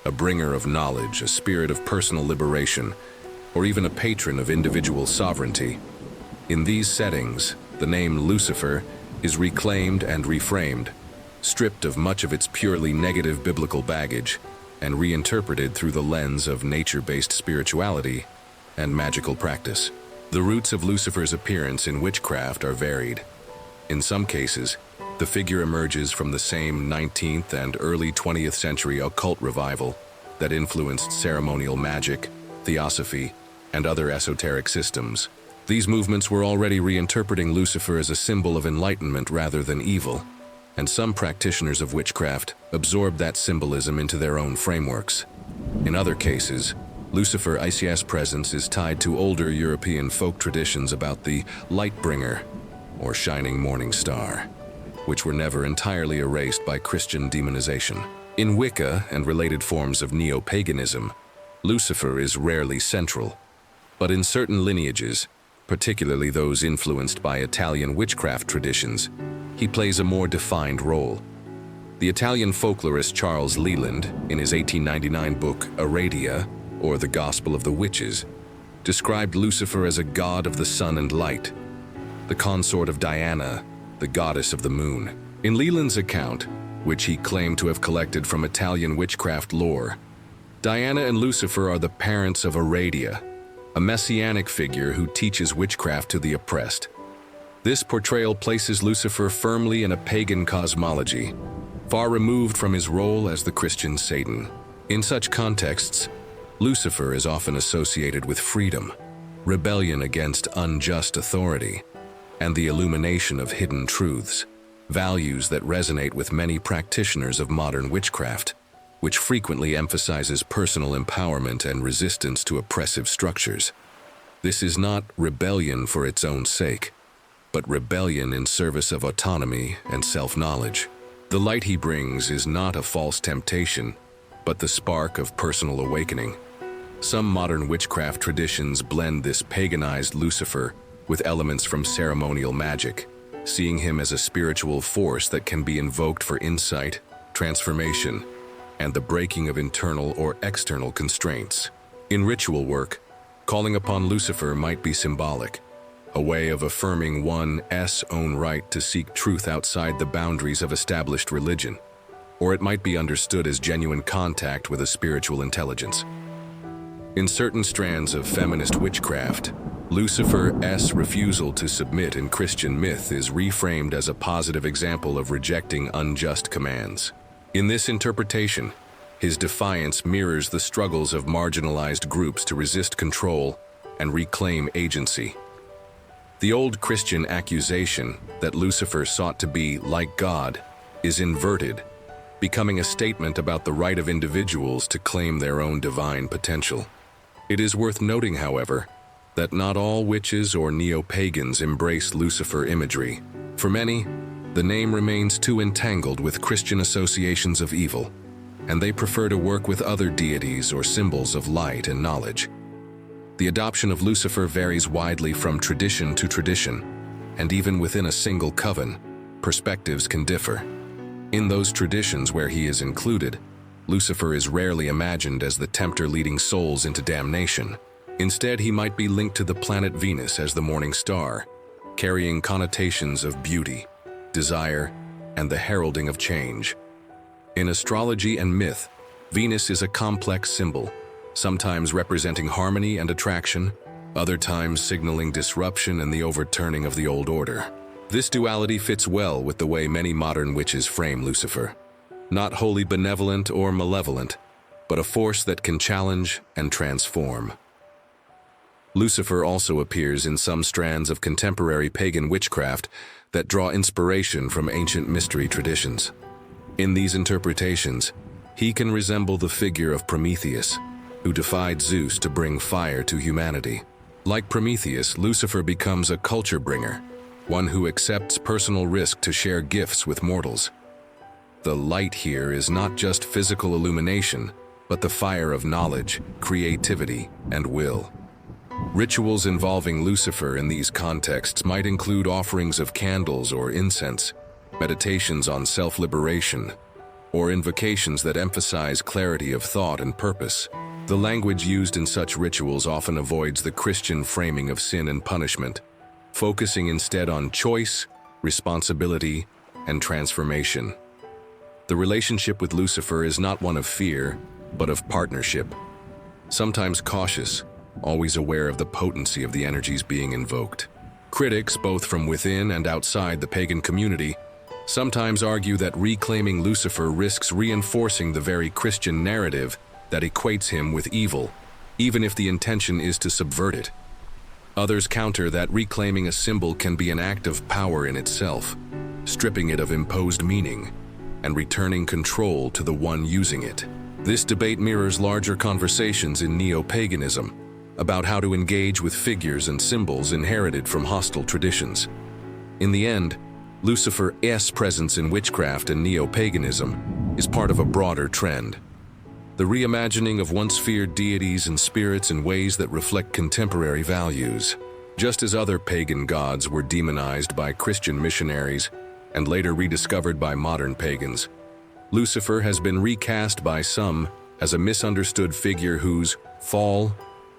a bringer of knowledge, a spirit of personal liberation, or even a patron of individual sovereignty. In these settings, the name Lucifer is reclaimed and reframed, stripped of much of its purely negative biblical baggage, and reinterpreted through the lens of nature-based spirituality and magical practice. The roots of Lucifer's appearance in witchcraft are varied. In some cases, the figure emerges from the same 19th and early 20th century occult revival that influenced ceremonial magic, theosophy, and other esoteric systems. These movements were already reinterpreting Lucifer as a symbol of enlightenment rather than evil, and some practitioners of witchcraft absorbed that symbolism into their own frameworks. In other cases, Lucifer's presence is tied to older European folk traditions about the light bringer, or shining morning star, which were never entirely erased by Christian demonization. In Wicca and related forms of neo-paganism, Lucifer is rarely central, but in certain lineages, particularly those influenced by Italian witchcraft traditions, he plays a more defined role. The Italian folklorist Charles Leland, in his 1899 book Aradia, or The Gospel of the Witches, described Lucifer as a god of the sun and light, the consort of Diana, the goddess of the moon. In Leland's account, which he claimed to have collected from Italian witchcraft lore, Diana and Lucifer are the parents of Aradia, a messianic figure who teaches witchcraft to the oppressed. This portrayal places Lucifer firmly in a pagan cosmology, far removed from his role as the Christian Satan. In such contexts, Lucifer is often associated with freedom, rebellion against unjust authority, and the illumination of hidden truths, values that resonate with many practitioners of modern witchcraft, which frequently emphasizes personal empowerment and resistance to oppressive structures. This is not rebellion for its own sake, but rebellion in service of autonomy and self-knowledge. The light he brings is not a false temptation, but the spark of personal awakening. Some modern witchcraft traditions blend this paganized Lucifer with elements from ceremonial magic, seeing him as a spiritual force that can be invoked for insight, transformation, and the breaking of internal or external constraints. In ritual work, calling upon Lucifer might be symbolic, a way of affirming one's own right to seek truth outside the boundaries of established religion, or it might be understood as genuine contact with a spiritual intelligence. In certain strands of feminist witchcraft, Lucifer's refusal to submit in Christian myth is reframed as a positive example of rejecting unjust commands. In this interpretation, his defiance mirrors the struggles of marginalized groups to resist control and reclaim agency. The old Christian accusation that Lucifer sought to be like God is inverted, becoming a statement about the right of individuals to claim their own divine potential. It is worth noting, however, that not all witches or neo-pagans embrace Lucifer imagery. For many, the name remains too entangled with Christian associations of evil, and they prefer to work with other deities or symbols of light and knowledge. The adoption of Lucifer varies widely from tradition to tradition, and even within a single coven, perspectives can differ. In those traditions where he is included, Lucifer is rarely imagined as the tempter leading souls into damnation. Instead, he might be linked to the planet Venus as the morning star, carrying connotations of beauty, desire, and the heralding of change. In astrology and myth, Venus is a complex symbol, sometimes representing harmony and attraction, other times signaling disruption and the overturning of the old order. This duality fits well with the way many modern witches frame Lucifer. Not wholly benevolent or malevolent, but a force that can challenge and transform. Lucifer also appears in some strands of contemporary pagan witchcraft that draw inspiration from ancient mystery traditions. In these interpretations, he can resemble the figure of Prometheus, who defied Zeus to bring fire to humanity. Like Prometheus, Lucifer becomes a culture bringer, one who accepts personal risk to share gifts with mortals. The light here is not just physical illumination, but the fire of knowledge, creativity, and will. Rituals involving Lucifer in these contexts might include offerings of candles or incense, meditations on self-liberation, or invocations that emphasize clarity of thought and purpose. The language used in such rituals often avoids the Christian framing of sin and punishment, focusing instead on choice, responsibility, and transformation. The relationship with Lucifer is not one of fear, but of partnership. Sometimes cautious, always aware of the potency of the energies being invoked. Critics, both from within and outside the pagan community, sometimes argue that reclaiming Lucifer risks reinforcing the very Christian narrative that equates him with evil, even if the intention is to subvert it. Others counter that reclaiming a symbol can be an act of power in itself, stripping it of imposed meaning and returning control to the one using it. This debate mirrors larger conversations in neo-paganism about how to engage with figures and symbols inherited from hostile traditions. In the end, Lucifer's presence in witchcraft and neo-paganism is part of a broader trend. The reimagining of once feared deities and spirits in ways that reflect contemporary values. Just as other pagan gods were demonized by Christian missionaries and later rediscovered by modern pagans, Lucifer has been recast by some as a misunderstood figure whose fall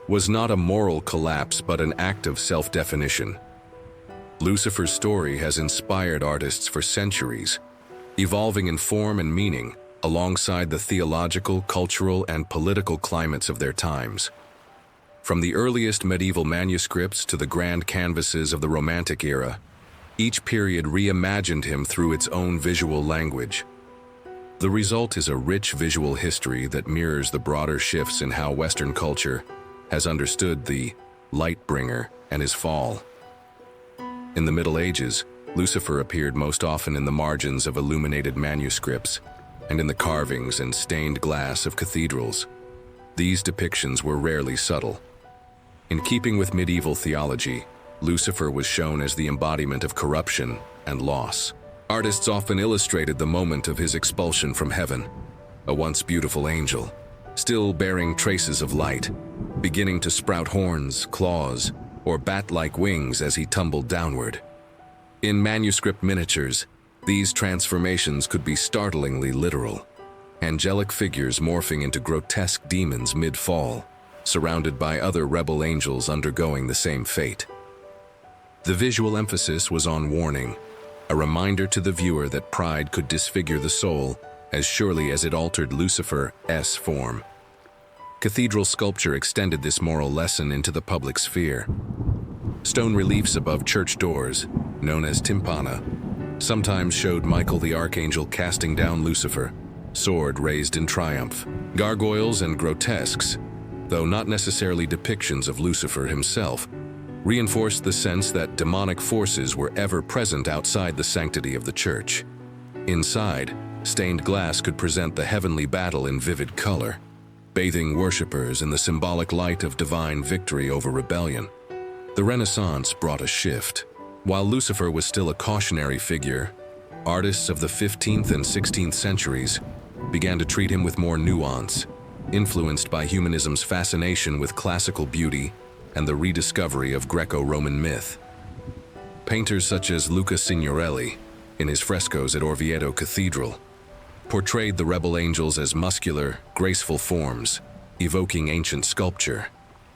was not a moral collapse but an act of self-definition. Lucifer's story has inspired artists for centuries, evolving in form and meaning alongside the theological, cultural, and political climates of their times. From the earliest medieval manuscripts to the grand canvases of the Romantic era, each period reimagined him through its own visual language. The result is a rich visual history that mirrors the broader shifts in how Western culture has understood the light bringer and his fall. In the Middle Ages, Lucifer appeared most often in the margins of illuminated manuscripts and in the carvings and stained glass of cathedrals. These depictions were rarely subtle. In keeping with medieval theology, Lucifer was shown as the embodiment of corruption and loss. Artists often illustrated the moment of his expulsion from heaven, a once beautiful angel, still bearing traces of light, beginning to sprout horns, claws, or bat-like wings as he tumbled downward. In manuscript miniatures, these transformations could be startlingly literal, angelic figures morphing into grotesque demons mid-fall, surrounded by other rebel angels undergoing the same fate. The visual emphasis was on warning, a reminder to the viewer that pride could disfigure the soul as surely as it altered Lucifer's form. Cathedral sculpture extended this moral lesson into the public sphere. Stone reliefs above church doors, known as tympana, sometimes showed Michael the archangel casting down Lucifer, sword raised in triumph. Gargoyles and grotesques, though not necessarily depictions of Lucifer himself, reinforced the sense that demonic forces were ever present outside the sanctity of the church. Inside, stained glass could present the heavenly battle in vivid color, bathing worshippers in the symbolic light of divine victory over rebellion. The Renaissance brought a shift. While Lucifer was still a cautionary figure, artists of the 15th and 16th centuries began to treat him with more nuance, influenced by humanism's fascination with classical beauty and the rediscovery of Greco-Roman myth. Painters such as Luca Signorelli, in his frescoes at Orvieto Cathedral, portrayed the rebel angels as muscular, graceful forms, evoking ancient sculpture,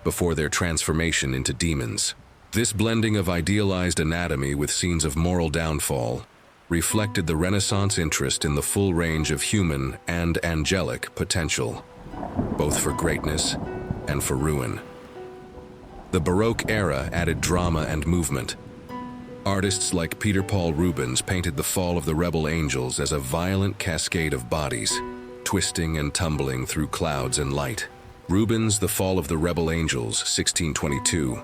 before their transformation into demons. This blending of idealized anatomy with scenes of moral downfall reflected the Renaissance interest in the full range of human and angelic potential, both for greatness and for ruin. The Baroque era added drama and movement. Artists like Peter Paul Rubens painted the fall of the rebel angels as a violent cascade of bodies, twisting and tumbling through clouds and light. Rubens' The Fall of the Rebel Angels, 1622,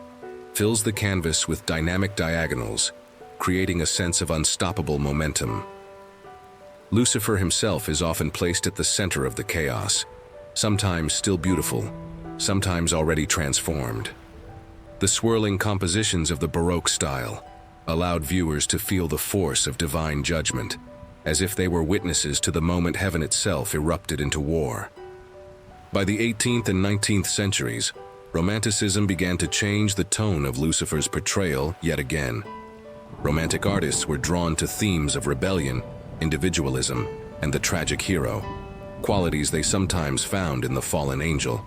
fills the canvas with dynamic diagonals, creating a sense of unstoppable momentum. Lucifer himself is often placed at the center of the chaos, sometimes still beautiful, sometimes already transformed. The swirling compositions of the Baroque style allowed viewers to feel the force of divine judgment, as if they were witnesses to the moment heaven itself erupted into war. By the 18th and 19th centuries, Romanticism began to change the tone of Lucifer's portrayal yet again. Romantic artists were drawn to themes of rebellion, individualism, and the tragic hero, qualities they sometimes found in the fallen angel.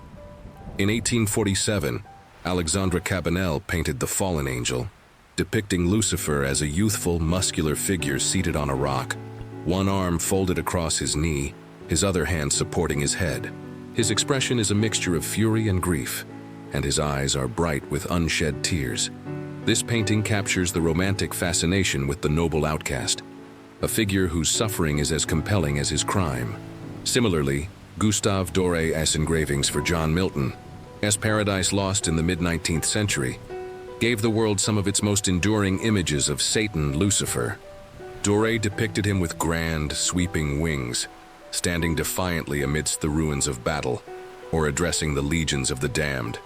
In 1847, Alexandre Cabanel painted The Fallen Angel, depicting Lucifer as a youthful, muscular figure seated on a rock, one arm folded across his knee, his other hand supporting his head. His expression is a mixture of fury and grief, and his eyes are bright with unshed tears. This painting captures the romantic fascination with the noble outcast, a figure whose suffering is as compelling as his crime. Similarly, Gustave Doré's engravings for John Milton's Paradise Lost in the mid-19th century gave the world some of its most enduring images of Satan, Lucifer. Doré depicted him with grand, sweeping wings, standing defiantly amidst the ruins of battle, or addressing the legions of the damned.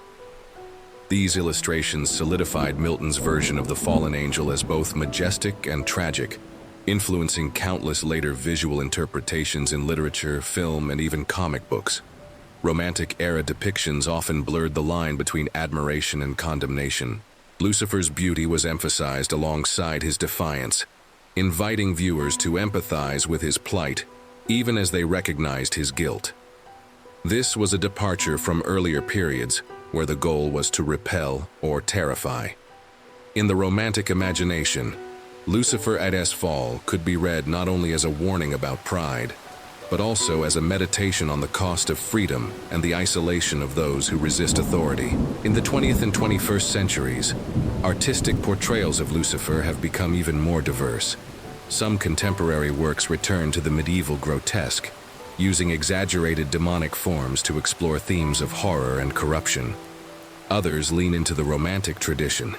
These illustrations solidified Milton's version of the fallen angel as both majestic and tragic, influencing countless later visual interpretations in literature, film, and even comic books. Romantic-era depictions often blurred the line between admiration and condemnation. Lucifer's beauty was emphasized alongside his defiance, inviting viewers to empathize with his plight, even as they recognized his guilt. This was a departure from earlier periods where the goal was to repel or terrify. In the romantic imagination, Lucifer at his fall could be read not only as a warning about pride, but also as a meditation on the cost of freedom and the isolation of those who resist authority. In the 20th and 21st centuries, artistic portrayals of Lucifer have become even more diverse. Some contemporary works return to the medieval grotesque, using exaggerated demonic forms to explore themes of horror and corruption. Others lean into the romantic tradition,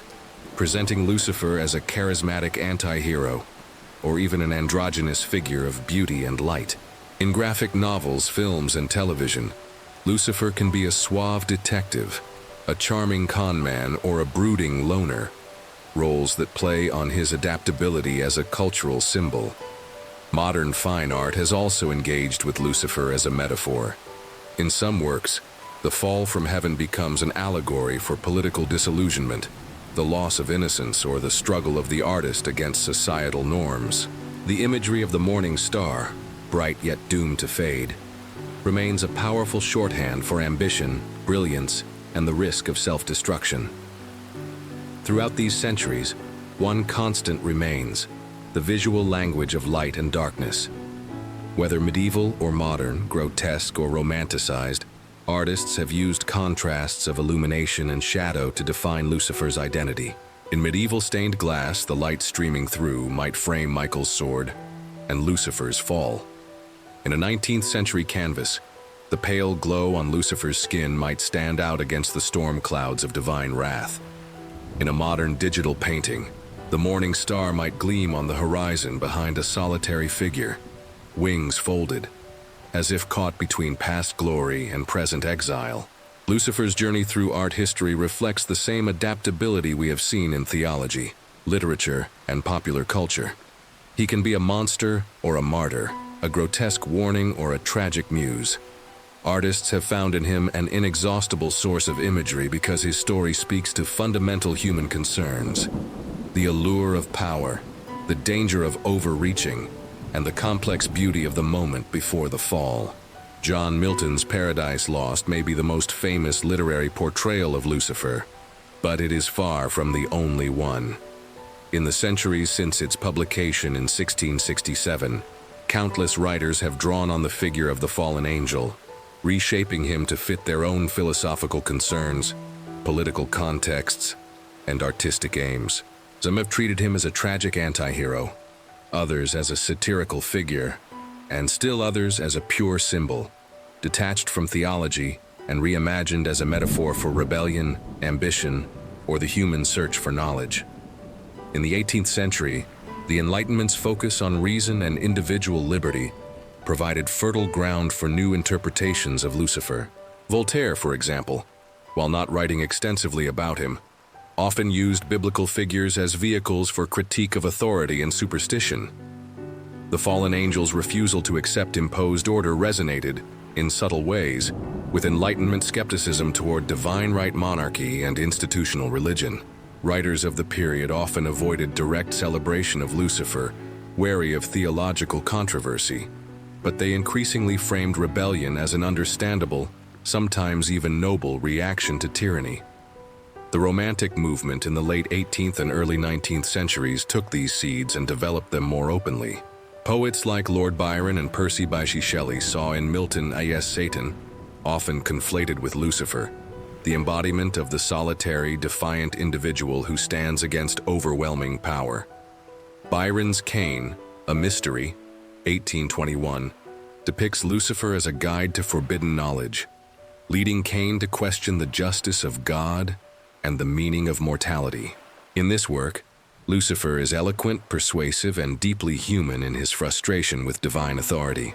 presenting Lucifer as a charismatic anti-hero, or even an androgynous figure of beauty and light. In graphic novels, films, and television, Lucifer can be a suave detective, a charming con man, or a brooding loner, roles that play on his adaptability as a cultural symbol. Modern fine art has also engaged with Lucifer as a metaphor. In some works, the fall from heaven becomes an allegory for political disillusionment, the loss of innocence, or the struggle of the artist against societal norms. The imagery of the morning star, bright yet doomed to fade, remains a powerful shorthand for ambition, brilliance, and the risk of self-destruction. Throughout these centuries, one constant remains: the visual language of light and darkness. Whether medieval or modern, grotesque or romanticized, artists have used contrasts of illumination and shadow to define Lucifer's identity. In medieval stained glass, the light streaming through might frame Michael's sword and Lucifer's fall. In a 19th century canvas, the pale glow on Lucifer's skin might stand out against the storm clouds of divine wrath. In a modern digital painting, the morning star might gleam on the horizon behind a solitary figure, wings folded, as if caught between past glory and present exile. Lucifer's journey through art history reflects the same adaptability we have seen in theology, literature, and popular culture. He can be a monster or a martyr, a grotesque warning or a tragic muse. Artists have found in him an inexhaustible source of imagery because his story speaks to fundamental human concerns: the allure of power, the danger of overreaching, and the complex beauty of the moment before the fall. John Milton's Paradise Lost may be the most famous literary portrayal of Lucifer, but it is far from the only one. In the centuries since its publication in 1667, countless writers have drawn on the figure of the fallen angel, reshaping him to fit their own philosophical concerns, political contexts, and artistic aims. Some have treated him as a tragic anti-hero, others as a satirical figure, and still others as a pure symbol, detached from theology and reimagined as a metaphor for rebellion, ambition, or the human search for knowledge. In the 18th century, the Enlightenment's focus on reason and individual liberty provided fertile ground for new interpretations of Lucifer. Voltaire, for example, while not writing extensively about him, often used biblical figures as vehicles for critique of authority and superstition. The fallen angel's refusal to accept imposed order resonated, in subtle ways, with Enlightenment skepticism toward divine right monarchy and institutional religion. Writers of the period often avoided direct celebration of Lucifer, wary of theological controversy, but they increasingly framed rebellion as an understandable, sometimes even noble, reaction to tyranny. The Romantic movement in the late 18th and early 19th centuries took these seeds and developed them more openly. Poets like Lord Byron and Percy Bysshe Shelley saw in Milton Satan, often conflated with Lucifer, the embodiment of the solitary, defiant individual who stands against overwhelming power. Byron's Cain, a Mystery, 1821, depicts Lucifer as a guide to forbidden knowledge, leading Cain to question the justice of God and the meaning of mortality. In this work, Lucifer is eloquent, persuasive, and deeply human in his frustration with divine authority.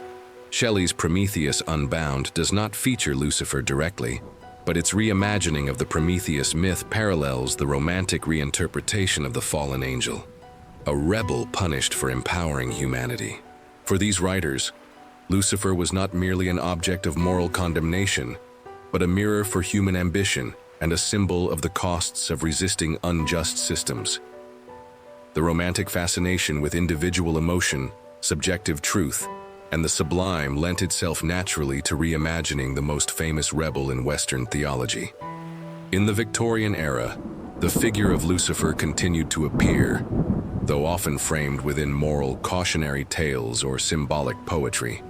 Shelley's Prometheus Unbound does not feature Lucifer directly, but its reimagining of the Prometheus myth parallels the Romantic reinterpretation of the fallen angel, a rebel punished for empowering humanity. For these writers, Lucifer was not merely an object of moral condemnation, but a mirror for human ambition and a symbol of the costs of resisting unjust systems. The Romantic fascination with individual emotion, subjective truth, and the sublime lent itself naturally to reimagining the most famous rebel in Western theology. In the Victorian era, the figure of Lucifer continued to appear, though often framed within moral cautionary tales or symbolic poetry.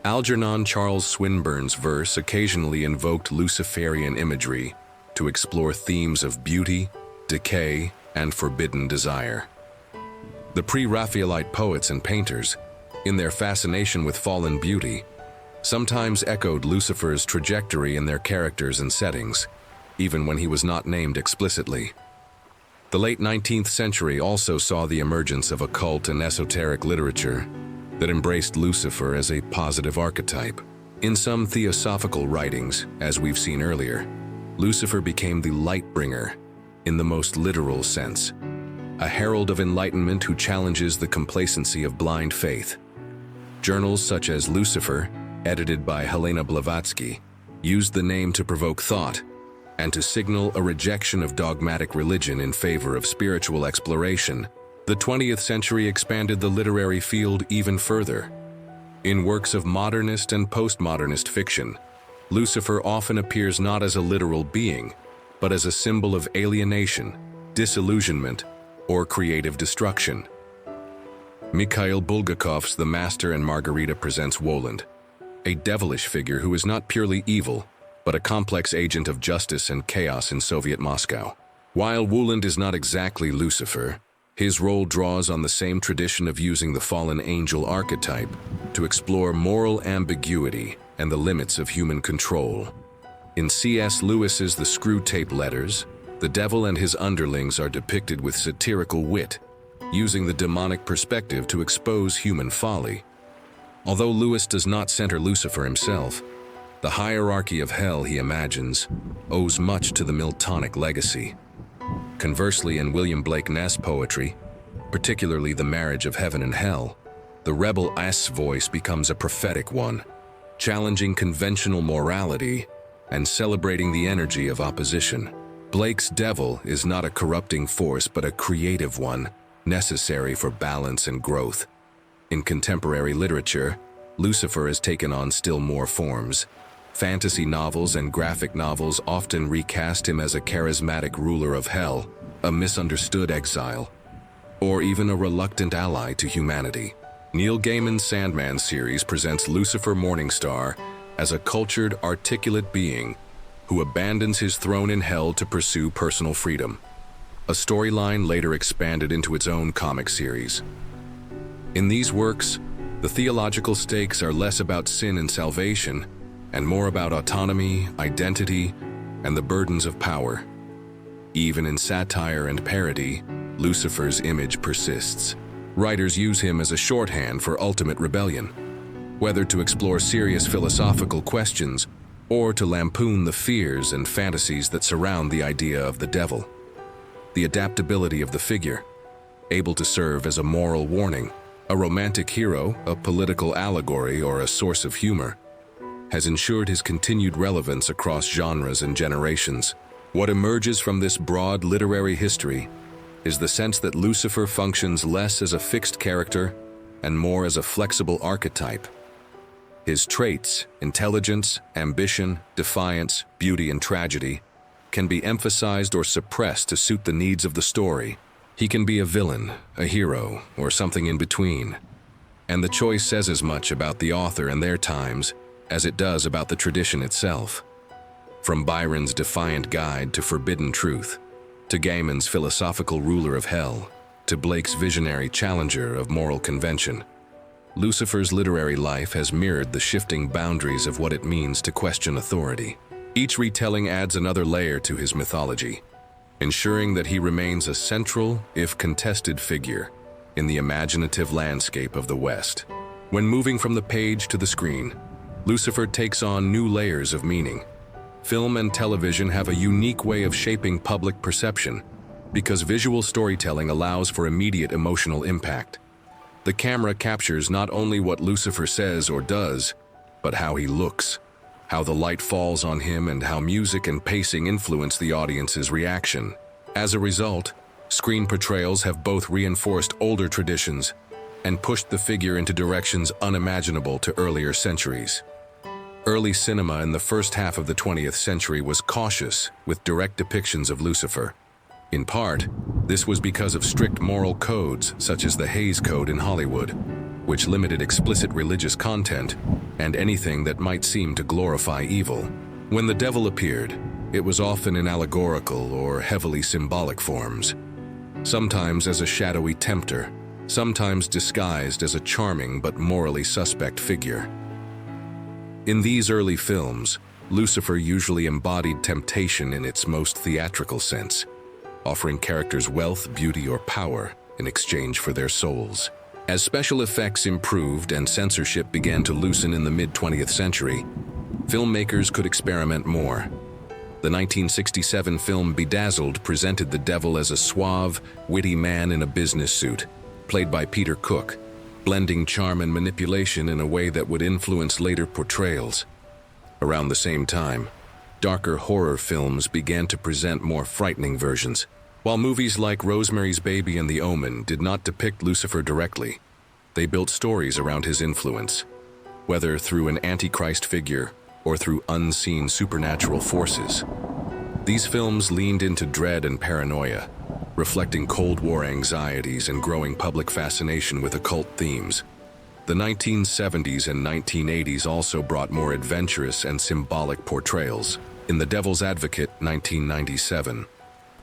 Algernon Charles Swinburne's verse occasionally invoked Luciferian imagery to explore themes of beauty, decay, and forbidden desire. The pre-Raphaelite poets and painters, in their fascination with fallen beauty, sometimes echoed Lucifer's trajectory in their characters and settings, even when he was not named explicitly. The late 19th century also saw the emergence of occult and esoteric literature that embraced Lucifer as a positive archetype. In some theosophical writings, as we've seen earlier, Lucifer became the light bringer, in the most literal sense, a herald of enlightenment who challenges the complacency of blind faith. Journals such as Lucifer, edited by Helena Blavatsky, used the name to provoke thought and to signal a rejection of dogmatic religion in favor of spiritual exploration. The 20th century expanded the literary field even further. In works of modernist and postmodernist fiction, Lucifer often appears not as a literal being, but as a symbol of alienation, disillusionment, or creative destruction. Mikhail Bulgakov's The Master and Margarita presents Woland, a devilish figure who is not purely evil, but a complex agent of justice and chaos in Soviet Moscow. While Woland is not exactly Lucifer, his role draws on the same tradition of using the fallen angel archetype to explore moral ambiguity and the limits of human control. In C.S. Lewis's The Screw-Tape Letters, the devil and his underlings are depicted with satirical wit, using the demonic perspective to expose human folly. Although Lewis does not center Lucifer himself, the hierarchy of hell he imagines owes much to the Miltonic legacy. Conversely, in William Blake Ness' poetry, particularly The Marriage of Heaven and Hell, the rebel S voice becomes a prophetic one, challenging conventional morality and celebrating the energy of opposition. Blake's devil is not a corrupting force but a creative one, necessary for balance and growth. In contemporary literature, Lucifer has taken on still more forms. Fantasy novels and graphic novels often recast him as a charismatic ruler of hell, a misunderstood exile, or even a reluctant ally to humanity. Neil Gaiman's Sandman series presents Lucifer Morningstar as a cultured, articulate being who abandons his throne in hell to pursue personal freedom. A storyline later expanded into its own comic series. In these works, the theological stakes are less about sin and salvation, and more about autonomy, identity, and the burdens of power. Even in satire and parody, Lucifer's image persists. Writers use him as a shorthand for ultimate rebellion, whether to explore serious philosophical questions or to lampoon the fears and fantasies that surround the idea of the devil. The adaptability of the figure, able to serve as a moral warning, a romantic hero, a political allegory, or a source of humor, has ensured his continued relevance across genres and generations. What emerges from this broad literary history is the sense that Lucifer functions less as a fixed character and more as a flexible archetype. His traits, intelligence, ambition, defiance, beauty, and tragedy, can be emphasized or suppressed to suit the needs of the story. He can be a villain, a hero, or something in between. And the choice says as much about the author and their times as it does about the tradition itself. From Byron's defiant guide to forbidden truth, to Gaiman's philosophical ruler of hell, to Blake's visionary challenger of moral convention, Lucifer's literary life has mirrored the shifting boundaries of what it means to question authority. Each retelling adds another layer to his mythology, ensuring that he remains a central, if contested figure, in the imaginative landscape of the West. When moving from the page to the screen, Lucifer takes on new layers of meaning. Film and television have a unique way of shaping public perception because visual storytelling allows for immediate emotional impact. The camera captures not only what Lucifer says or does, but how he looks, how the light falls on him, and how music and pacing influence the audience's reaction. As a result, screen portrayals have both reinforced older traditions and pushed the figure into directions unimaginable to earlier centuries. Early cinema in the first half of the 20th century was cautious with direct depictions of Lucifer. In part, this was because of strict moral codes such as the Hays Code in Hollywood, which limited explicit religious content and anything that might seem to glorify evil. When the devil appeared, it was often in allegorical or heavily symbolic forms, sometimes as a shadowy tempter, sometimes disguised as a charming but morally suspect figure. In these early films, Lucifer usually embodied temptation in its most theatrical sense, offering characters wealth, beauty, or power in exchange for their souls. As special effects improved and censorship began to loosen in the mid-20th century, filmmakers could experiment more. The 1967 film Bedazzled presented the devil as a suave, witty man in a business suit, played by Peter Cook, blending charm and manipulation in a way that would influence later portrayals. Around the same time, darker horror films began to present more frightening versions. While movies like Rosemary's Baby and The Omen did not depict Lucifer directly, they built stories around his influence, whether through an antichrist figure or through unseen supernatural forces. These films leaned into dread and paranoia, reflecting Cold War anxieties and growing public fascination with occult themes. The 1970s and 1980s also brought more adventurous and symbolic portrayals. In The Devil's Advocate, 1997,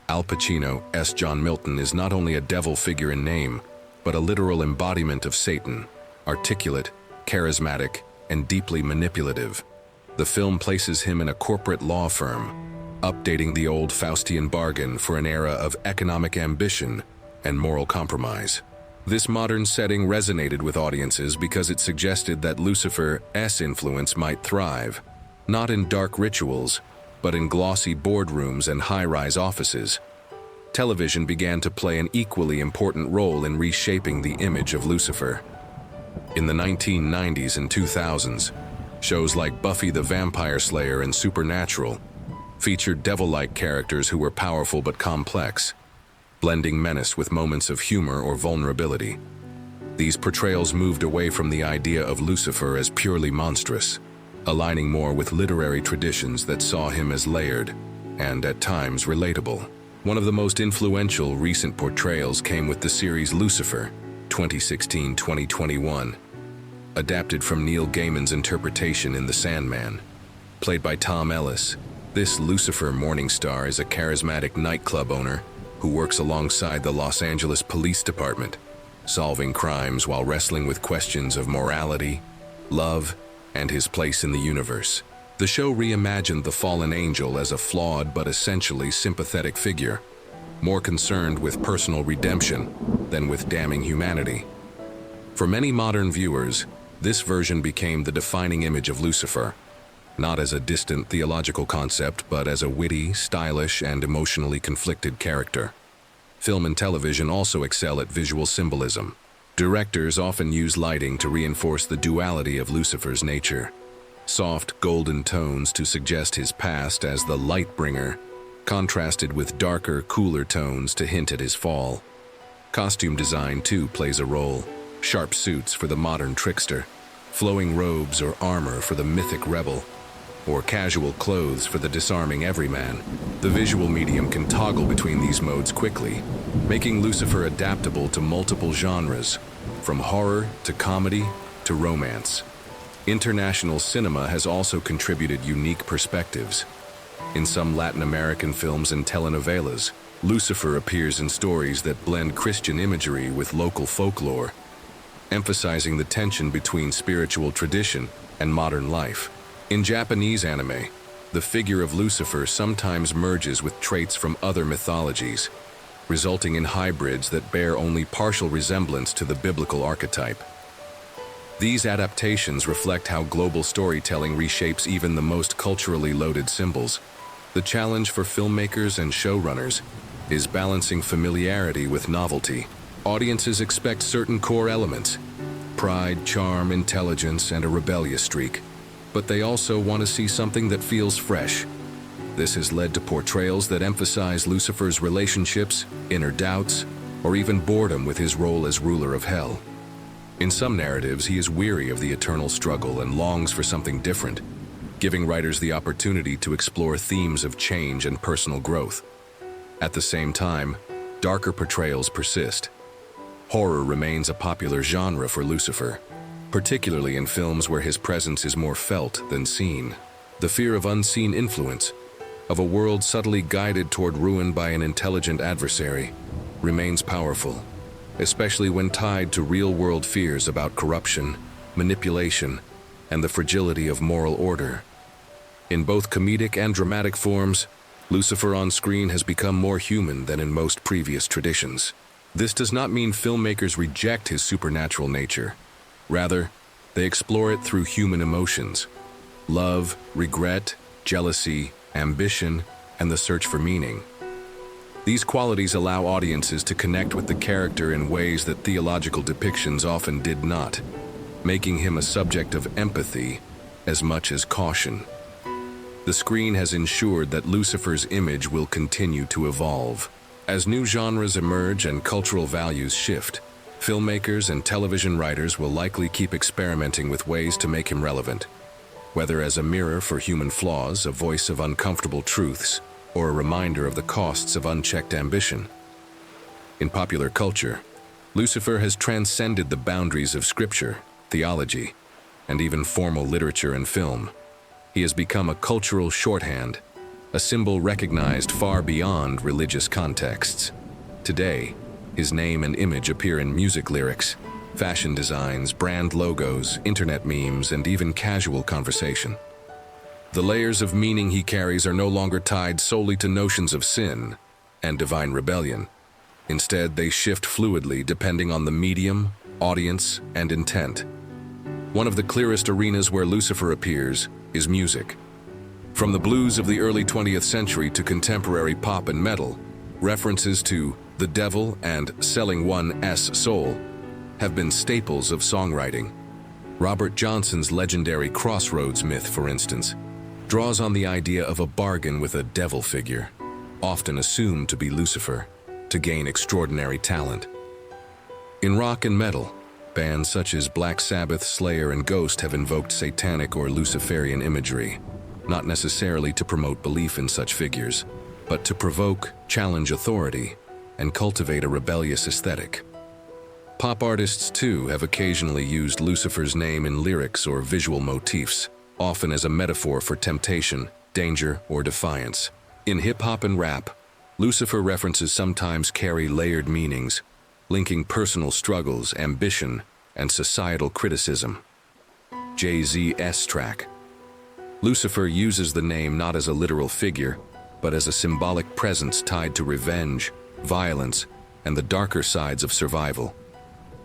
Al Pacino's John Milton is not only a devil figure in name, but a literal embodiment of Satan, articulate, charismatic, and deeply manipulative. The film places him in a corporate law firm, updating the old Faustian bargain for an era of economic ambition and moral compromise. This modern setting resonated with audiences because it suggested that Lucifer's influence might thrive, not in dark rituals, but in glossy boardrooms and high-rise offices. Television began to play an equally important role in reshaping the image of Lucifer. In the 1990s and 2000s, shows like Buffy the Vampire Slayer and Supernatural featured devil-like characters who were powerful but complex, blending menace with moments of humor or vulnerability. These portrayals moved away from the idea of Lucifer as purely monstrous, aligning more with literary traditions that saw him as layered and, at times, relatable. One of the most influential recent portrayals came with the series Lucifer, 2016-2021, adapted from Neil Gaiman's interpretation in The Sandman. Played by Tom Ellis, this Lucifer Morningstar is a charismatic nightclub owner who works alongside the Los Angeles Police Department, solving crimes while wrestling with questions of morality, love, and his place in the universe. The show reimagined the fallen angel as a flawed but essentially sympathetic figure, more concerned with personal redemption than with damning humanity. For many modern viewers, this version became the defining image of Lucifer, not as a distant theological concept, but as a witty, stylish, and emotionally conflicted character. Film and television also excel at visual symbolism. Directors often use lighting to reinforce the duality of Lucifer's nature. Soft, golden tones to suggest his past as the light bringer, contrasted with darker, cooler tones to hint at his fall. Costume design, too, plays a role. Sharp suits for the modern trickster, flowing robes or armor for the mythic rebel, or casual clothes for the disarming everyman. The visual medium can toggle between these modes quickly, making Lucifer adaptable to multiple genres, from horror to comedy to romance. International cinema has also contributed unique perspectives. In some Latin American films and telenovelas, Lucifer appears in stories that blend Christian imagery with local folklore, emphasizing the tension between spiritual tradition and modern life. In Japanese anime, the figure of Lucifer sometimes merges with traits from other mythologies, resulting in hybrids that bear only partial resemblance to the biblical archetype. These adaptations reflect how global storytelling reshapes even the most culturally loaded symbols. The challenge for filmmakers and showrunners is balancing familiarity with novelty. Audiences expect certain core elements: pride, charm, intelligence, and a rebellious streak. But they also want to see something that feels fresh. This has led to portrayals that emphasize Lucifer's relationships, inner doubts, or even boredom with his role as ruler of hell. In some narratives, he is weary of the eternal struggle and longs for something different, giving writers the opportunity to explore themes of change and personal growth. At the same time, darker portrayals persist. Horror remains a popular genre for Lucifer, particularly in films where his presence is more felt than seen. The fear of unseen influence, of a world subtly guided toward ruin by an intelligent adversary, remains powerful, especially when tied to real-world fears about corruption, manipulation, and the fragility of moral order. In both comedic and dramatic forms, Lucifer on screen has become more human than in most previous traditions. This does not mean filmmakers reject his supernatural nature. Rather, they explore it through human emotions: love, regret, jealousy, ambition, and the search for meaning. These qualities allow audiences to connect with the character in ways that theological depictions often did not, making him a subject of empathy as much as caution. The screen has ensured that Lucifer's image will continue to evolve. As new genres emerge and cultural values shift, filmmakers and television writers will likely keep experimenting with ways to make him relevant, whether as a mirror for human flaws, a voice of uncomfortable truths, or a reminder of the costs of unchecked ambition. In popular culture, Lucifer has transcended the boundaries of scripture, theology, and even formal literature and film. He has become a cultural shorthand, a symbol recognized far beyond religious contexts. Today, his name and image appear in music lyrics, fashion designs, brand logos, internet memes, and even casual conversation. The layers of meaning he carries are no longer tied solely to notions of sin and divine rebellion. Instead, they shift fluidly depending on the medium, audience, and intent. One of the clearest arenas where Lucifer appears is music. From the blues of the early 20th century to contemporary pop and metal, references to the devil and selling one's soul have been staples of songwriting. Robert Johnson's legendary Crossroads myth, for instance, draws on the idea of a bargain with a devil figure, often assumed to be Lucifer, to gain extraordinary talent. In rock and metal, bands such as Black Sabbath, Slayer, and Ghost have invoked satanic or Luciferian imagery, not necessarily to promote belief in such figures, but to provoke, challenge authority, and cultivate a rebellious aesthetic. Pop artists, too, have occasionally used Lucifer's name in lyrics or visual motifs, often as a metaphor for temptation, danger, or defiance. In hip-hop and rap, Lucifer references sometimes carry layered meanings, linking personal struggles, ambition, and societal criticism. Jay-Z's track. Lucifer uses the name not as a literal figure, but as a symbolic presence tied to revenge, violence, and the darker sides of survival.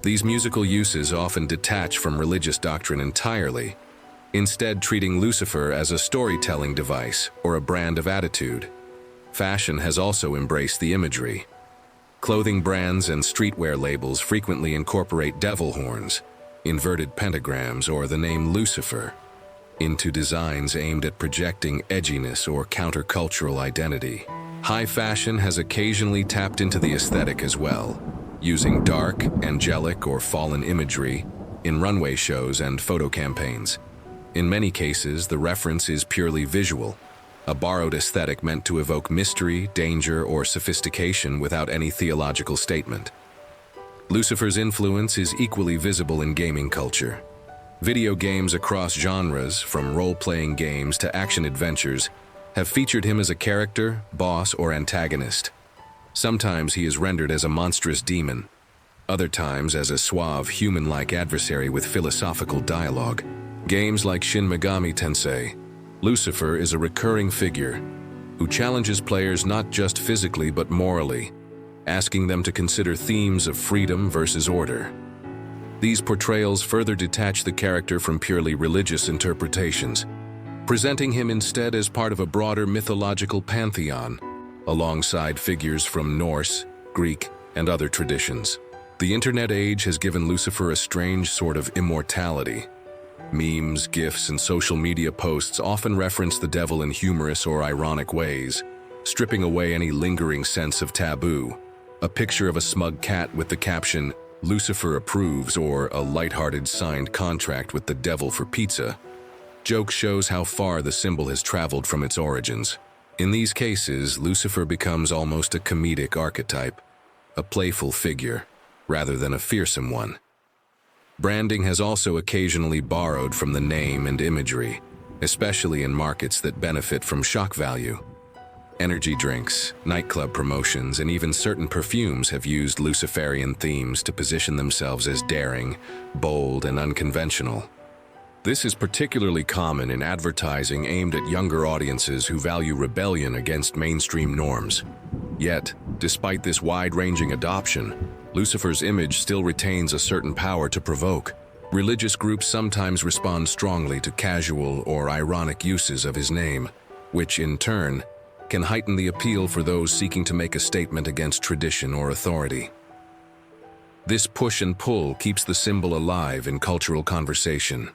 These musical uses often detach from religious doctrine entirely, instead treating Lucifer as a storytelling device or a brand of attitude. Fashion has also embraced the imagery. Clothing brands and streetwear labels frequently incorporate devil horns, inverted pentagrams, or the name Lucifer into designs aimed at projecting edginess or countercultural identity. High fashion has occasionally tapped into the aesthetic as well, using dark, angelic, or fallen imagery in runway shows and photo campaigns. In many cases, the reference is purely visual, a borrowed aesthetic meant to evoke mystery, danger, or sophistication without any theological statement. Lucifer's influence is equally visible in gaming culture. Video games across genres, from role-playing games to action-adventures, have featured him as a character, boss, or antagonist. Sometimes he is rendered as a monstrous demon, other times as a suave, human-like adversary with philosophical dialogue. Games like Shin Megami Tensei, Lucifer is a recurring figure who challenges players not just physically but morally, asking them to consider themes of freedom versus order. These portrayals further detach the character from purely religious interpretations, presenting him instead as part of a broader mythological pantheon, alongside figures from Norse, Greek, and other traditions. The internet age has given Lucifer a strange sort of immortality. Memes, GIFs, and social media posts often reference the devil in humorous or ironic ways, stripping away any lingering sense of taboo. A picture of a smug cat with the caption, "Lucifer approves," or a lighthearted signed contract with the devil for pizza. Joke shows how far the symbol has traveled from its origins. In these cases, Lucifer becomes almost a comedic archetype, a playful figure, rather than a fearsome one. Branding has also occasionally borrowed from the name and imagery, especially in markets that benefit from shock value. Energy drinks, nightclub promotions, and even certain perfumes have used Luciferian themes to position themselves as daring, bold, and unconventional. This is particularly common in advertising aimed at younger audiences who value rebellion against mainstream norms. Yet, despite this wide-ranging adoption, Lucifer's image still retains a certain power to provoke. Religious groups sometimes respond strongly to casual or ironic uses of his name, which, in turn, can heighten the appeal for those seeking to make a statement against tradition or authority. This push and pull keeps the symbol alive in cultural conversation.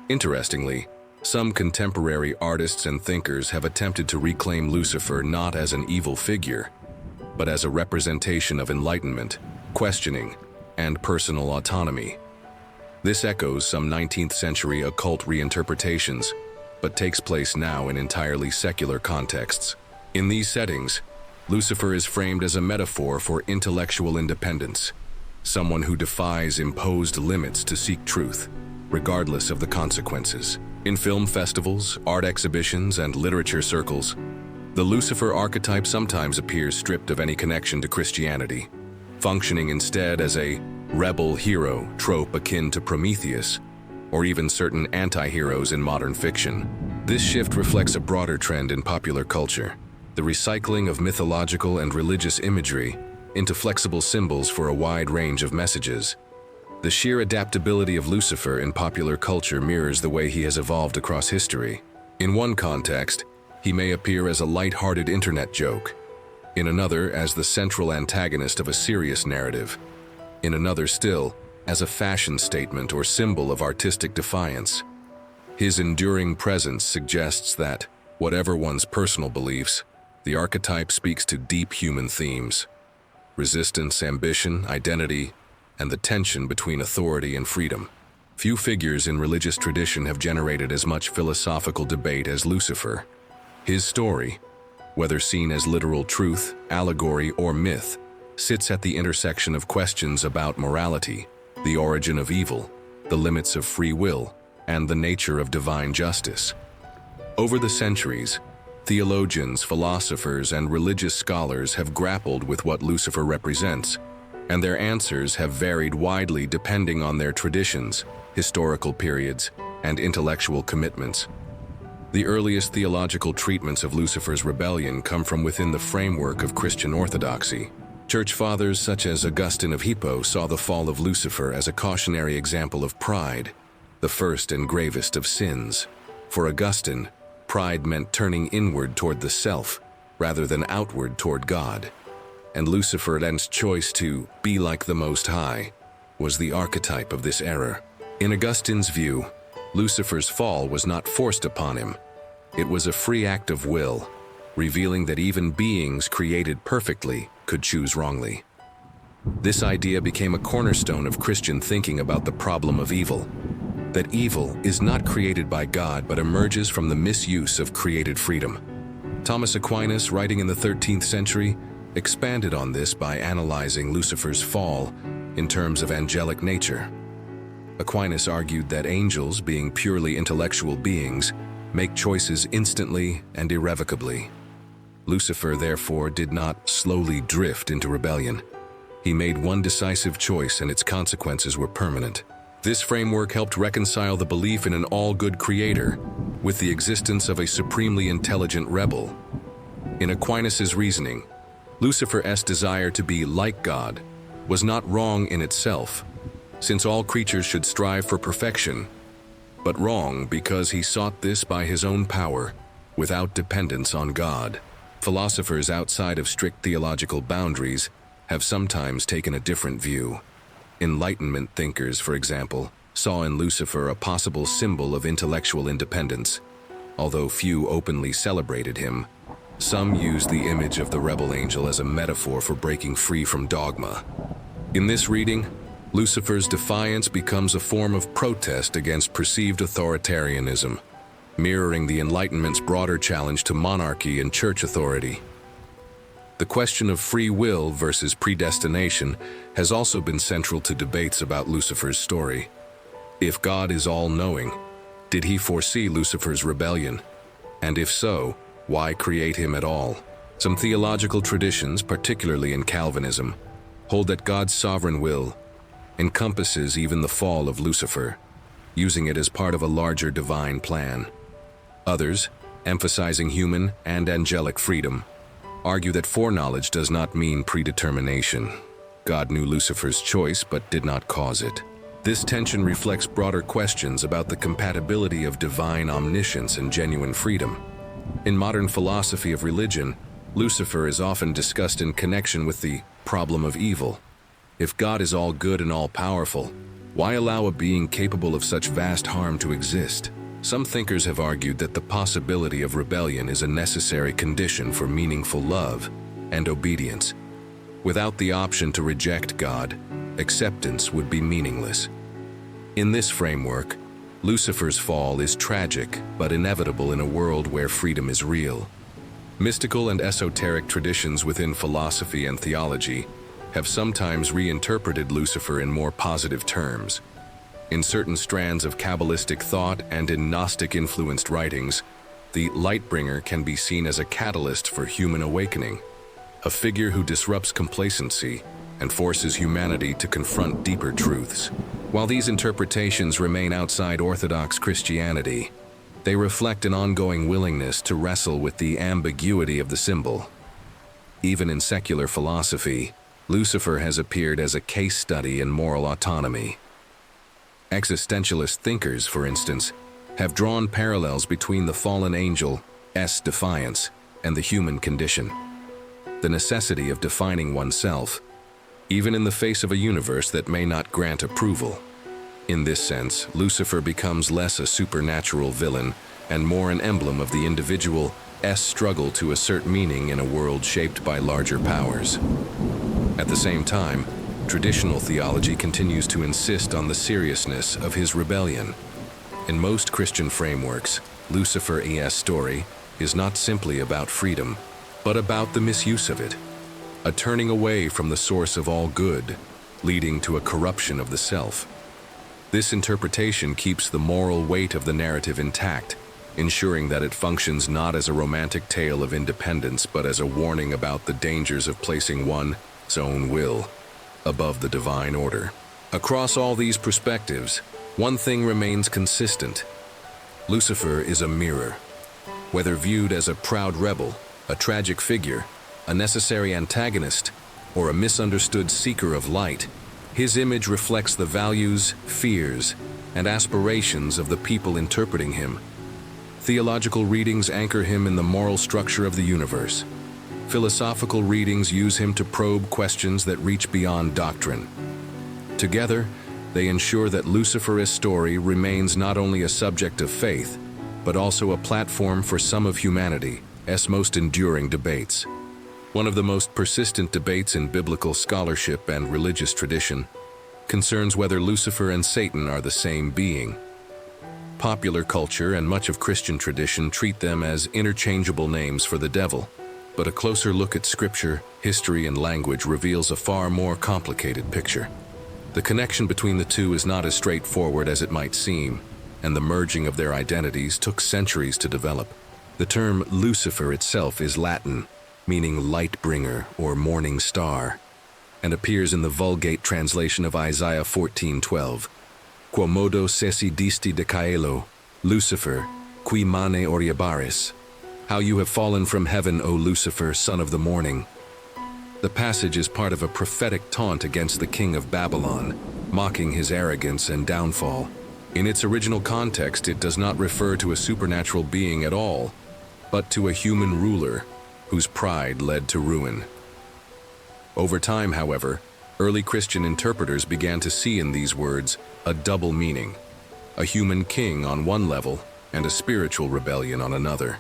Interestingly, some contemporary artists and thinkers have attempted to reclaim Lucifer not as an evil figure, but as a representation of enlightenment, questioning, and personal autonomy. This echoes some 19th century occult reinterpretations, but takes place now in entirely secular contexts. In these settings, Lucifer is framed as a metaphor for intellectual independence, someone who defies imposed limits to seek truth, regardless of the consequences. In film festivals, art exhibitions, and literature circles, the Lucifer archetype sometimes appears stripped of any connection to Christianity, functioning instead as a rebel hero trope akin to Prometheus, or even certain anti-heroes in modern fiction. This shift reflects a broader trend in popular culture, the recycling of mythological and religious imagery into flexible symbols for a wide range of messages. The sheer adaptability of Lucifer in popular culture mirrors the way he has evolved across history. In one context, he may appear as a light-hearted internet joke, in another as the central antagonist of a serious narrative, in another still as a fashion statement or symbol of artistic defiance. His enduring presence suggests that, whatever one's personal beliefs, the archetype speaks to deep human themes: resistance, ambition, identity, and the tension between authority and freedom. Few figures in religious tradition have generated as much philosophical debate as Lucifer. His story, whether seen as literal truth, allegory, or myth, sits at the intersection of questions about morality, the origin of evil, the limits of free will, and the nature of divine justice. Over the centuries, theologians, philosophers, and religious scholars have grappled with what Lucifer represents, and their answers have varied widely depending on their traditions, historical periods, and intellectual commitments. The earliest theological treatments of Lucifer's rebellion come from within the framework of Christian orthodoxy. Church fathers such as Augustine of Hippo saw the fall of Lucifer as a cautionary example of pride, the first and gravest of sins. For Augustine, pride meant turning inward toward the self, rather than outward toward God. And Lucifer's choice to be like the Most High was the archetype of this error. In Augustine's view, Lucifer's fall was not forced upon him. It was a free act of will, revealing that even beings created perfectly could choose wrongly. This idea became a cornerstone of Christian thinking about the problem of evil, that evil is not created by God but emerges from the misuse of created freedom. Thomas Aquinas, writing in the 13th century, expanded on this by analyzing Lucifer's fall in terms of angelic nature. Aquinas argued that angels, being purely intellectual beings, make choices instantly and irrevocably. Lucifer, therefore, did not slowly drift into rebellion. He made one decisive choice, and its consequences were permanent. This framework helped reconcile the belief in an all-good creator with the existence of a supremely intelligent rebel. In Aquinas' reasoning, Lucifer's desire to be like God was not wrong in itself, since all creatures should strive for perfection, but wrong because he sought this by his own power, without dependence on God. Philosophers outside of strict theological boundaries have sometimes taken a different view. Enlightenment thinkers, for example, saw in Lucifer a possible symbol of intellectual independence. Although few openly celebrated him, some used the image of the rebel angel as a metaphor for breaking free from dogma. In this reading, Lucifer's defiance becomes a form of protest against perceived authoritarianism, mirroring the Enlightenment's broader challenge to monarchy and church authority. The question of free will versus predestination has also been central to debates about Lucifer's story. If God is all-knowing, did he foresee Lucifer's rebellion? And if so, why create him at all? Some theological traditions, particularly in Calvinism, hold that God's sovereign will encompasses even the fall of Lucifer, using it as part of a larger divine plan. Others, emphasizing human and angelic freedom, argue that foreknowledge does not mean predetermination. God knew Lucifer's choice but did not cause it. This tension reflects broader questions about the compatibility of divine omniscience and genuine freedom. In modern philosophy of religion, Lucifer is often discussed in connection with the problem of evil. If God is all good and all-powerful, why allow a being capable of such vast harm to exist? Some thinkers have argued that the possibility of rebellion is a necessary condition for meaningful love and obedience. Without the option to reject God, acceptance would be meaningless. In this framework, Lucifer's fall is tragic but inevitable in a world where freedom is real. Mystical and esoteric traditions within philosophy and theology have sometimes reinterpreted Lucifer in more positive terms. In certain strands of Kabbalistic thought and in Gnostic-influenced writings, the Lightbringer can be seen as a catalyst for human awakening, a figure who disrupts complacency and forces humanity to confront deeper truths. While these interpretations remain outside Orthodox Christianity, they reflect an ongoing willingness to wrestle with the ambiguity of the symbol. Even in secular philosophy, Lucifer has appeared as a case study in moral autonomy. Existentialist thinkers, for instance, have drawn parallels between the fallen angel's defiance and the human condition. The necessity of defining oneself, even in the face of a universe that may not grant approval. In this sense, Lucifer becomes less a supernatural villain and more an emblem of the individual's struggle to assert meaning in a world shaped by larger powers. At the same time, traditional theology continues to insist on the seriousness of his rebellion. In most Christian frameworks, Lucifer's story is not simply about freedom, but about the misuse of it, a turning away from the source of all good, leading to a corruption of the self. This interpretation keeps the moral weight of the narrative intact, ensuring that it functions not as a romantic tale of independence but as a warning about the dangers of placing one's own will above the divine order. Across all these perspectives, one thing remains consistent. Lucifer is a mirror. Whether viewed as a proud rebel, a tragic figure, a necessary antagonist, or a misunderstood seeker of light, his image reflects the values, fears, and aspirations of the people interpreting him. Theological readings anchor him in the moral structure of the universe. Philosophical readings use him to probe questions that reach beyond doctrine. Together, they ensure that Lucifer's story remains not only a subject of faith, but also a platform for some of humanity's most enduring debates. One of the most persistent debates in biblical scholarship and religious tradition concerns whether Lucifer and Satan are the same being. Popular culture and much of Christian tradition treat them as interchangeable names for the devil, but a closer look at scripture, history, and language reveals a far more complicated picture. The connection between the two is not as straightforward as it might seem, and the merging of their identities took centuries to develop. The term Lucifer itself is Latin, meaning light bringer or morning star, and appears in the Vulgate translation of Isaiah 14:12. Quomodo sesi disti de caelo, Lucifer, qui mane oriabaris. How you have fallen from heaven, O Lucifer, son of the morning. The passage is part of a prophetic taunt against the king of Babylon, mocking his arrogance and downfall. In its original context, it does not refer to a supernatural being at all, but to a human ruler whose pride led to ruin. Over time, however, early Christian interpreters began to see in these words a double meaning, a human king on one level and a spiritual rebellion on another.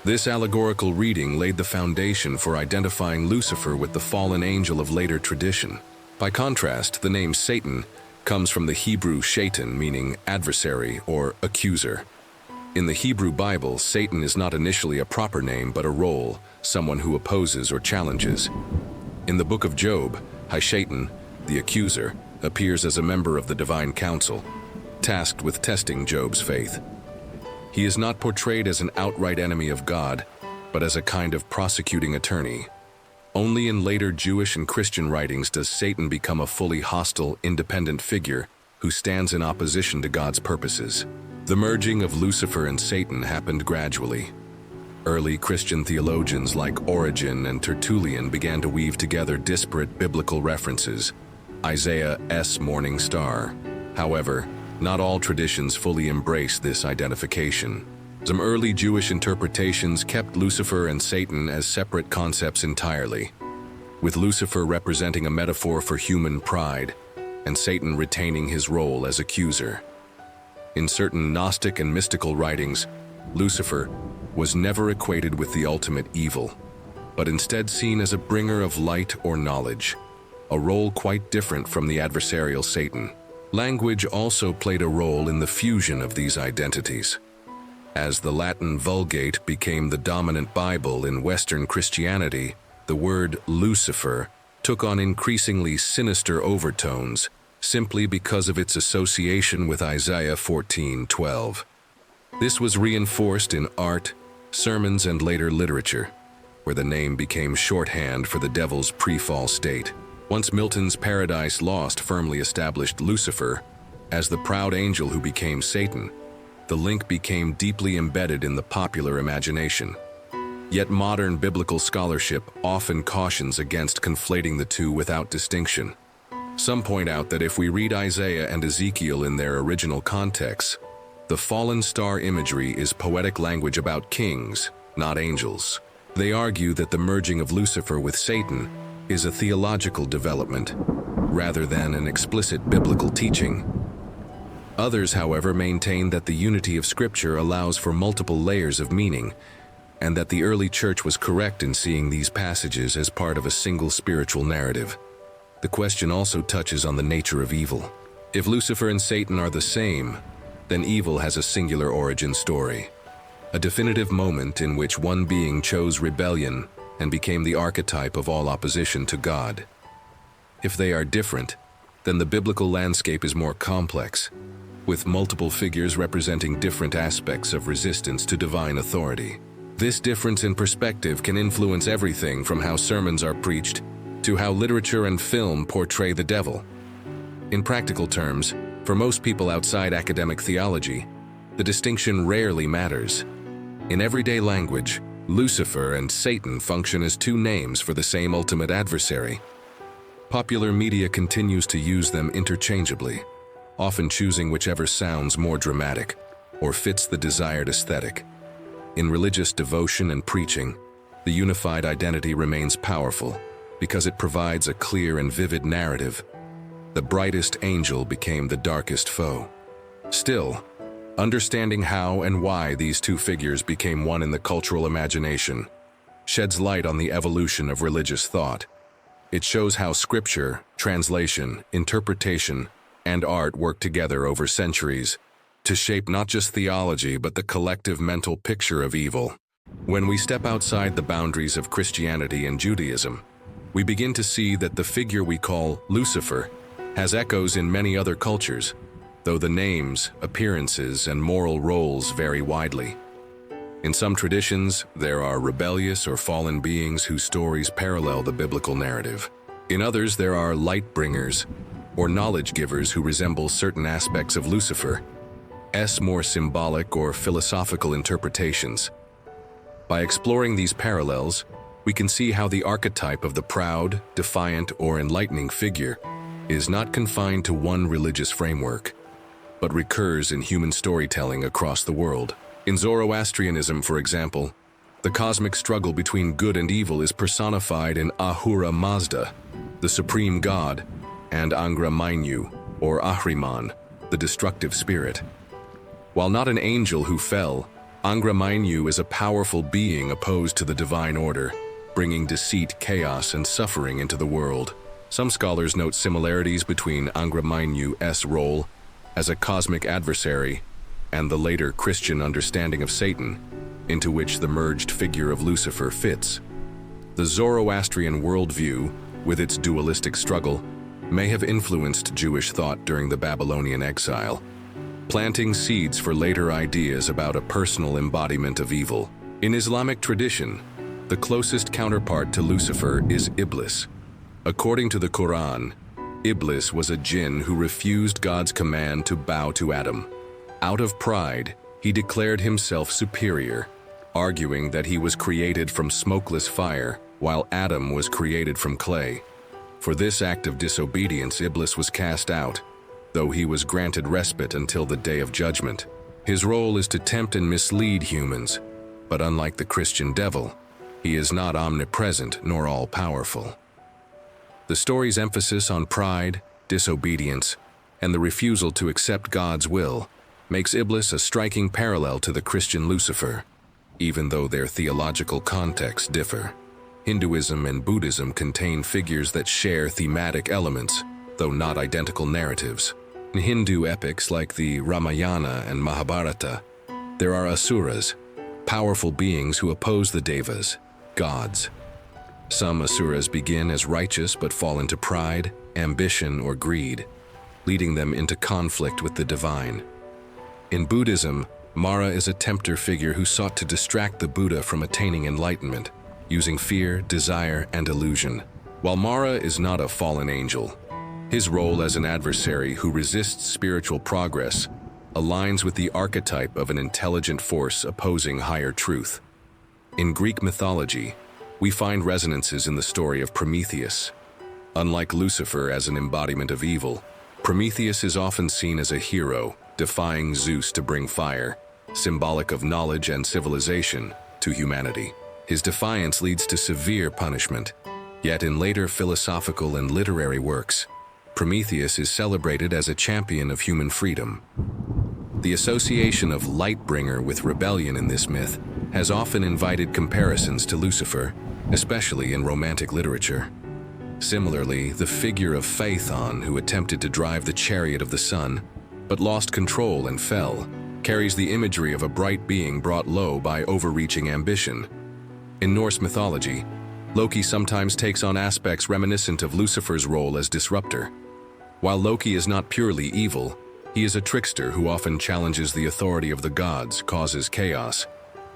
This allegorical reading laid the foundation for identifying Lucifer with the fallen angel of later tradition. By contrast, the name Satan comes from the Hebrew shaitan, meaning adversary or accuser. In the Hebrew Bible, Satan is not initially a proper name but a role, someone who opposes or challenges. In the book of Job, Shaitan, the accuser, appears as a member of the divine council, tasked with testing Job's faith. He is not portrayed as an outright enemy of God, but as a kind of prosecuting attorney. Only in later Jewish and Christian writings does Satan become a fully hostile, independent figure who stands in opposition to God's purposes. The merging of Lucifer and Satan happened gradually. Early Christian theologians like Origen and Tertullian began to weave together disparate biblical references, Isaiah's morning star. However, not all traditions fully embrace this identification. Some early Jewish interpretations kept Lucifer and Satan as separate concepts entirely, with Lucifer representing a metaphor for human pride and Satan retaining his role as accuser. In certain Gnostic and mystical writings, Lucifer was never equated with the ultimate evil, but instead seen as a bringer of light or knowledge, a role quite different from the adversarial Satan. Language also played a role in the fusion of these identities. As the Latin Vulgate became the dominant Bible in Western Christianity, the word Lucifer took on increasingly sinister overtones simply because of its association with Isaiah 14:12. This was reinforced in art, sermons, and later literature, where the name became shorthand for the devil's pre-fall state. Once Milton's Paradise Lost firmly established Lucifer as the proud angel who became Satan, the link became deeply embedded in the popular imagination. Yet modern biblical scholarship often cautions against conflating the two without distinction. Some point out that if we read Isaiah and Ezekiel in their original contexts, the fallen star imagery is poetic language about kings, not angels. They argue that the merging of Lucifer with Satan is a theological development, rather than an explicit biblical teaching. Others, however, maintain that the unity of Scripture allows for multiple layers of meaning, and that the early church was correct in seeing these passages as part of a single spiritual narrative. The question also touches on the nature of evil. If Lucifer and Satan are the same, then evil has a singular origin story, a definitive moment in which one being chose rebellion and became the archetype of all opposition to God. If they are different, then the biblical landscape is more complex, with multiple figures representing different aspects of resistance to divine authority. This difference in perspective can influence everything from how sermons are preached to how literature and film portray the devil. In practical terms, for most people outside academic theology, the distinction rarely matters. In everyday language, Lucifer and Satan function as two names for the same ultimate adversary. Popular media continues to use them interchangeably, often choosing whichever sounds more dramatic or fits the desired aesthetic. In religious devotion and preaching, the unified identity remains powerful because it provides a clear and vivid narrative. The brightest angel became the darkest foe. Still, understanding how and why these two figures became one in the cultural imagination sheds light on the evolution of religious thought. It shows how scripture, translation, interpretation, and art work together over centuries to shape not just theology but the collective mental picture of evil. When we step outside the boundaries of Christianity and Judaism, we begin to see that the figure we call Lucifer has echoes in many other cultures, though the names, appearances, and moral roles vary widely. In some traditions, there are rebellious or fallen beings whose stories parallel the biblical narrative. In others, there are light bringers or knowledge givers who resemble certain aspects of Lucifer's more symbolic or philosophical interpretations. By exploring these parallels, we can see how the archetype of the proud, defiant, or enlightening figure is not confined to one religious framework, but recurs in human storytelling across the world. In Zoroastrianism, for example, the cosmic struggle between good and evil is personified in Ahura Mazda, the supreme god, and Angra Mainyu, or Ahriman, the destructive spirit. While not an angel who fell, Angra Mainyu is a powerful being opposed to the divine order, bringing deceit, chaos, and suffering into the world. Some scholars note similarities between Angra Mainyu's role as a cosmic adversary and the later Christian understanding of Satan, into which the merged figure of Lucifer fits. The Zoroastrian worldview, with its dualistic struggle, may have influenced Jewish thought during the Babylonian exile, planting seeds for later ideas about a personal embodiment of evil. In Islamic tradition, the closest counterpart to Lucifer is Iblis. According to the Quran, Iblis was a jinn who refused God's command to bow to Adam. Out of pride, he declared himself superior, arguing that he was created from smokeless fire, while Adam was created from clay. For this act of disobedience, Iblis was cast out, though he was granted respite until the day of judgment. His role is to tempt and mislead humans, but unlike the Christian devil, he is not omnipresent nor all-powerful. The story's emphasis on pride, disobedience, and the refusal to accept God's will makes Iblis a striking parallel to the Christian Lucifer, even though their theological contexts differ. Hinduism and Buddhism contain figures that share thematic elements, though not identical narratives. In Hindu epics like the Ramayana and Mahabharata, there are asuras, powerful beings who oppose the devas, gods. Some asuras begin as righteous but fall into pride, ambition, or greed, leading them into conflict with the divine. In Buddhism, Mara is a tempter figure who sought to distract the Buddha from attaining enlightenment, using fear, desire, and illusion. While Mara is not a fallen angel, his role as an adversary who resists spiritual progress aligns with the archetype of an intelligent force opposing higher truth. In Greek mythology, we find resonances in the story of Prometheus. Unlike Lucifer as an embodiment of evil, Prometheus is often seen as a hero, defying Zeus to bring fire, symbolic of knowledge and civilization, to humanity. His defiance leads to severe punishment, yet in later philosophical and literary works, Prometheus is celebrated as a champion of human freedom. The association of Lightbringer with rebellion in this myth has often invited comparisons to Lucifer, especially in romantic literature. Similarly, the figure of Phaethon, who attempted to drive the chariot of the sun, but lost control and fell, carries the imagery of a bright being brought low by overreaching ambition. In Norse mythology, Loki sometimes takes on aspects reminiscent of Lucifer's role as disruptor. While Loki is not purely evil, he is a trickster who often challenges the authority of the gods, causes chaos,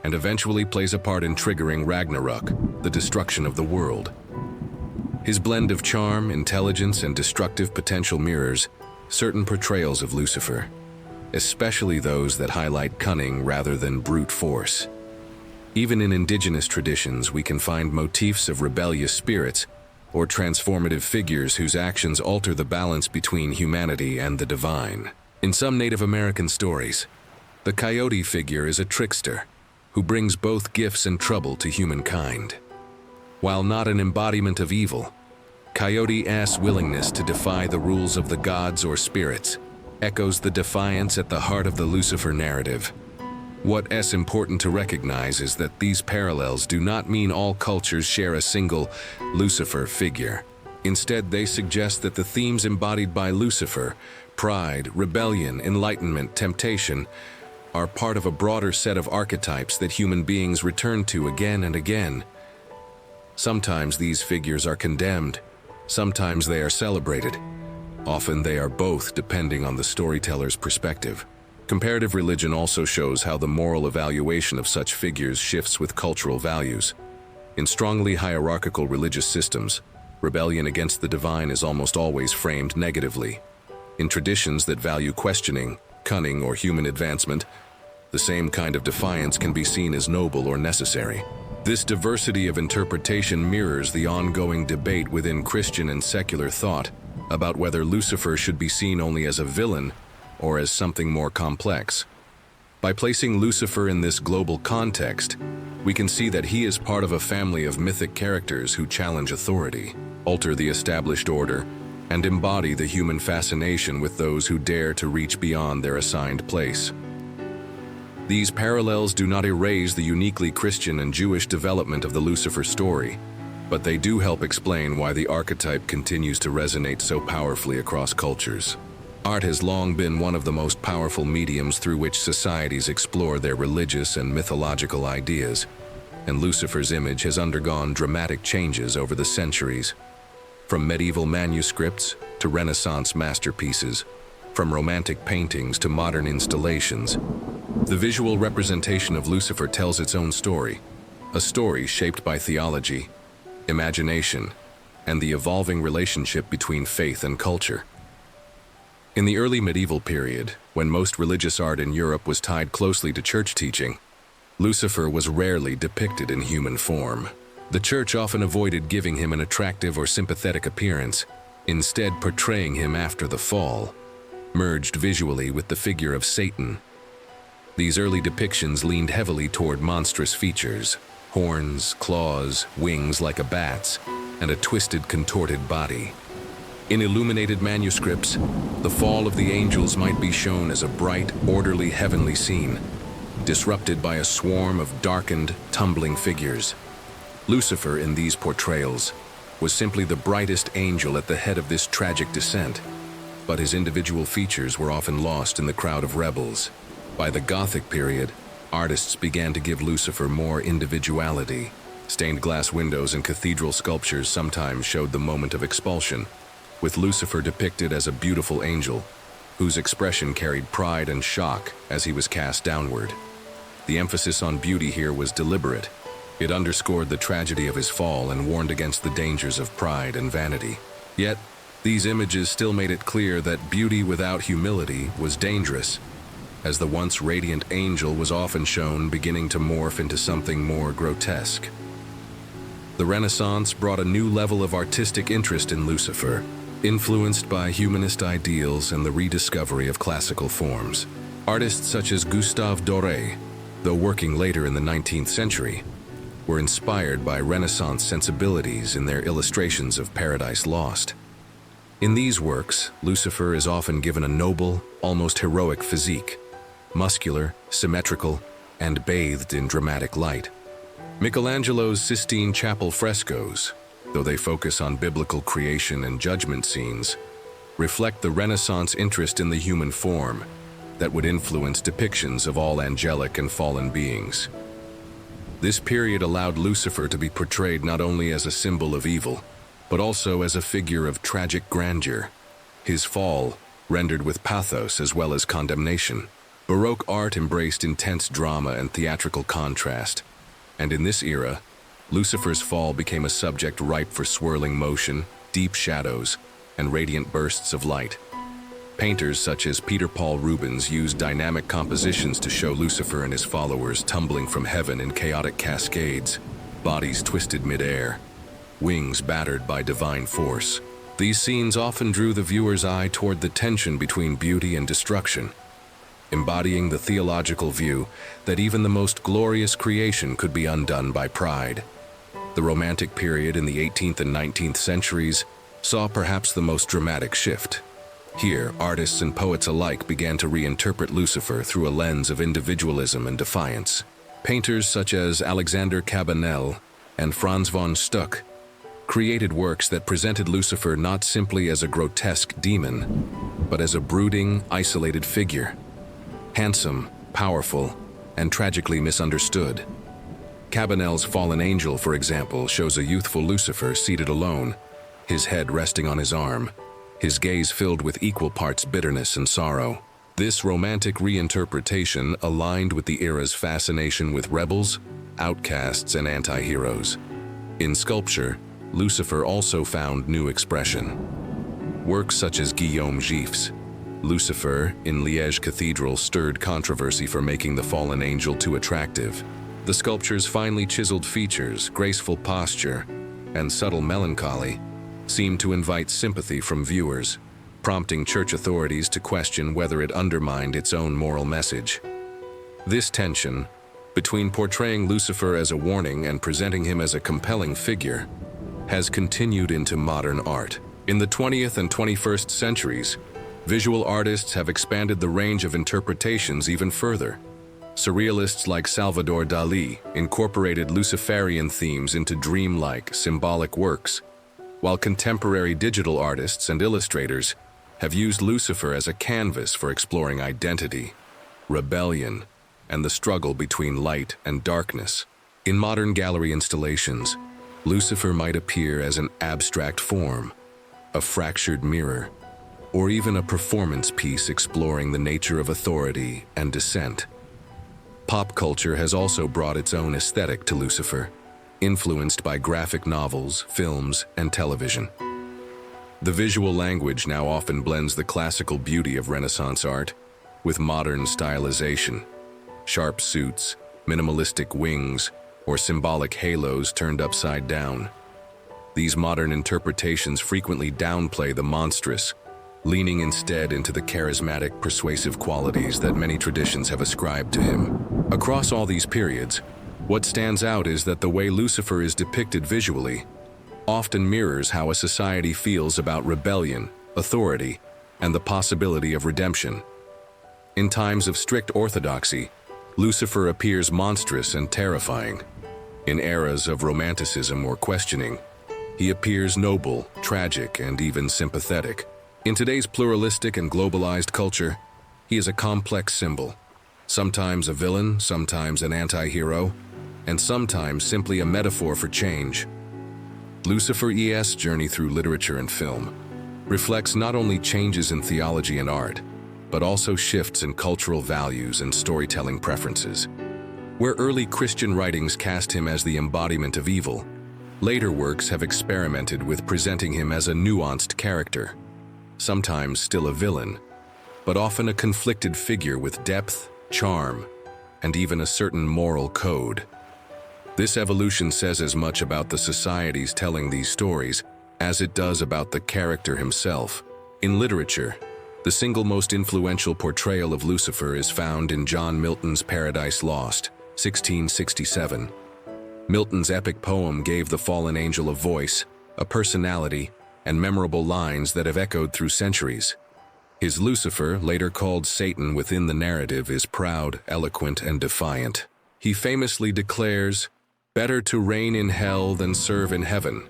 and eventually plays a part in triggering Ragnarok, the destruction of the world. His blend of charm, intelligence, and destructive potential mirrors certain portrayals of Lucifer, especially those that highlight cunning rather than brute force. Even in indigenous traditions, we can find motifs of rebellious spirits or transformative figures whose actions alter the balance between humanity and the divine. In some Native American stories, the coyote figure is a trickster who brings both gifts and trouble to humankind. While not an embodiment of evil, Coyote-ass willingness to defy the rules of the gods or spirits echoes the defiance at the heart of the Lucifer narrative. What's important to recognize is that these parallels do not mean all cultures share a single Lucifer figure. Instead, they suggest that the themes embodied by Lucifer, pride, rebellion, enlightenment, temptation, are part of a broader set of archetypes that human beings return to again and again. Sometimes these figures are condemned, sometimes they are celebrated. Often they are both, depending on the storyteller's perspective. Comparative religion also shows how the moral evaluation of such figures shifts with cultural values. In strongly hierarchical religious systems, rebellion against the divine is almost always framed negatively. In traditions that value questioning, cunning, or human advancement, the same kind of defiance can be seen as noble or necessary. This diversity of interpretation mirrors the ongoing debate within Christian and secular thought about whether Lucifer should be seen only as a villain or as something more complex. By placing Lucifer in this global context, we can see that he is part of a family of mythic characters who challenge authority, alter the established order, and embody the human fascination with those who dare to reach beyond their assigned place. These parallels do not erase the uniquely Christian and Jewish development of the Lucifer story, but they do help explain why the archetype continues to resonate so powerfully across cultures. Art has long been one of the most powerful mediums through which societies explore their religious and mythological ideas, and Lucifer's image has undergone dramatic changes over the centuries. From medieval manuscripts to Renaissance masterpieces, from romantic paintings to modern installations, the visual representation of Lucifer tells its own story, a story shaped by theology, imagination, and the evolving relationship between faith and culture. In the early medieval period, when most religious art in Europe was tied closely to church teaching, Lucifer was rarely depicted in human form. The church often avoided giving him an attractive or sympathetic appearance, instead portraying him after the fall, merged visually with the figure of Satan. These early depictions leaned heavily toward monstrous features: horns, claws, wings like a bat's, and a twisted, contorted body. In illuminated manuscripts, the fall of the angels might be shown as a bright, orderly heavenly scene, disrupted by a swarm of darkened, tumbling figures. Lucifer, in these portrayals, was simply the brightest angel at the head of this tragic descent, but his individual features were often lost in the crowd of rebels. By the Gothic period, artists began to give Lucifer more individuality. Stained glass windows and cathedral sculptures sometimes showed the moment of expulsion, with Lucifer depicted as a beautiful angel, whose expression carried pride and shock as he was cast downward. The emphasis on beauty here was deliberate. It underscored the tragedy of his fall and warned against the dangers of pride and vanity. Yet, these images still made it clear that beauty without humility was dangerous, as the once radiant angel was often shown beginning to morph into something more grotesque. The Renaissance brought a new level of artistic interest in Lucifer, influenced by humanist ideals and the rediscovery of classical forms. Artists such as Gustave Doré, though working later in the 19th century, were inspired by Renaissance sensibilities in their illustrations of Paradise Lost. In these works, Lucifer is often given a noble, almost heroic physique, muscular, symmetrical, and bathed in dramatic light. Michelangelo's Sistine Chapel frescoes, though they focus on biblical creation and judgment scenes, reflect the Renaissance interest in the human form that would influence depictions of all angelic and fallen beings. This period allowed Lucifer to be portrayed not only as a symbol of evil, but also as a figure of tragic grandeur. His fall, rendered with pathos as well as condemnation. Baroque art embraced intense drama and theatrical contrast, and in this era, Lucifer's fall became a subject ripe for swirling motion, deep shadows, and radiant bursts of light. Painters such as Peter Paul Rubens used dynamic compositions to show Lucifer and his followers tumbling from heaven in chaotic cascades, bodies twisted mid-air, wings battered by divine force. These scenes often drew the viewer's eye toward the tension between beauty and destruction, embodying the theological view that even the most glorious creation could be undone by pride. The Romantic period in the 18th and 19th centuries saw perhaps the most dramatic shift. Here, artists and poets alike began to reinterpret Lucifer through a lens of individualism and defiance. Painters such as Alexander Cabanel and Franz von Stuck created works that presented Lucifer not simply as a grotesque demon, but as a brooding, isolated figure. Handsome, powerful, and tragically misunderstood. Cabanel's Fallen Angel, for example, shows a youthful Lucifer seated alone, his head resting on his arm, his gaze filled with equal parts bitterness and sorrow. This romantic reinterpretation aligned with the era's fascination with rebels, outcasts, and anti-heroes. In sculpture, Lucifer also found new expression. Works such as Guillaume Gif's Lucifer in Liège Cathedral stirred controversy for making the fallen angel too attractive. The sculpture's finely chiseled features, graceful posture, and subtle melancholy seemed to invite sympathy from viewers, prompting church authorities to question whether it undermined its own moral message. This tension, between portraying Lucifer as a warning and presenting him as a compelling figure, has continued into modern art. In the 20th and 21st centuries, visual artists have expanded the range of interpretations even further. Surrealists like Salvador Dalí incorporated Luciferian themes into dreamlike, symbolic works, while contemporary digital artists and illustrators have used Lucifer as a canvas for exploring identity, rebellion, and the struggle between light and darkness. In modern gallery installations, Lucifer might appear as an abstract form, a fractured mirror, or even a performance piece exploring the nature of authority and dissent. Pop culture has also brought its own aesthetic to Lucifer, influenced by graphic novels, films, and television. The visual language now often blends the classical beauty of Renaissance art with modern stylization. Sharp suits, minimalistic wings, or symbolic halos turned upside down. These modern interpretations frequently downplay the monstrous, leaning instead into the charismatic, persuasive qualities that many traditions have ascribed to him. Across all these periods, what stands out is that the way Lucifer is depicted visually often mirrors how a society feels about rebellion, authority, and the possibility of redemption. In times of strict orthodoxy, Lucifer appears monstrous and terrifying. In eras of romanticism or questioning, he appears noble, tragic, and even sympathetic. In today's pluralistic and globalized culture, he is a complex symbol, sometimes a villain, sometimes an anti-hero, and sometimes simply a metaphor for change. Lucifer's journey through literature and film reflects not only changes in theology and art, but also shifts in cultural values and storytelling preferences. Where early Christian writings cast him as the embodiment of evil, later works have experimented with presenting him as a nuanced character, sometimes still a villain, but often a conflicted figure with depth, charm, and even a certain moral code. This evolution says as much about the societies telling these stories as it does about the character himself. In literature, the single most influential portrayal of Lucifer is found in John Milton's Paradise Lost, 1667. Milton's epic poem gave the fallen angel a voice, a personality, and memorable lines that have echoed through centuries. His Lucifer, later called Satan within the narrative, is proud, eloquent, and defiant. He famously declares, "Better to reign in hell than serve in heaven,"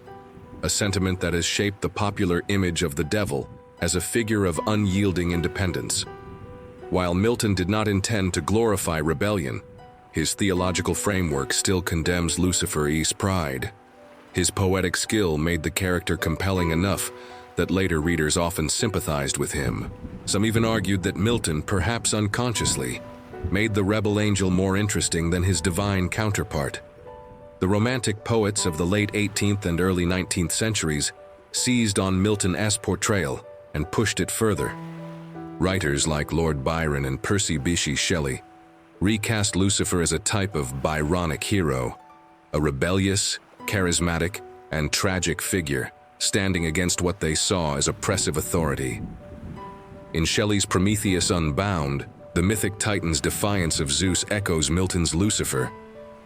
a sentiment that has shaped the popular image of the devil as a figure of unyielding independence. While Milton did not intend to glorify rebellion, his theological framework still condemns Lucifer's pride. His poetic skill made the character compelling enough that later readers often sympathized with him. Some even argued that Milton, perhaps unconsciously, made the rebel angel more interesting than his divine counterpart. The Romantic poets of the late 18th and early 19th centuries seized on Milton's portrayal and pushed it further. Writers like Lord Byron and Percy Bysshe Shelley recast Lucifer as a type of Byronic hero, a rebellious, charismatic, and tragic figure standing against what they saw as oppressive authority. In Shelley's Prometheus Unbound, the mythic Titan's defiance of Zeus echoes Milton's Lucifer,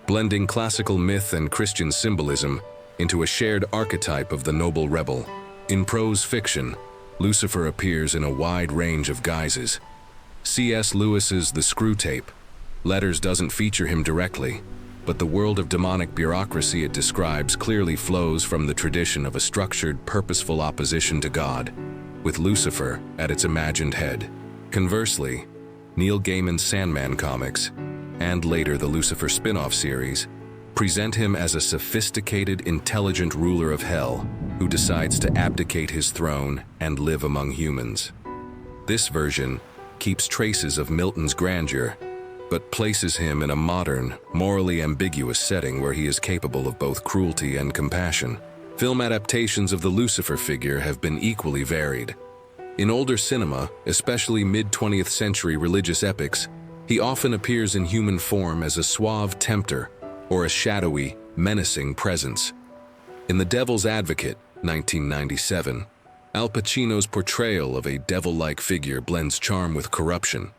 blending classical myth and Christian symbolism into a shared archetype of the noble rebel. In prose fiction, Lucifer appears in a wide range of guises. C.S. Lewis's The Screwtape Letters doesn't feature him directly, but the world of demonic bureaucracy it describes clearly flows from the tradition of a structured, purposeful opposition to God, with Lucifer at its imagined head. Conversely, Neil Gaiman's Sandman comics, and later the Lucifer spin-off series, present him as a sophisticated, intelligent ruler of hell who decides to abdicate his throne and live among humans. This version keeps traces of Milton's grandeur, but places him in a modern, morally ambiguous setting where he is capable of both cruelty and compassion. Film adaptations of the Lucifer figure have been equally varied. In older cinema, especially mid-20th century religious epics, he often appears in human form as a suave tempter or a shadowy, menacing presence. In The Devil's Advocate, 1997, Al Pacino's portrayal of a devil-like figure blends charm with corruption,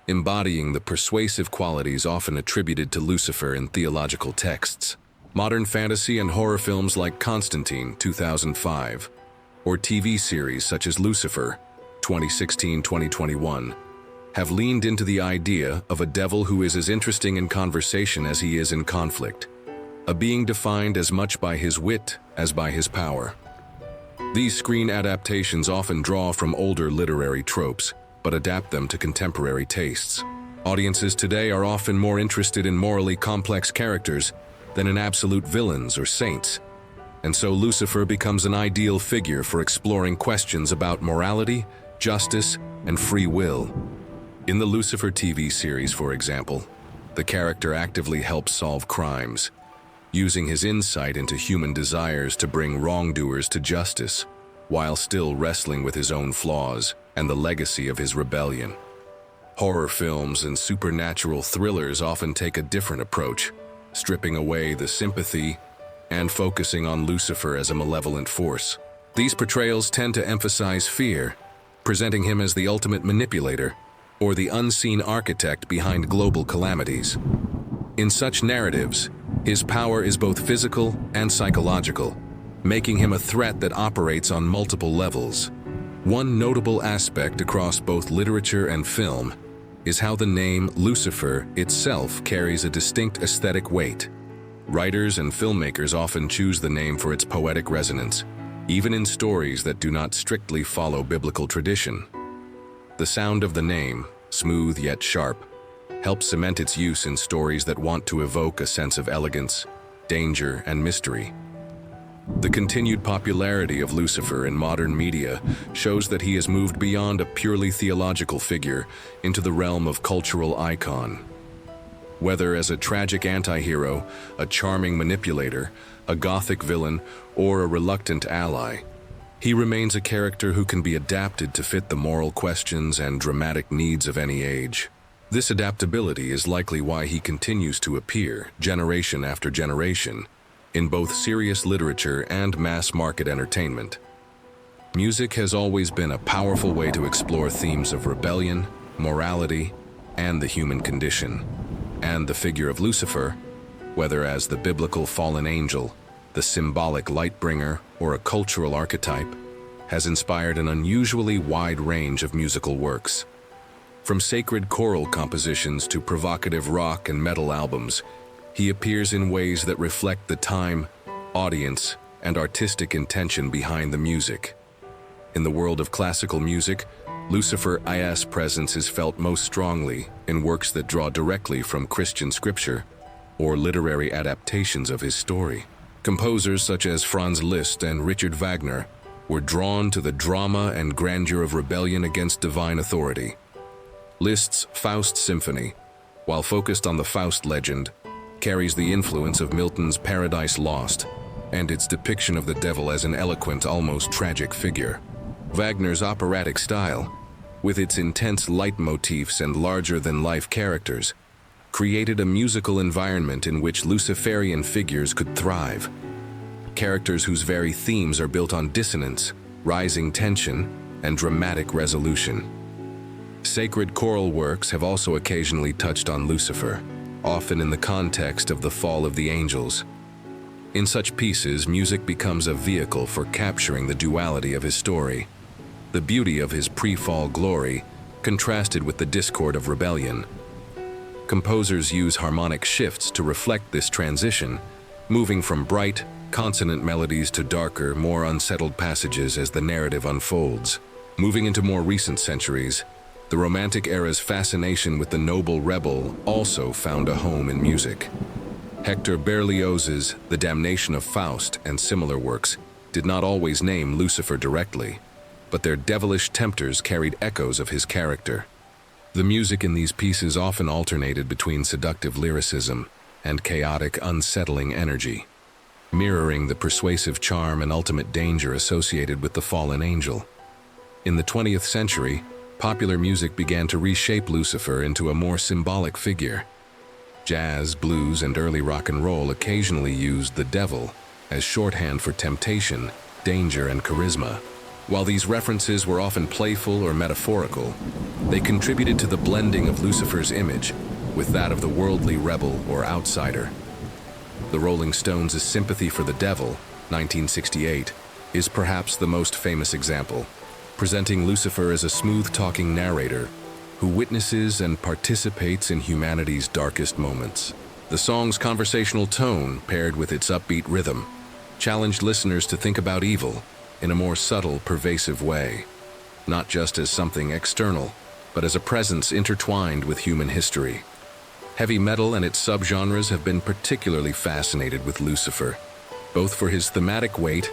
embodying the persuasive qualities often attributed to Lucifer in theological texts. Modern fantasy and horror films like Constantine, 2005, or TV series such as Lucifer, 2016-2021, have leaned into the idea of a devil who is as interesting in conversation as he is in conflict, a being defined as much by his wit as by his power. These screen adaptations often draw from older literary tropes, but adapt them to contemporary tastes. Audiences today are often more interested in morally complex characters than in absolute villains or saints, and so Lucifer becomes an ideal figure for exploring questions about morality, justice, and free will. In the Lucifer TV series, for example, the character actively helps solve crimes, using his insight into human desires to bring wrongdoers to justice, while still wrestling with his own flaws and the legacy of his rebellion. Horror films and supernatural thrillers often take a different approach, stripping away the sympathy and focusing on Lucifer as a malevolent force. These portrayals tend to emphasize fear, presenting him as the ultimate manipulator or the unseen architect behind global calamities. In such narratives, his power is both physical and psychological, making him a threat that operates on multiple levels. One notable aspect across both literature and film is how the name Lucifer itself carries a distinct aesthetic weight. Writers and filmmakers often choose the name for its poetic resonance, even in stories that do not strictly follow biblical tradition. The sound of the name, smooth yet sharp, helps cement its use in stories that want to evoke a sense of elegance, danger, and mystery. The continued popularity of Lucifer in modern media shows that he has moved beyond a purely theological figure into the realm of cultural icon. Whether as a tragic anti-hero, a charming manipulator, a gothic villain, or a reluctant ally, he remains a character who can be adapted to fit the moral questions and dramatic needs of any age. This adaptability is likely why he continues to appear, generation after generation, in both serious literature and mass-market entertainment. Music has always been a powerful way to explore themes of rebellion, morality, and the human condition. And the figure of Lucifer, whether as the biblical fallen angel, the symbolic light-bringer, or a cultural archetype, has inspired an unusually wide range of musical works. From sacred choral compositions to provocative rock and metal albums, he appears in ways that reflect the time, audience, and artistic intention behind the music. In the world of classical music, Lucifer's presence is felt most strongly in works that draw directly from Christian scripture or literary adaptations of his story. Composers such as Franz Liszt and Richard Wagner were drawn to the drama and grandeur of rebellion against divine authority. Liszt's Faust Symphony, while focused on the Faust legend, carries the influence of Milton's Paradise Lost and its depiction of the devil as an eloquent, almost tragic figure. Wagner's operatic style, with its intense leitmotifs and larger-than-life characters, created a musical environment in which Luciferian figures could thrive. Characters whose very themes are built on dissonance, rising tension, and dramatic resolution. Sacred choral works have also occasionally touched on Lucifer, often in the context of the fall of the angels. In such pieces, music becomes a vehicle for capturing the duality of his story, the beauty of his pre-fall glory, contrasted with the discord of rebellion. Composers use harmonic shifts to reflect this transition, moving from bright, consonant melodies to darker, more unsettled passages as the narrative unfolds. Moving into more recent centuries, the Romantic era's fascination with the noble rebel also found a home in music. Hector Berlioz's The Damnation of Faust and similar works did not always name Lucifer directly, but their devilish tempters carried echoes of his character. The music in these pieces often alternated between seductive lyricism and chaotic, unsettling energy, mirroring the persuasive charm and ultimate danger associated with the fallen angel. In the 20th century, popular music began to reshape Lucifer into a more symbolic figure. Jazz, blues, and early rock and roll occasionally used the devil as shorthand for temptation, danger, and charisma. While these references were often playful or metaphorical, they contributed to the blending of Lucifer's image with that of the worldly rebel or outsider. The Rolling Stones' Sympathy for the Devil, 1968, is perhaps the most famous example, presenting Lucifer as a smooth-talking narrator who witnesses and participates in humanity's darkest moments. The song's conversational tone, paired with its upbeat rhythm, challenged listeners to think about evil in a more subtle, pervasive way, not just as something external, but as a presence intertwined with human history. Heavy metal and its subgenres have been particularly fascinated with Lucifer, both for his thematic weight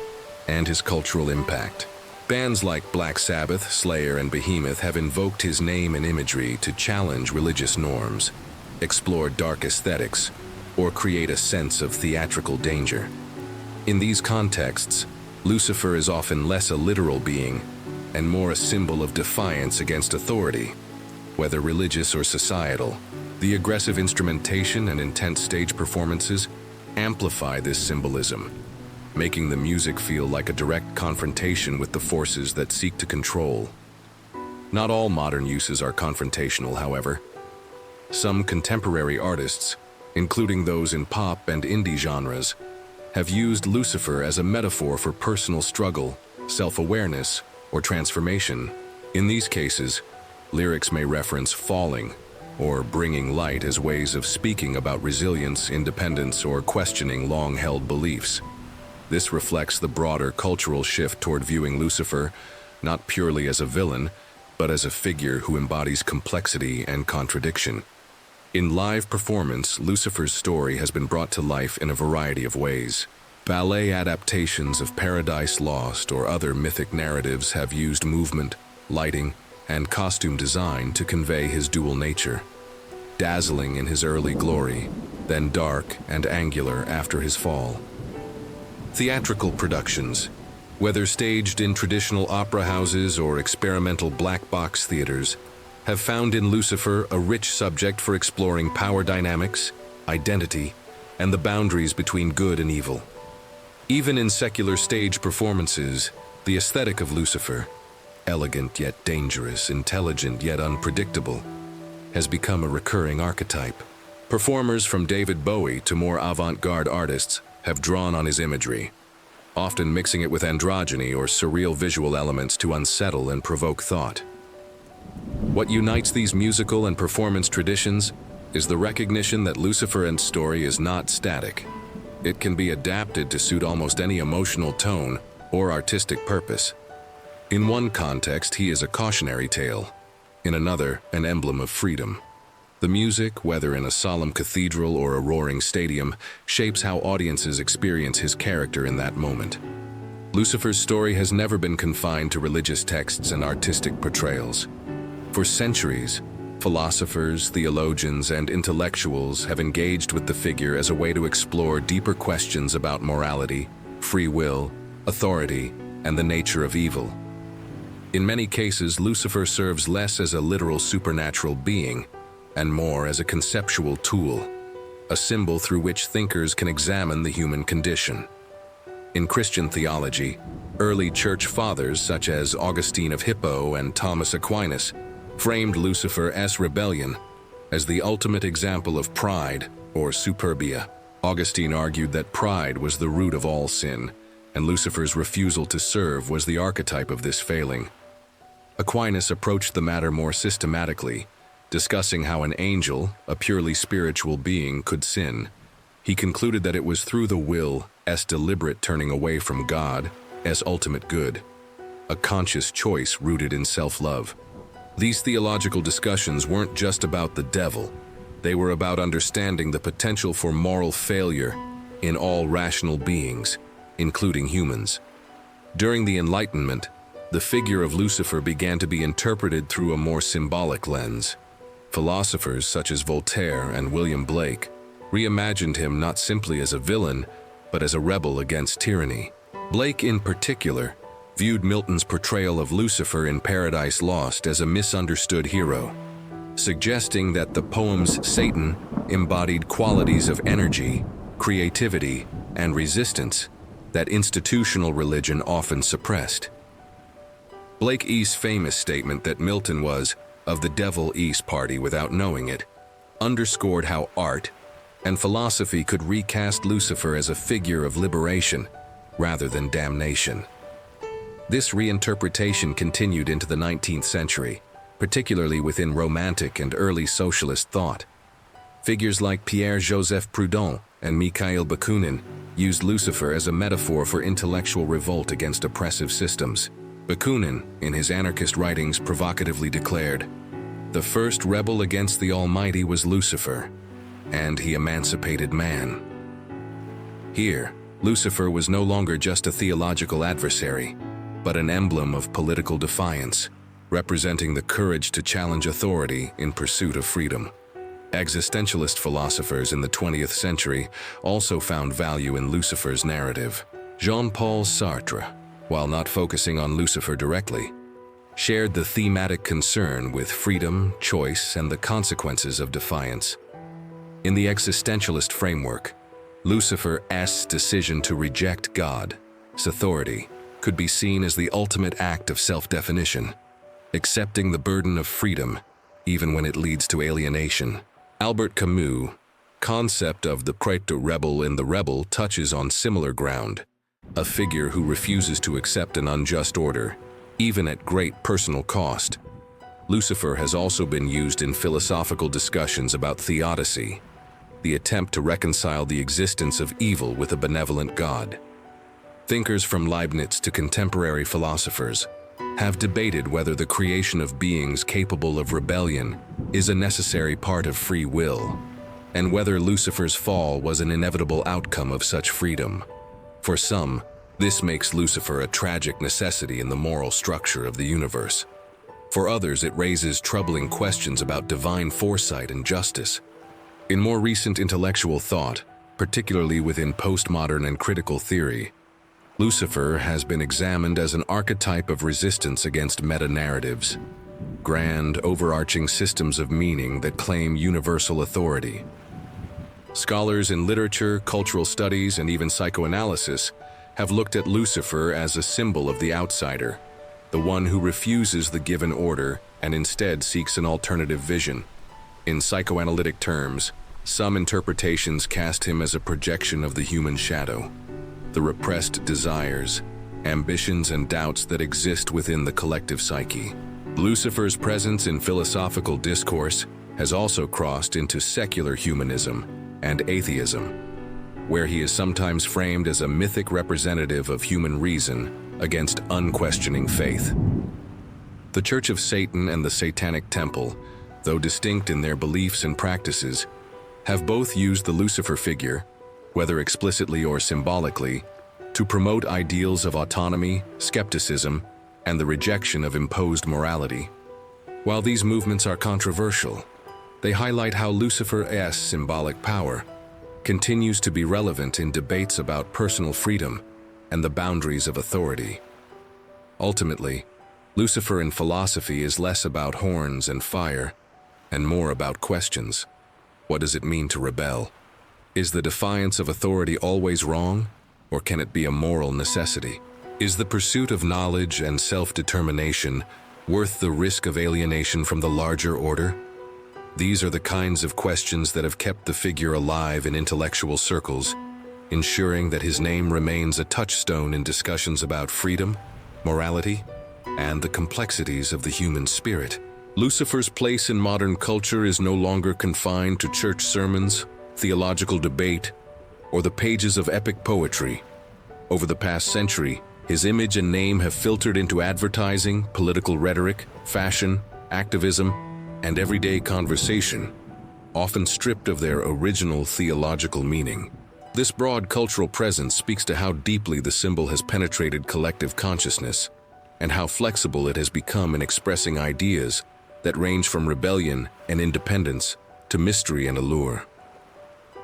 and his cultural impact. Bands like Black Sabbath, Slayer, and Behemoth have invoked his name and imagery to challenge religious norms, explore dark aesthetics, or create a sense of theatrical danger. In these contexts, Lucifer is often less a literal being and more a symbol of defiance against authority, whether religious or societal. The aggressive instrumentation and intense stage performances amplify this symbolism, making the music feel like a direct confrontation with the forces that seek to control. Not all modern uses are confrontational, however. Some contemporary artists, including those in pop and indie genres, have used Lucifer as a metaphor for personal struggle, self-awareness, or transformation. In these cases, lyrics may reference falling or bringing light as ways of speaking about resilience, independence, or questioning long-held beliefs. This reflects the broader cultural shift toward viewing Lucifer not purely as a villain, but as a figure who embodies complexity and contradiction. In live performance, Lucifer's story has been brought to life in a variety of ways. Ballet adaptations of Paradise Lost or other mythic narratives have used movement, lighting, and costume design to convey his dual nature. Dazzling in his early glory, then dark and angular after his fall. Theatrical productions, whether staged in traditional opera houses or experimental black box theaters, have found in Lucifer a rich subject for exploring power dynamics, identity, and the boundaries between good and evil. Even in secular stage performances, the aesthetic of Lucifer, elegant yet dangerous, intelligent yet unpredictable, has become a recurring archetype. Performers from David Bowie to more avant-garde artists have drawn on his imagery, often mixing it with androgyny or surreal visual elements to unsettle and provoke thought. What unites these musical and performance traditions is the recognition that Lucifer's story is not static. It can be adapted to suit almost any emotional tone or artistic purpose. In one context, he is a cautionary tale. In another, an emblem of freedom. The music, whether in a solemn cathedral or a roaring stadium, shapes how audiences experience his character in that moment. Lucifer's story has never been confined to religious texts and artistic portrayals. For centuries, philosophers, theologians, and intellectuals have engaged with the figure as a way to explore deeper questions about morality, free will, authority, and the nature of evil. In many cases, Lucifer serves less as a literal supernatural being and more as a conceptual tool, a symbol through which thinkers can examine the human condition. In Christian theology, early church fathers such as Augustine of Hippo and Thomas Aquinas framed Lucifer as rebellion, as the ultimate example of pride or superbia. Augustine argued that pride was the root of all sin, and Lucifer's refusal to serve was the archetype of this failing. Aquinas approached the matter more systematically, discussing how an angel, a purely spiritual being, could sin. He concluded that it was through the will's deliberate turning away from God as ultimate good, a conscious choice rooted in self-love. These theological discussions weren't just about the devil. They were about understanding the potential for moral failure in all rational beings, including humans. During the Enlightenment, the figure of Lucifer began to be interpreted through a more symbolic lens. Philosophers such as Voltaire and William Blake reimagined him not simply as a villain, but as a rebel against tyranny. Blake, in particular, viewed Milton's portrayal of Lucifer in Paradise Lost as a misunderstood hero, suggesting that the poem's Satan embodied qualities of energy, creativity, and resistance that institutional religion often suppressed. Blake's famous statement that Milton was of the devil's party without knowing it underscored how art and philosophy could recast Lucifer as a figure of liberation rather than damnation. This reinterpretation continued into the 19th century, particularly within Romantic and early socialist thought. Figures like Pierre-Joseph Proudhon and Mikhail Bakunin used Lucifer as a metaphor for intellectual revolt against oppressive systems. Bakunin, in his anarchist writings, provocatively declared, "The first rebel against the Almighty was Lucifer, and he emancipated man." Here, Lucifer was no longer just a theological adversary, but an emblem of political defiance, representing the courage to challenge authority in pursuit of freedom. Existentialist philosophers in the 20th century also found value in Lucifer's narrative. Jean-Paul Sartre, while not focusing on Lucifer directly, shared the thematic concern with freedom, choice, and the consequences of defiance. In the existentialist framework, Lucifer's decision to reject God's authority could be seen as the ultimate act of self-definition. accepting the burden of freedom, even when it leads to alienation. Albert Camus' concept of the rebel in the rebel touches on similar ground, a figure who refuses to accept an unjust order, even at great personal cost. Lucifer has also been used in philosophical discussions about theodicy, the attempt to reconcile the existence of evil with a benevolent God. Thinkers from Leibniz to contemporary philosophers have debated whether the creation of beings capable of rebellion is a necessary part of free will, and whether Lucifer's fall was an inevitable outcome of such freedom. For some, this makes Lucifer a tragic necessity in the moral structure of the universe. For others, it raises troubling questions about divine foresight and justice. In more recent intellectual thought, particularly within postmodern and critical theory, Lucifer has been examined as an archetype of resistance against meta-narratives, grand, overarching systems of meaning that claim universal authority. Scholars in literature, cultural studies, and even psychoanalysis have looked at Lucifer as a symbol of the outsider, the one who refuses the given order and instead seeks an alternative vision. In psychoanalytic terms, some interpretations cast him as a projection of the human shadow, the repressed desires, ambitions, and doubts that exist within the collective psyche. Lucifer's presence in philosophical discourse has also crossed into secular humanism and atheism, where he is sometimes framed as a mythic representative of human reason against unquestioning faith. The Church of Satan and the Satanic Temple, though distinct in their beliefs and practices, have both used the Lucifer figure, whether explicitly or symbolically, to promote ideals of autonomy, skepticism, and the rejection of imposed morality. While these movements are controversial, they highlight how Lucifer's symbolic power continues to be relevant in debates about personal freedom and the boundaries of authority. Ultimately, Lucifer in philosophy is less about horns and fire and more about questions. What does it mean to rebel? Is the defiance of authority always wrong, or can it be a moral necessity? Is the pursuit of knowledge and self-determination worth the risk of alienation from the larger order? These are the kinds of questions that have kept the figure alive in intellectual circles, ensuring that his name remains a touchstone in discussions about freedom, morality, and the complexities of the human spirit. Lucifer's place in modern culture is no longer confined to church sermons, theological debate, or the pages of epic poetry. Over the past century, his image and name have filtered into advertising, political rhetoric, fashion, activism, and everyday conversation, often stripped of their original theological meaning. This broad cultural presence speaks to how deeply the symbol has penetrated collective consciousness and how flexible it has become in expressing ideas that range from rebellion and independence to mystery and allure.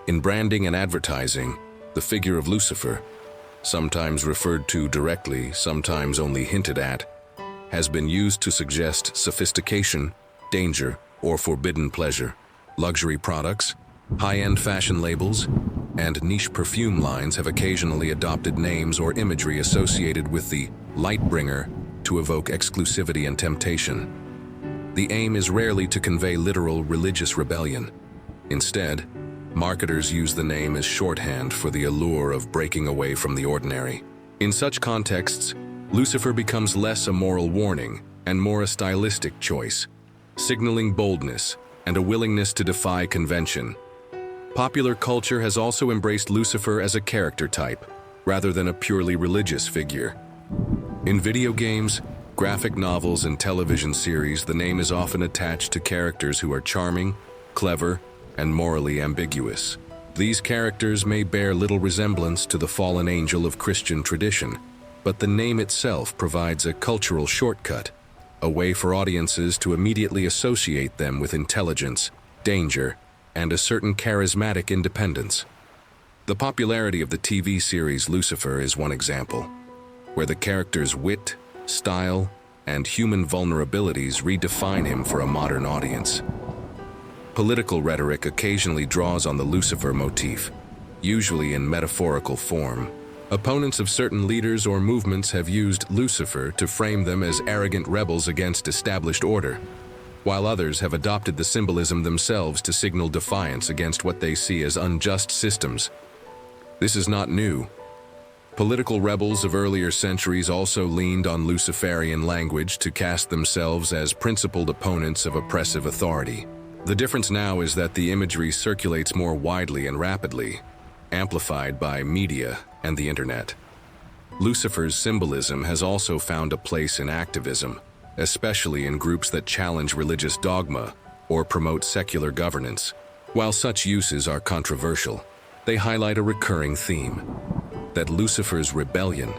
In branding and advertising, the figure of Lucifer, sometimes referred to directly, sometimes only hinted at, has been used to suggest sophistication, danger, or forbidden pleasure. Luxury products, high-end fashion labels, and niche perfume lines have occasionally adopted names or imagery associated with the light bringer to evoke exclusivity and temptation. The aim is rarely to convey literal religious rebellion. Instead, marketers use the name as shorthand for the allure of breaking away from the ordinary. In such contexts, Lucifer becomes less a moral warning and more a stylistic choice, signaling boldness and a willingness to defy convention. Popular culture has also embraced Lucifer as a character type, rather than a purely religious figure. In video games, graphic novels, and television series, the name is often attached to characters who are charming, clever, and morally ambiguous. These characters may bear little resemblance to the fallen angel of Christian tradition, but the name itself provides a cultural shortcut, a way for audiences to immediately associate them with intelligence, danger, and a certain charismatic independence. The popularity of the TV series Lucifer is one example, where the character's wit, style, and human vulnerabilities redefine him for a modern audience. Political rhetoric occasionally draws on the Lucifer motif, usually in metaphorical form, Opponents of certain leaders or movements have used Lucifer to frame them as arrogant rebels against established order, while others have adopted the symbolism themselves to signal defiance against what they see as unjust systems. This is not new. Political rebels of earlier centuries also leaned on Luciferian language to cast themselves as principled opponents of oppressive authority. The difference now is that the imagery circulates more widely and rapidly, amplified by media and the internet. Lucifer's symbolism has also found a place in activism, especially in groups that challenge religious dogma or promote secular governance. While such uses are controversial, they highlight a recurring theme: that Lucifer's rebellion,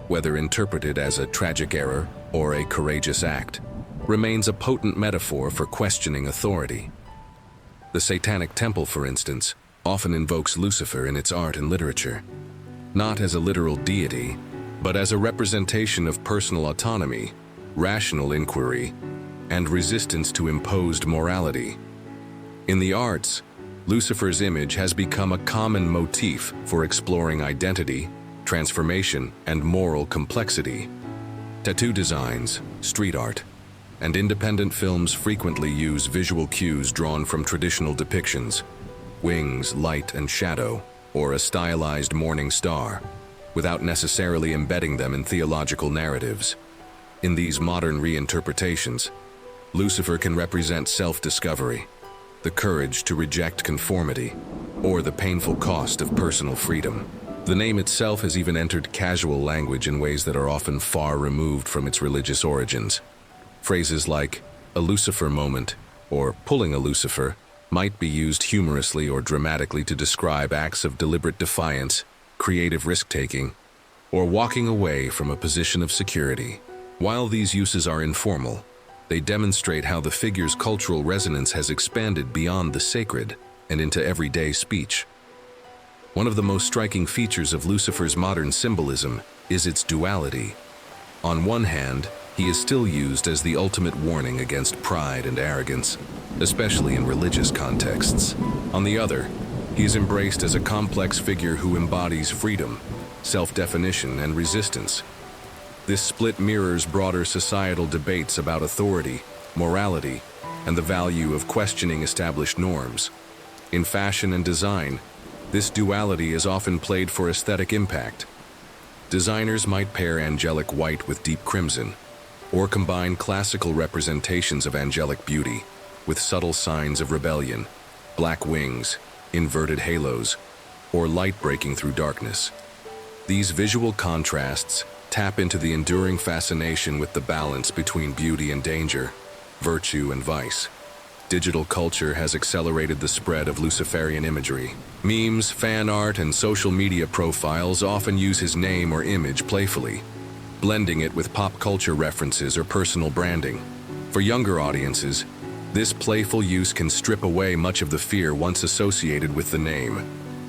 whether interpreted as a tragic error or a courageous act, remains a potent metaphor for questioning authority. The Satanic Temple, for instance, often invokes Lucifer in its art and literature, not as a literal deity, but as a representation of personal autonomy, rational inquiry, and resistance to imposed morality. In the arts, Lucifer's image has become a common motif for exploring identity, transformation, and moral complexity. Tattoo designs, street art, and independent films frequently use visual cues drawn from traditional depictions: wings, light, and shadow, or a stylized morning star, without necessarily embedding them in theological narratives. In these modern reinterpretations, Lucifer can represent self-discovery, the courage to reject conformity, or the painful cost of personal freedom. The name itself has even entered casual language in ways that are often far removed from its religious origins. Phrases like "a Lucifer moment" or "pulling a Lucifer" might be used humorously or dramatically to describe acts of deliberate defiance, creative risk-taking, or walking away from a position of security. While these uses are informal, they demonstrate how the figure's cultural resonance has expanded beyond the sacred and into everyday speech. One of the most striking features of Lucifer's modern symbolism is its duality. On one hand, he is still used as the ultimate warning against pride and arrogance, especially in religious contexts. On the other, he is embraced as a complex figure who embodies freedom, self-definition, and resistance. This split mirrors broader societal debates about authority, morality, and the value of questioning established norms. In fashion and design, this duality is often played for aesthetic impact. Designers might pair angelic white with deep crimson, or combine classical representations of angelic beauty with subtle signs of rebellion, black wings, inverted halos, or light breaking through darkness. These visual contrasts tap into the enduring fascination with the balance between beauty and danger, virtue and vice. Digital culture has accelerated the spread of Luciferian imagery. Memes, fan art, and social media profiles often use his name or image playfully, blending it with pop culture references or personal branding. For younger audiences, this playful use can strip away much of the fear once associated with the name,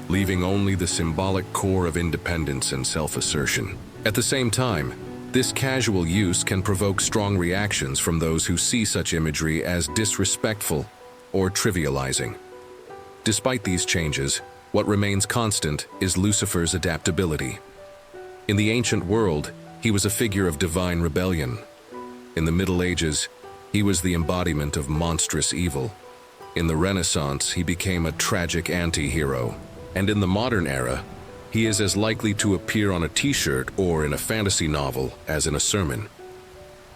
leaving only the symbolic core of independence and self-assertion. At the same time, this casual use can provoke strong reactions from those who see such imagery as disrespectful or trivializing. Despite these changes, what remains constant is Lucifer's adaptability. In the ancient world, he was a figure of divine rebellion. In the Middle Ages, he was the embodiment of monstrous evil. In the Renaissance, he became a tragic anti-hero. And in the modern era, he is as likely to appear on a t-shirt or in a fantasy novel as in a sermon.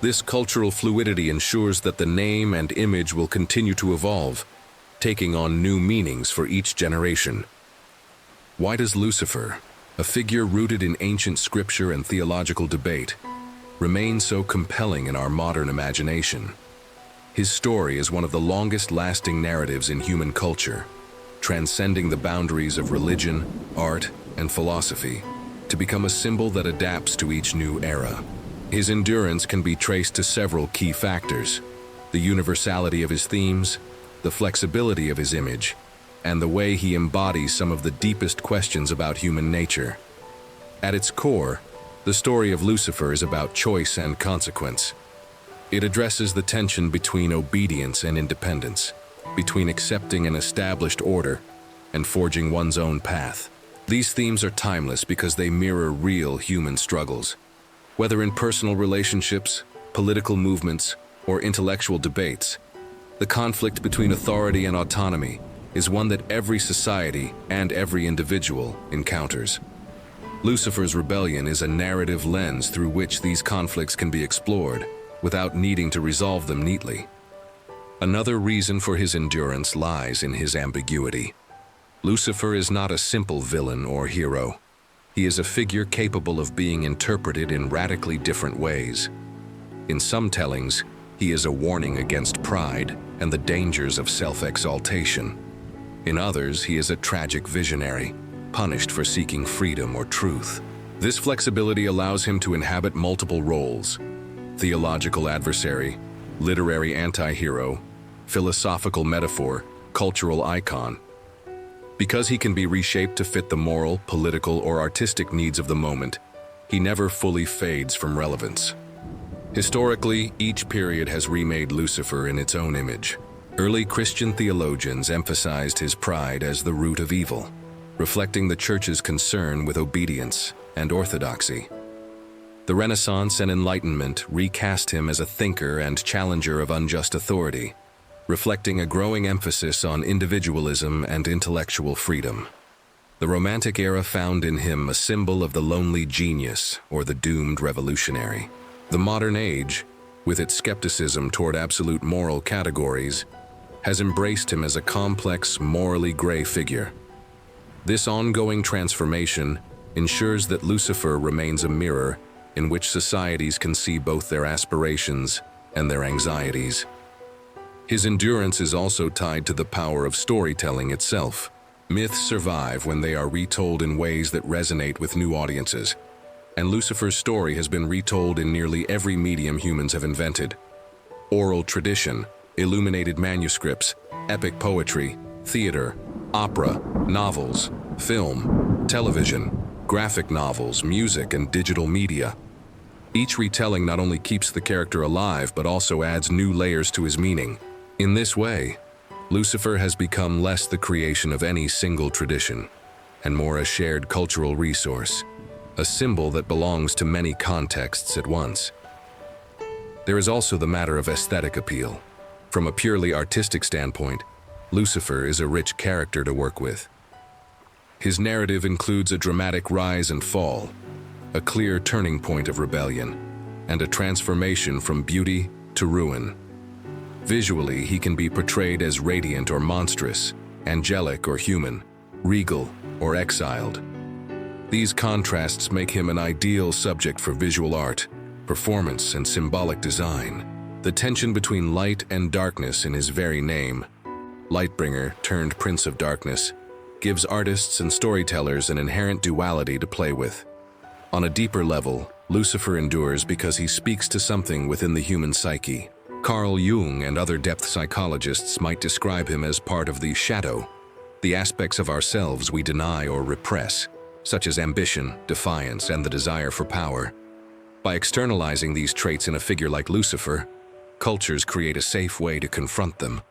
This cultural fluidity ensures that the name and image will continue to evolve, taking on new meanings for each generation. Why does Lucifer, a figure rooted in ancient scripture and theological debate, remain so compelling in our modern imagination? His story is one of the longest-lasting narratives in human culture, transcending the boundaries of religion, art, and philosophy, to become a symbol that adapts to each new era. His endurance can be traced to several key factors: the universality of his themes, the flexibility of his image, and the way he embodies some of the deepest questions about human nature. At its core, the story of Lucifer is about choice and consequence. It addresses the tension between obedience and independence, between accepting an established order and forging one's own path. These themes are timeless because they mirror real human struggles. Whether in personal relationships, political movements, or intellectual debates, the conflict between authority and autonomy is one that every society and every individual encounters. Lucifer's rebellion is a narrative lens through which these conflicts can be explored without needing to resolve them neatly. Another reason for his endurance lies in his ambiguity. Lucifer is not a simple villain or hero. He is a figure capable of being interpreted in radically different ways. In some tellings, he is a warning against pride and the dangers of self-exaltation. In others, he is a tragic visionary, punished for seeking freedom or truth. This flexibility allows him to inhabit multiple roles: theological adversary, literary anti-hero, philosophical metaphor, cultural icon. Because he can be reshaped to fit the moral, political, or artistic needs of the moment, he never fully fades from relevance. Historically, each period has remade Lucifer in its own image. Early Christian theologians emphasized his pride as the root of evil, reflecting the Church's concern with obedience and orthodoxy. The Renaissance and Enlightenment recast him as a thinker and challenger of unjust authority, reflecting a growing emphasis on individualism and intellectual freedom. The Romantic era found in him a symbol of the lonely genius or the doomed revolutionary. The modern age, with its skepticism toward absolute moral categories, has embraced him as a complex, morally gray figure. This ongoing transformation ensures that Lucifer remains a mirror in which societies can see both their aspirations and their anxieties. His endurance is also tied to the power of storytelling itself. Myths survive when they are retold in ways that resonate with new audiences, and Lucifer's story has been retold in nearly every medium humans have invented. Oral tradition, illuminated manuscripts, epic poetry, theater, opera, novels, film, television, graphic novels, music, and digital media. Each retelling not only keeps the character alive but also adds new layers to his meaning. In this way, Lucifer has become less the creation of any single tradition and more a shared cultural resource, a symbol that belongs to many contexts at once. There is also the matter of aesthetic appeal. From a purely artistic standpoint, Lucifer is a rich character to work with. His narrative includes a dramatic rise and fall, a clear turning point of rebellion, and a transformation from beauty to ruin. Visually, he can be portrayed as radiant or monstrous, angelic or human, regal or exiled. These contrasts make him an ideal subject for visual art, performance, and symbolic design. The tension between light and darkness in his very name, Lightbringer turned Prince of Darkness, gives artists and storytellers an inherent duality to play with. On a deeper level, Lucifer endures because he speaks to something within the human psyche. Carl Jung and other depth psychologists might describe him as part of the shadow, the aspects of ourselves we deny or repress, such as ambition, defiance, and the desire for power. By externalizing these traits in a figure like Lucifer, cultures create a safe way to confront them,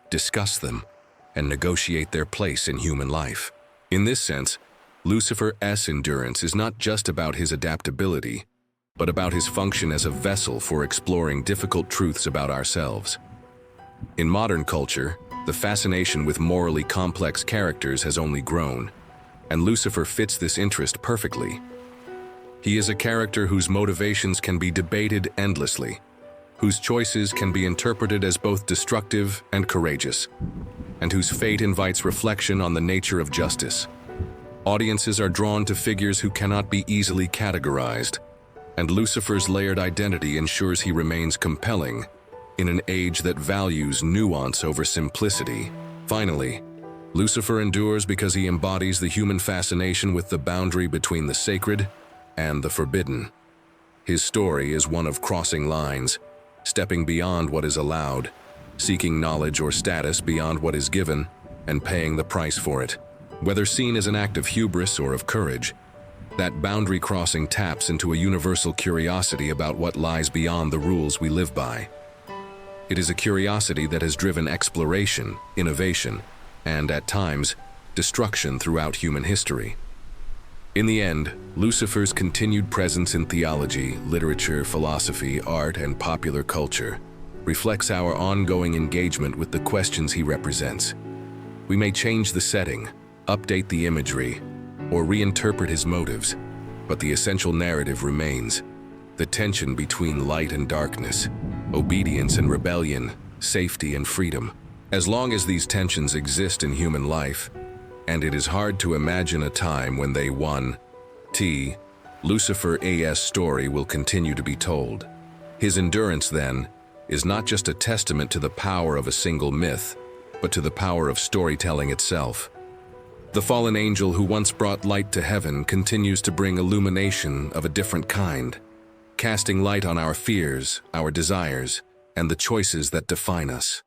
discuss them, and negotiate their place in human life. In this sense, Lucifer's endurance is not just about his adaptability, but about his function as a vessel for exploring difficult truths about ourselves. In modern culture, the fascination with morally complex characters has only grown, and Lucifer fits this interest perfectly. He is a character whose motivations can be debated endlessly, whose choices can be interpreted as both destructive and courageous, and whose fate invites reflection on the nature of justice. Audiences are drawn to figures who cannot be easily categorized, and Lucifer's layered identity ensures he remains compelling in an age that values nuance over simplicity. Finally, Lucifer endures because he embodies the human fascination with the boundary between the sacred and the forbidden. His story is one of crossing lines, stepping beyond what is allowed, seeking knowledge or status beyond what is given, and paying the price for it. Whether seen as an act of hubris or of courage, that boundary crossing taps into a universal curiosity about what lies beyond the rules we live by. It is a curiosity that has driven exploration, innovation, and, at times, destruction throughout human history. In the end, Lucifer's continued presence in theology, literature, philosophy, art, and popular culture reflects our ongoing engagement with the questions he represents. We may change the setting, update the imagery, or reinterpret his motives, but the essential narrative remains: the tension between light and darkness, obedience and rebellion, safety and freedom. As long as these tensions exist in human life, and it is hard to imagine a time when they won, Lucifer's story will continue to be told. His endurance, then, is not just a testament to the power of a single myth, but to the power of storytelling itself. The fallen angel who once brought light to heaven continues to bring illumination of a different kind, casting light on our fears, our desires, and the choices that define us.